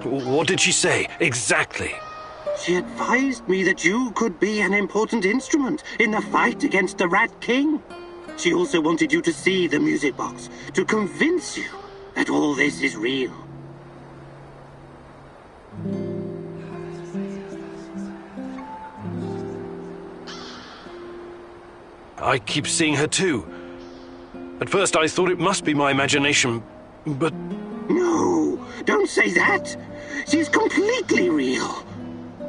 What did she say, exactly? She advised me that you could be an important instrument in the fight against the Rat King. She also wanted you to see the music box, to convince you that all this is real. I keep seeing her, too. At first I thought it must be my imagination, but... No, don't say that. She's completely real.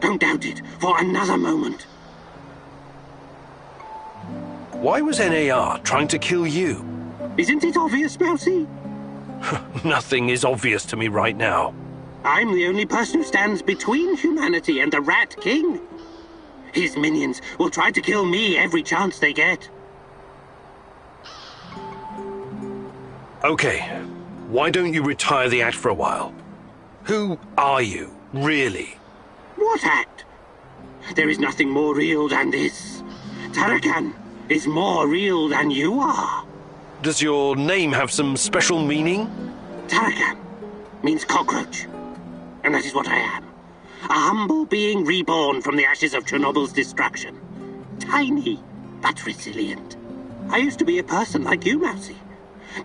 Don't doubt it for another moment. Why was NAR trying to kill you? Isn't it obvious, Mousy? Nothing is obvious to me right now. I'm the only person who stands between humanity and the Rat King. His minions will try to kill me every chance they get. Okay, why don't you retire the act for a while? Who are you, really? What act? There is nothing more real than this. Tarakan is more real than you are. Does your name have some special meaning? Tarakan means cockroach. And that is what I am. A humble being reborn from the ashes of Chernobyl's destruction. Tiny, but resilient. I used to be a person like you, Mousy.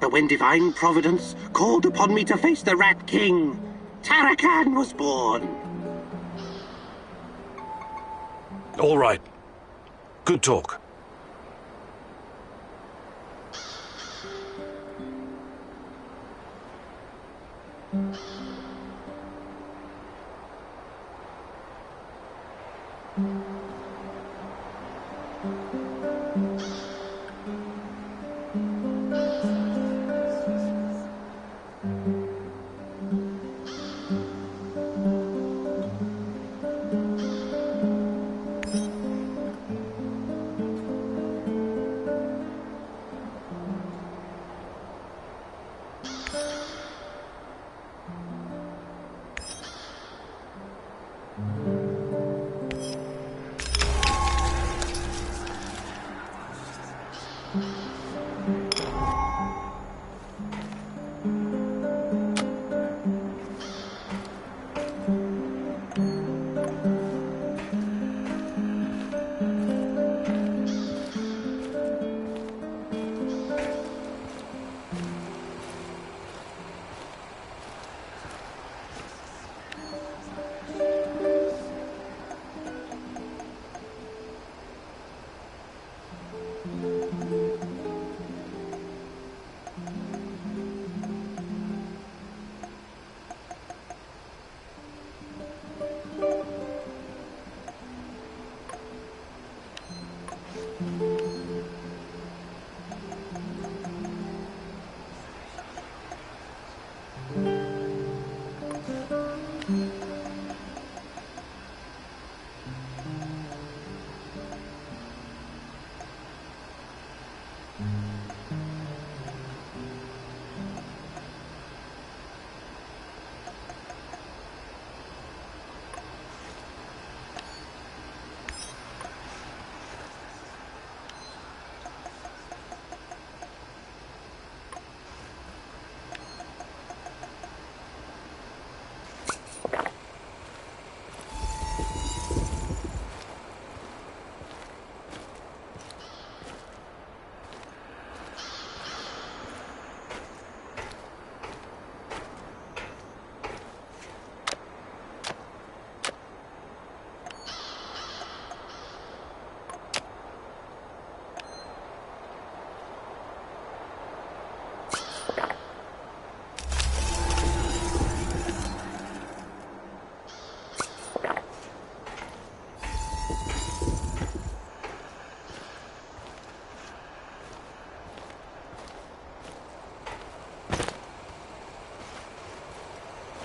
But when Divine Providence called upon me to face the Rat King, Tarakan was born. All right. Good talk.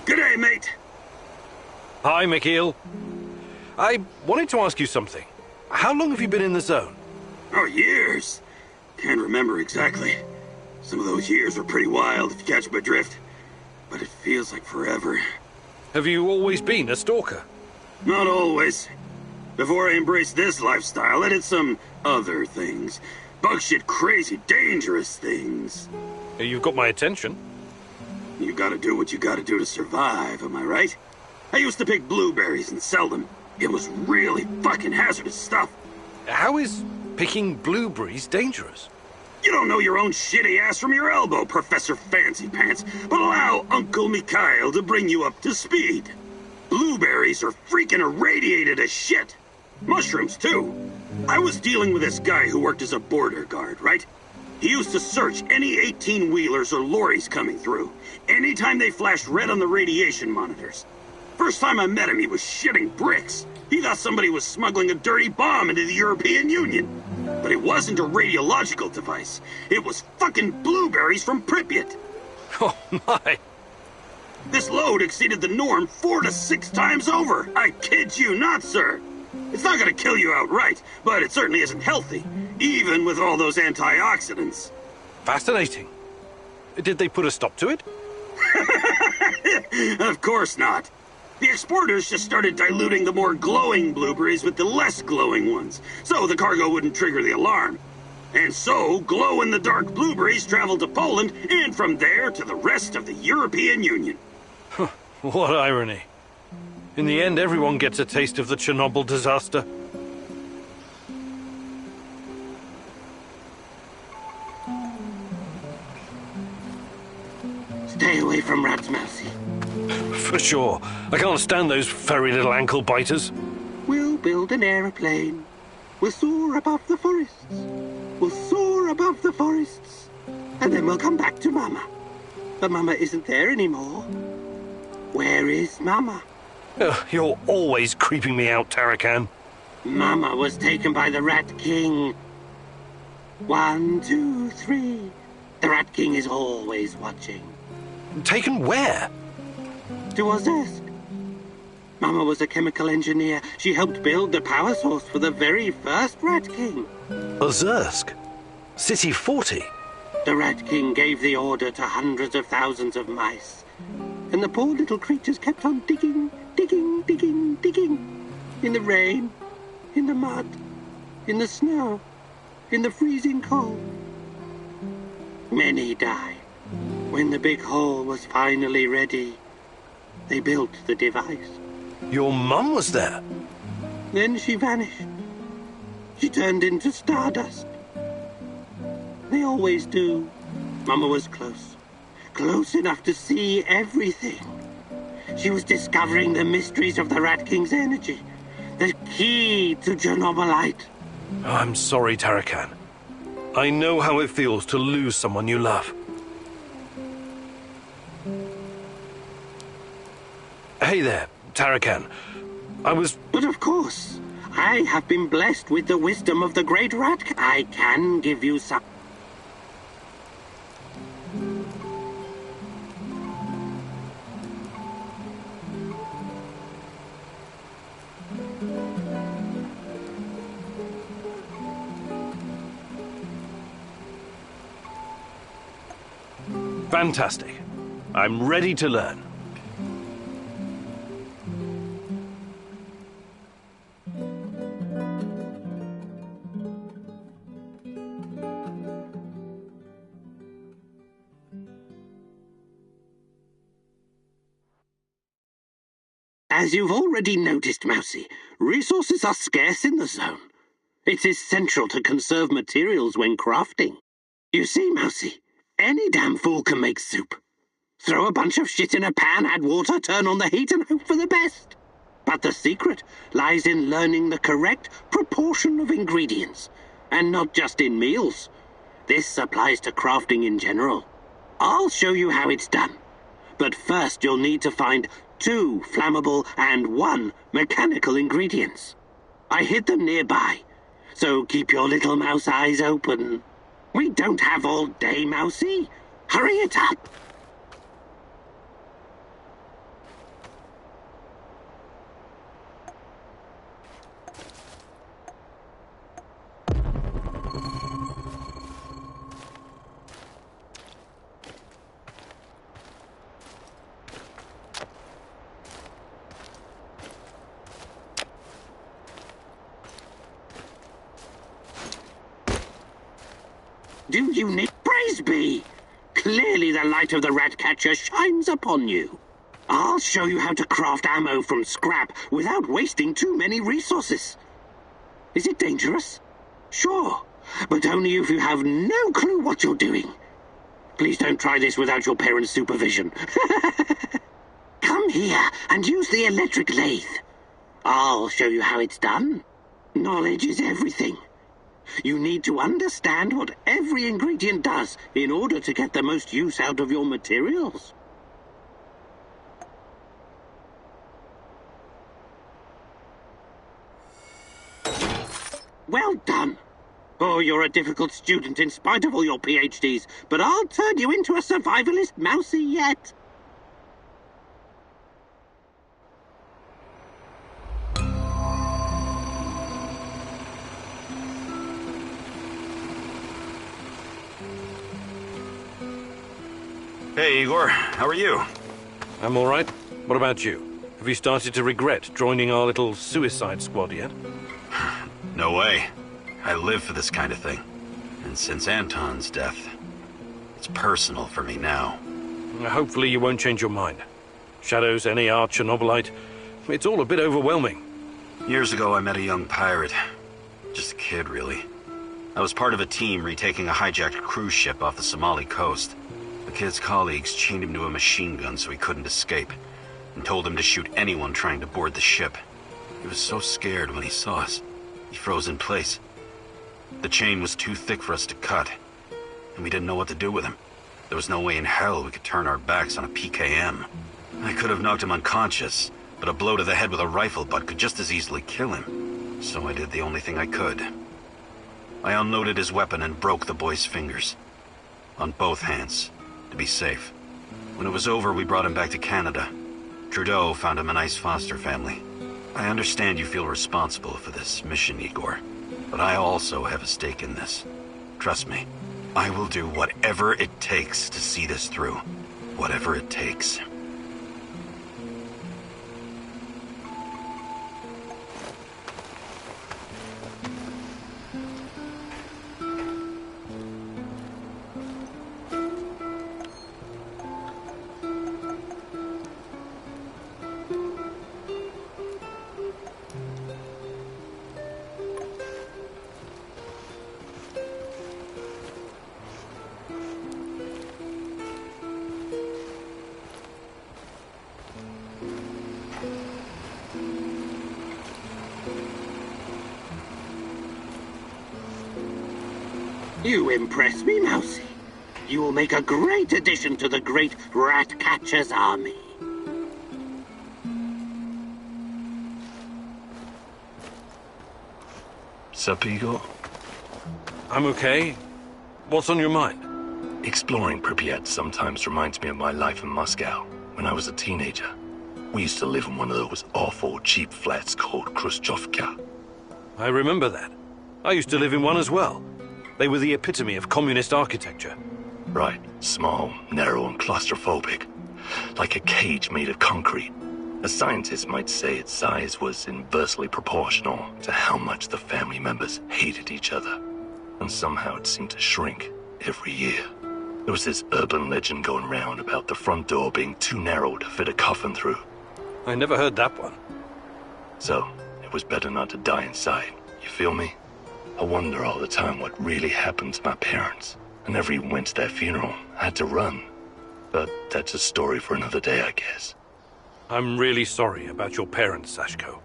G'day, mate. Hi, McKeel. I wanted to ask you something. How long have you been in the zone? Oh, years. Can't remember exactly. Some of those years were pretty wild, if you catch my drift. But it feels like forever. Have you always been a stalker? Not always. Before I embraced this lifestyle, I did some other things. Bug shit crazy, dangerous things. You've got my attention. You gotta do what you gotta do to survive, am I right? I used to pick blueberries and sell them. It was really fucking hazardous stuff. How is picking blueberries dangerous? You don't know your own shitty ass from your elbow, Professor Fancy Pants, but allow Uncle Mikhail to bring you up to speed. Blueberries are freaking irradiated as shit. Mushrooms, too. I was dealing with this guy who worked as a border guard, right? He used to search any 18-wheelers or lorries coming through, anytime they flashed red on the radiation monitors. First time I met him, he was shitting bricks. He thought somebody was smuggling a dirty bomb into the European Union. But it wasn't a radiological device. It was fucking blueberries from Pripyat. Oh, my. This load exceeded the norm 4 to 6 times over. I kid you not, sir. It's not gonna kill you outright, but it certainly isn't healthy, even with all those antioxidants. Fascinating. Did they put a stop to it? Of course not. The exporters just started diluting the more glowing blueberries with the less glowing ones, so the cargo wouldn't trigger the alarm. And so, glow-in-the-dark blueberries traveled to Poland, and from there to the rest of the European Union. What irony. In the end, everyone gets a taste of the Chernobyl disaster. Stay away from rats, Mousy. For sure. I can't stand those furry little ankle biters. We'll build an aeroplane. We'll soar above the forests. We'll soar above the forests. And then we'll come back to Mama. But Mama isn't there anymore. Where is Mama? You're always creeping me out, Tarakan. Mama was taken by the Rat King. 1, 2, 3. The Rat King is always watching. Taken where? To Ozersk. Mama was a chemical engineer. She helped build the power source for the very first Rat King. Ozersk? City 40? The Rat King gave the order to hundreds of thousands of mice. And the poor little creatures kept on digging, digging, digging, digging. In the rain, in the mud, in the snow, in the freezing cold. Many died. When the big hole was finally ready, they built the device. Your mum was there? Then she vanished. She turned into stardust. They always do. Mama was close. Close enough to see everything. She was discovering the mysteries of the Rat King's energy. The key to Chernobylite. I'm sorry, Tarakan. I know how it feels to lose someone you love. Hey there, Tarakan. But of course, I have been blessed with the wisdom of the great Rat. I can give you some. Fantastic. I'm ready to learn. As you've already noticed, Mousy, resources are scarce in the zone. It's essential to conserve materials when crafting. You see, Mousy, any damn fool can make soup. Throw a bunch of shit in a pan, add water, turn on the heat, and hope for the best. But the secret lies in learning the correct proportion of ingredients, and not just in meals. This applies to crafting in general. I'll show you how it's done. But first you'll need to find 2 flammable and 1 mechanical ingredients. I hid them nearby, so keep your little mouse eyes open. We don't have all day, Mousy. Hurry it up. Do you need praise be? Clearly the light of the rat catcher shines upon you. I'll show you how to craft ammo from scrap without wasting too many resources. Is it dangerous? Sure, but only if you have no clue what you're doing. Please don't try this without your parents' supervision. Come here and use the electric lathe. I'll show you how it's done. Knowledge is everything. You need to understand what every ingredient does in order to get the most use out of your materials. Well done. Oh, you're a difficult student in spite of all your PhDs, but I'll turn you into a survivalist Mousy yet. Hey, Igor. How are you? I'm all right. What about you? Have you started to regret joining our little suicide squad yet? No way. I live for this kind of thing. And since Anton's death, it's personal for me now. Hopefully you won't change your mind. Shadows, any arch or novelite, it's all a bit overwhelming. Years ago, I met a young pirate. Just a kid, really. I was part of a team retaking a hijacked cruise ship off the Somali coast. The kid's colleagues chained him to a machine gun so he couldn't escape, and told him to shoot anyone trying to board the ship. He was so scared when he saw us, he froze in place. The chain was too thick for us to cut, and we didn't know what to do with him. There was no way in hell we could turn our backs on a PKM. I could have knocked him unconscious, but a blow to the head with a rifle butt could just as easily kill him. So I did the only thing I could. I unloaded his weapon and broke the boy's fingers. On both hands, to be safe. When it was over, we brought him back to Canada. Trudeau found him a nice foster family. I understand you feel responsible for this mission, Igor, but I also have a stake in this. Trust me, I will do whatever it takes to see this through. Whatever it takes. You impress me, Mousy. You will make a great addition to the great rat catcher's army. Sup, Igor? I'm okay. What's on your mind? Exploring Pripyat sometimes reminds me of my life in Moscow when I was a teenager. We used to live in one of those awful cheap flats called Khrushchevka. I remember that. I used to live in one as well. They were the epitome of communist architecture. Right, small, narrow, and claustrophobic. Like a cage made of concrete. A scientist might say its size was inversely proportional to how much the family members hated each other. And somehow it seemed to shrink every year. There was this urban legend going round about the front door being too narrow to fit a coffin through. I never heard that one. So, it was better not to die inside, you feel me? I wonder all the time what really happened to my parents. I never even went to their funeral. I had to run. But that's a story for another day, I guess. I'm really sorry about your parents, Sashko.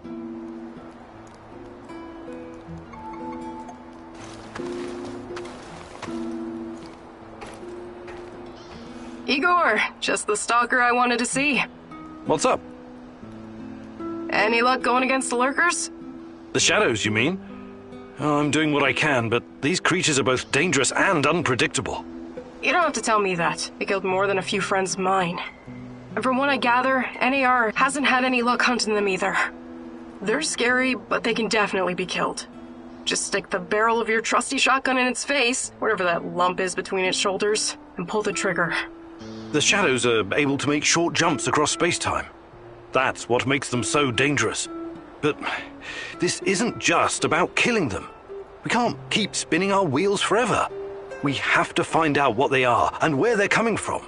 Igor, just the stalker I wanted to see. What's up? Any luck going against the lurkers? The shadows, you mean? Oh, I'm doing what I can, but these creatures are both dangerous and unpredictable. You don't have to tell me that. They killed more than a few friends of mine. And from what I gather, NAR hasn't had any luck hunting them either. They're scary, but they can definitely be killed. Just stick the barrel of your trusty shotgun in its face, whatever that lump is between its shoulders, and pull the trigger. The shadows are able to make short jumps across space-time. That's what makes them so dangerous. But this isn't just about killing them. We can't keep spinning our wheels forever. We have to find out what they are and where they're coming from.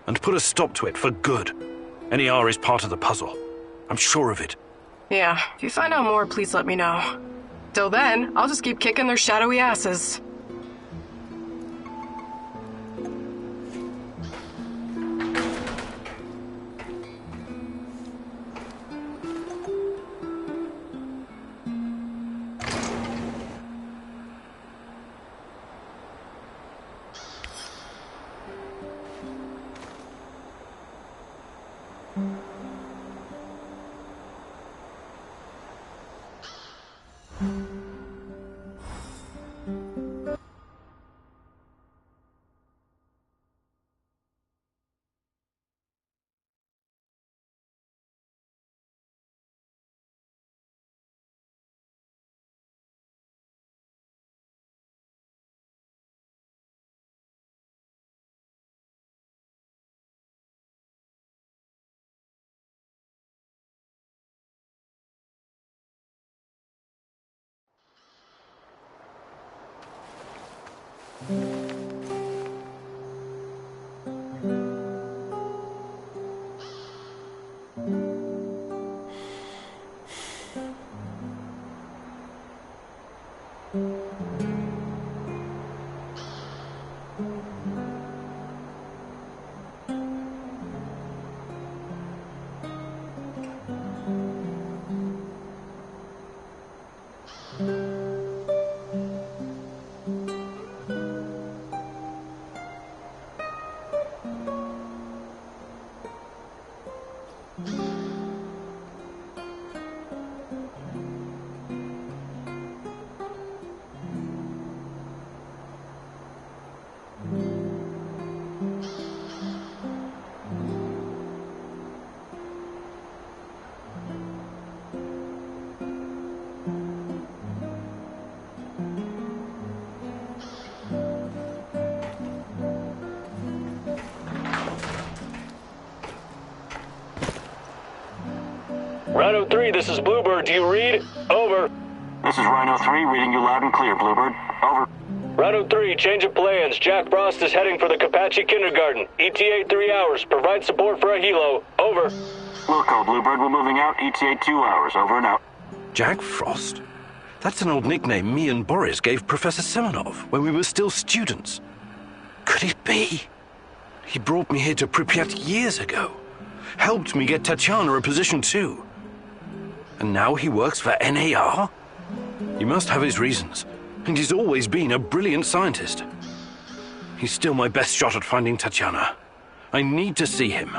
And put a stop to it for good. NER is part of the puzzle. I'm sure of it. Yeah, if you find out more, please let me know. Till then, I'll just keep kicking their shadowy asses. Rhino 3, this is Bluebird. Do you read? Over. This is Rhino 3, reading you loud and clear, Bluebird. Over. Rhino 3, change of plans. Jack Frost is heading for the Kapachi Kindergarten. ETA 3 hours. Provide support for a helo. Over. Wilco, Bluebird, we're moving out. ETA 2 hours. Over and out. Jack Frost? That's an old nickname me and Boris gave Professor Semenov when we were still students. Could it be? He brought me here to Pripyat years ago. Helped me get Tatiana a position too. And now he works for NAR? He must have his reasons. And he's always been a brilliant scientist. He's still my best shot at finding Tatiana. I need to see him.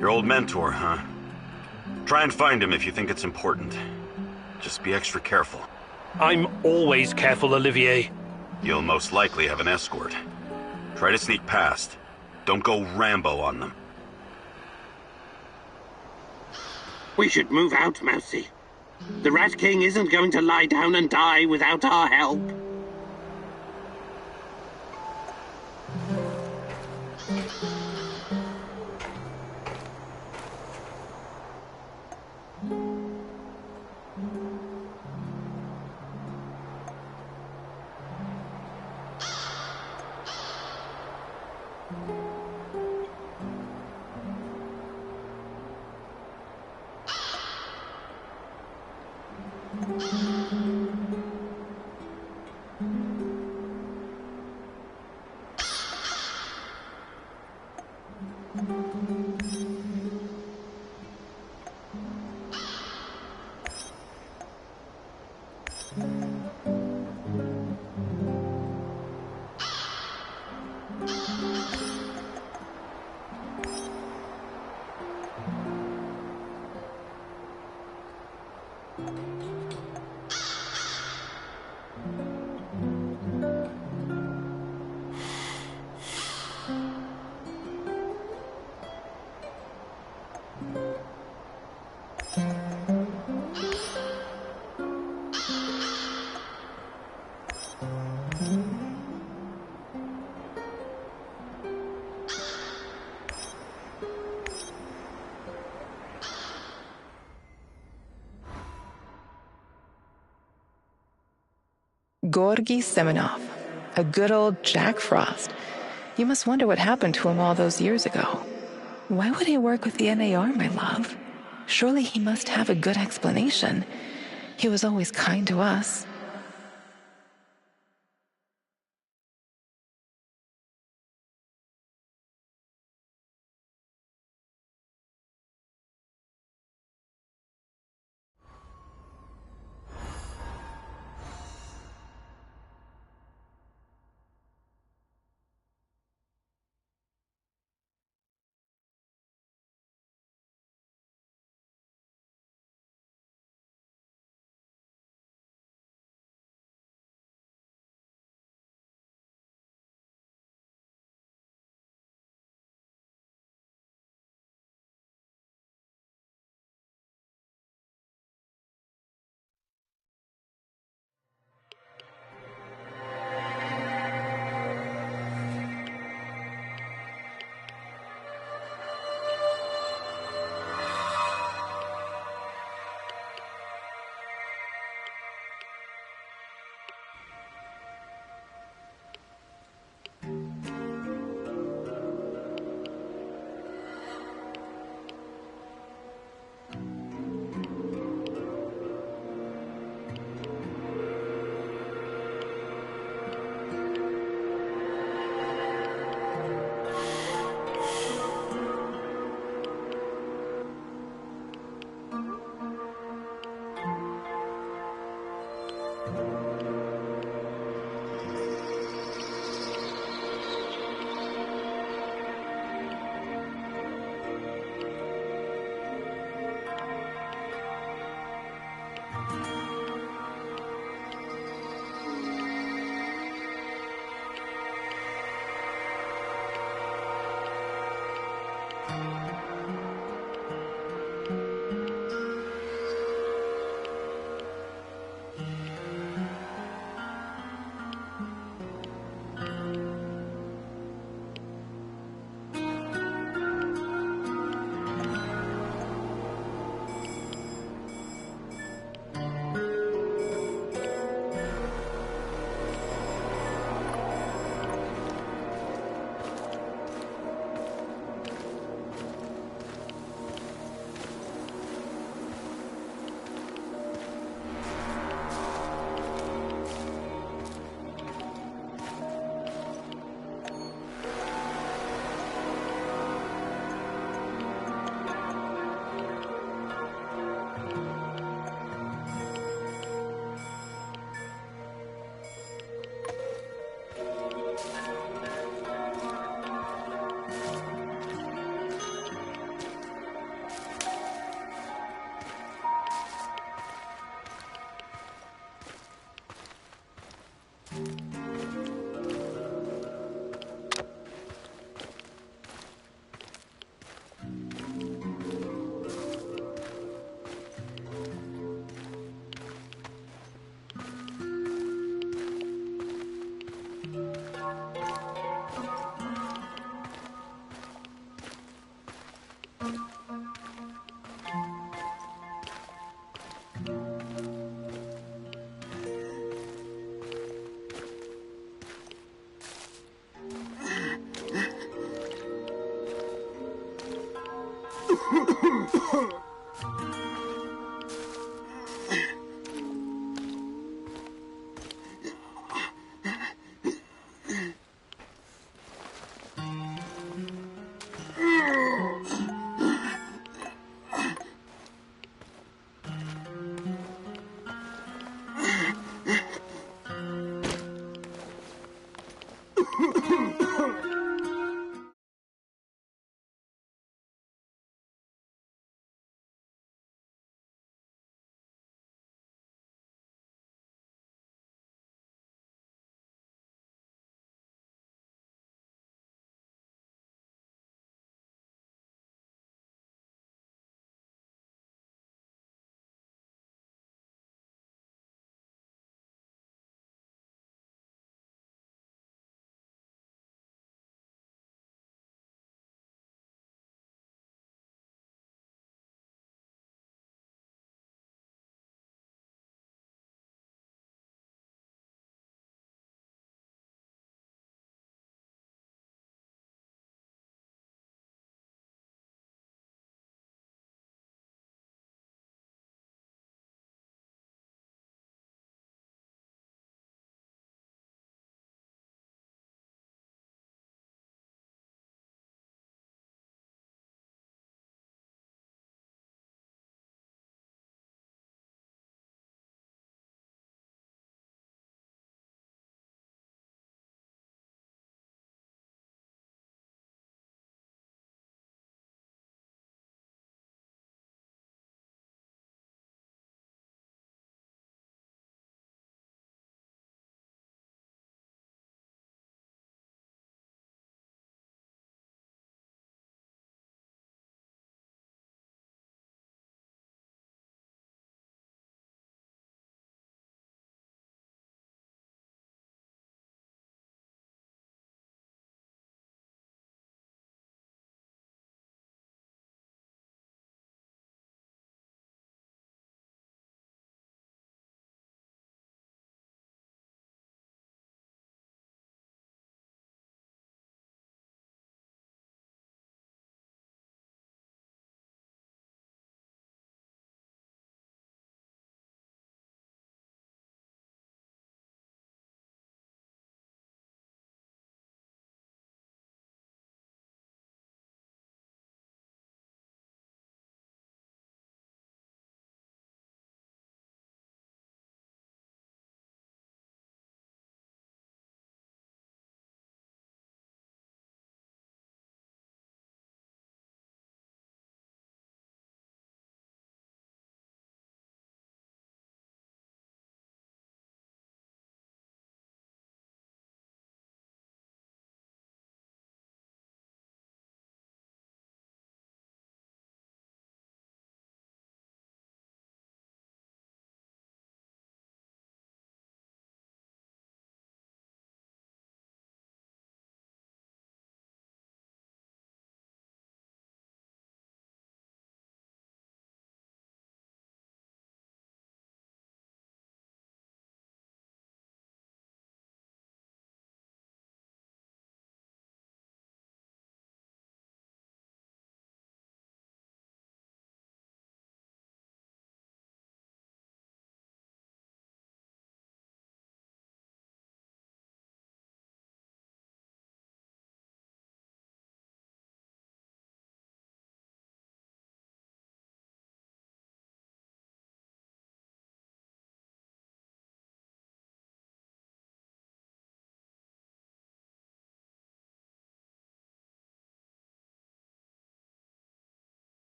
Your old mentor, huh? Try and find him if you think it's important. Just be extra careful. I'm always careful, Olivier. You'll most likely have an escort. Try to sneak past. Don't go Rambo on them. We should move out, Mousy. The Rat King isn't going to lie down and die without our help. Gorgy Semenov, a good old Jack Frost. You must wonder what happened to him all those years ago. Why would he work with the NAR, my love? Surely he must have a good explanation. He was always kind to us.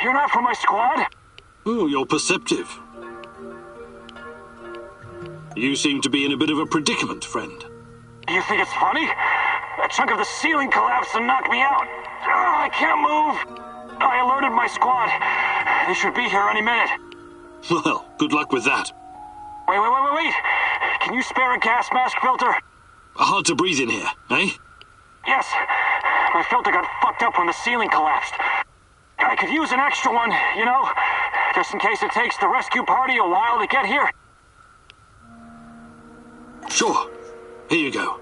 You're not from my squad? Oh, you're perceptive. You seem to be in a bit of a predicament, friend. You think it's funny? A chunk of the ceiling collapsed and knocked me out. I can't move. I alerted my squad. They should be here any minute. Well, good luck with that. Wait. Can you spare a gas mask filter? Hard to breathe in here, eh? Yes. My filter got fucked up when the ceiling collapsed. I could use an extra one, you know, just in case it takes the rescue party a while to get here. Sure. Here you go.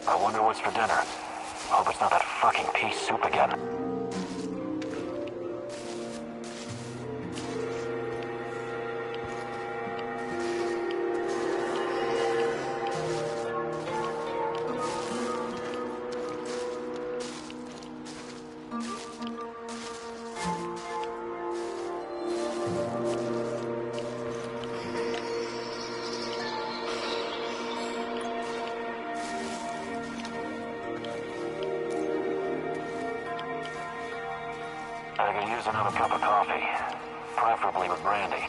I wonder what's for dinner. Hope it's not that fucking pea soup again. I could use another cup of coffee, preferably with brandy.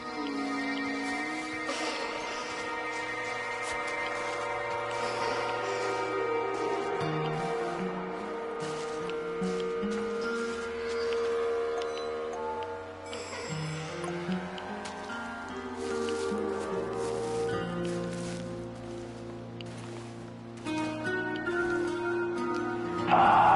Fuck.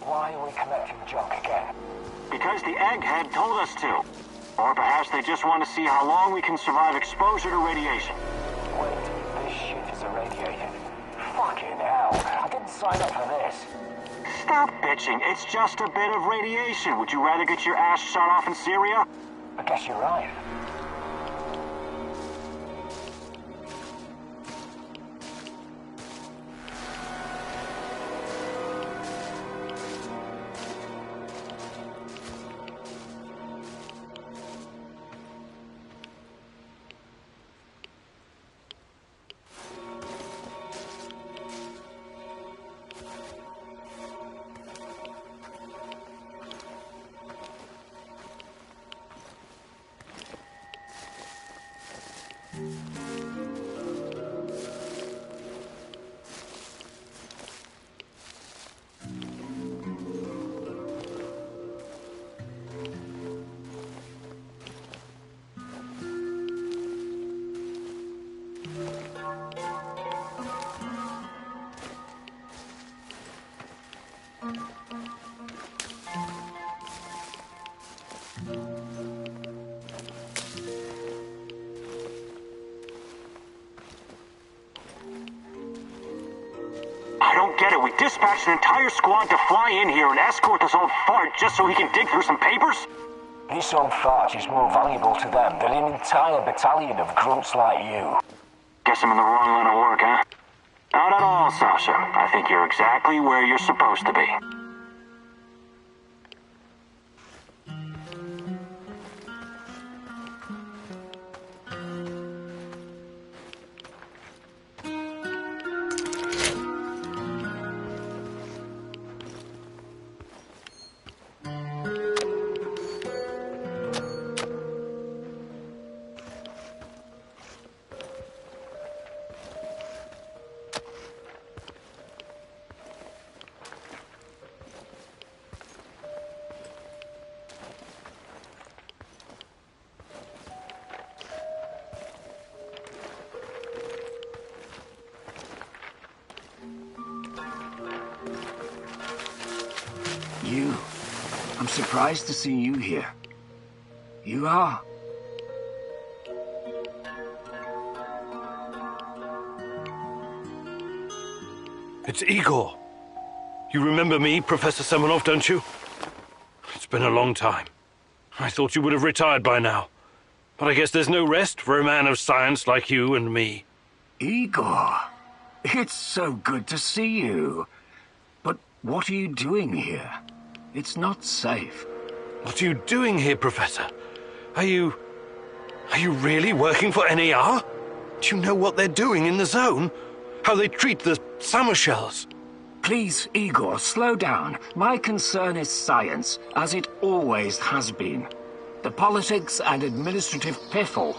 Why are we collecting junk again? Because the egghead told us to. Or perhaps they just want to see how long we can survive exposure to radiation. Wait, this shit is irradiated. Fucking hell, I didn't sign up for this. Stop bitching, it's just a bit of radiation. Would you rather get your ass shot off in Syria? I guess you're right. I don't get it. We dispatched an entire squad to fly in here and escort this old fart just so he can dig through some papers? This old fart is more valuable to them than an entire battalion of grunts like you. Guess I'm in the wrong line of work, huh? Not at all, Sasha. I think you're exactly where you're supposed to be. You. I'm surprised to see you here. You are. It's Igor. You remember me, Professor Semenov, don't you? It's been a long time. I thought you would have retired by now. But I guess there's no rest for a man of science like you and me. Igor, it's so good to see you. But what are you doing here? It's not safe. What are you doing here, Professor? Are you really working for NAR? Do you know what they're doing in the zone? How they treat the summer shells? Please, Igor, slow down. My concern is science, as it always has been. The politics and administrative piffle,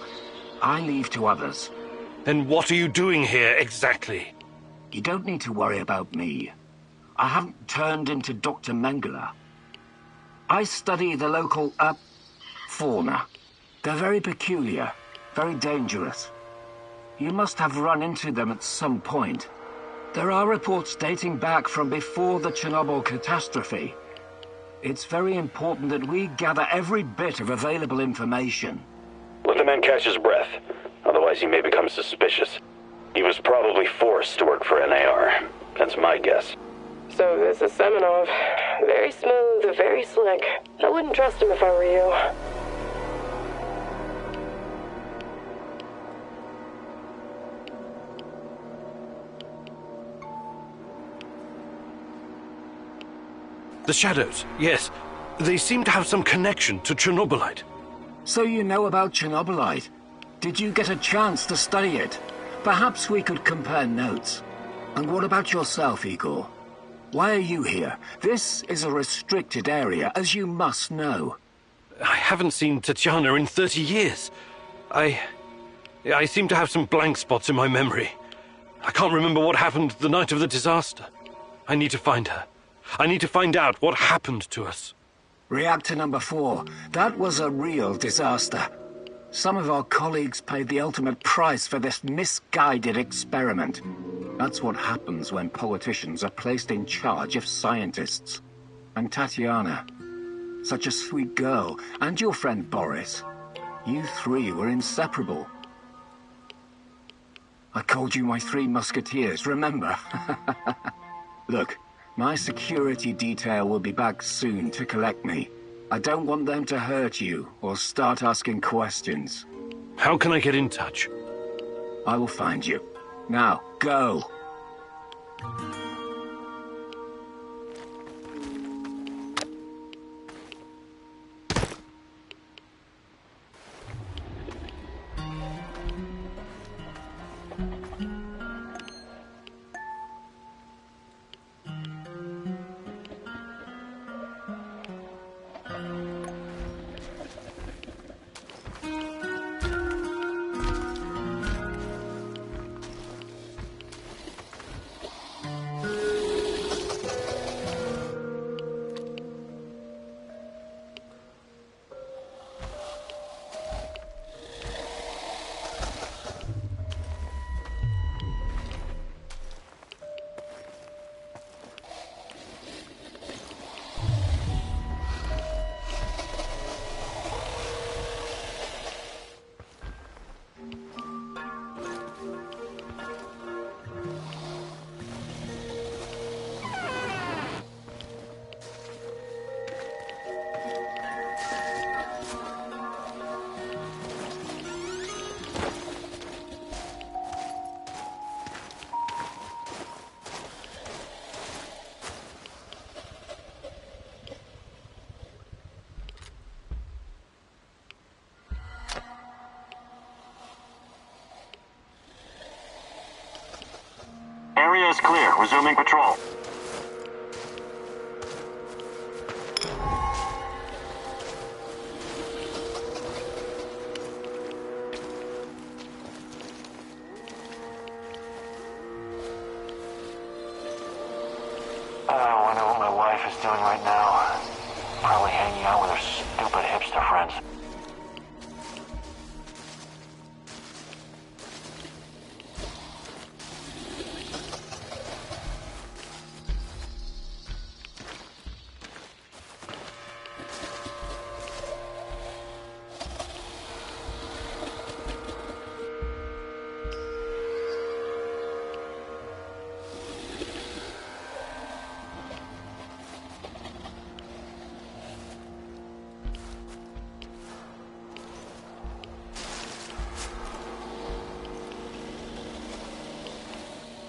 I leave to others. Then what are you doing here, exactly? You don't need to worry about me. I haven't turned into Dr. Mengele. I study the local, fauna. They're very peculiar, very dangerous. You must have run into them at some point. There are reports dating back from before the Chernobyl catastrophe. It's very important that we gather every bit of available information. Let the man catch his breath. Otherwise he may become suspicious. He was probably forced to work for NAR. That's my guess. So this is Semenov. Very smooth, very slick. I wouldn't trust him if I were you. The shadows, yes. They seem to have some connection to Chernobylite. So you know about Chernobylite? Did you get a chance to study it? Perhaps we could compare notes. And what about yourself, Igor? Why are you here? This is a restricted area, as you must know. I haven't seen Tatiana in 30 years. I seem to have some blank spots in my memory. I can't remember what happened the night of the disaster. I need to find her. I need to find out what happened to us. Reactor number 4. That was a real disaster. Some of our colleagues paid the ultimate price for this misguided experiment. That's what happens when politicians are placed in charge of scientists. and Tatiana. Such a sweet girl. And your friend Boris. You three were inseparable. I called you my three musketeers, remember? Look, my security detail will be back soon to collect me. I don't want them to hurt you or start asking questions. How can I get in touch? I will find you. Now, go! Area is clear. Resuming patrol. I wonder what my wife is doing right now. Probably hanging out with her stupid hipster friends.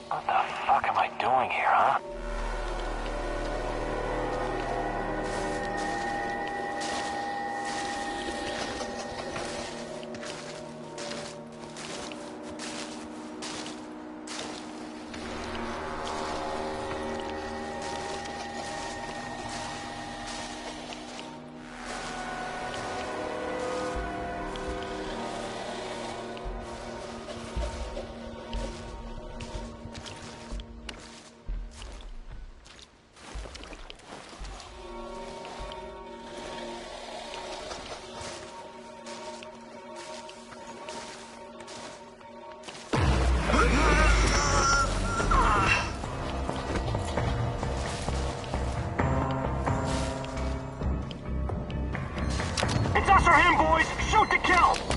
What the fuck am I doing here, huh? It's us or him, boys! Shoot to kill!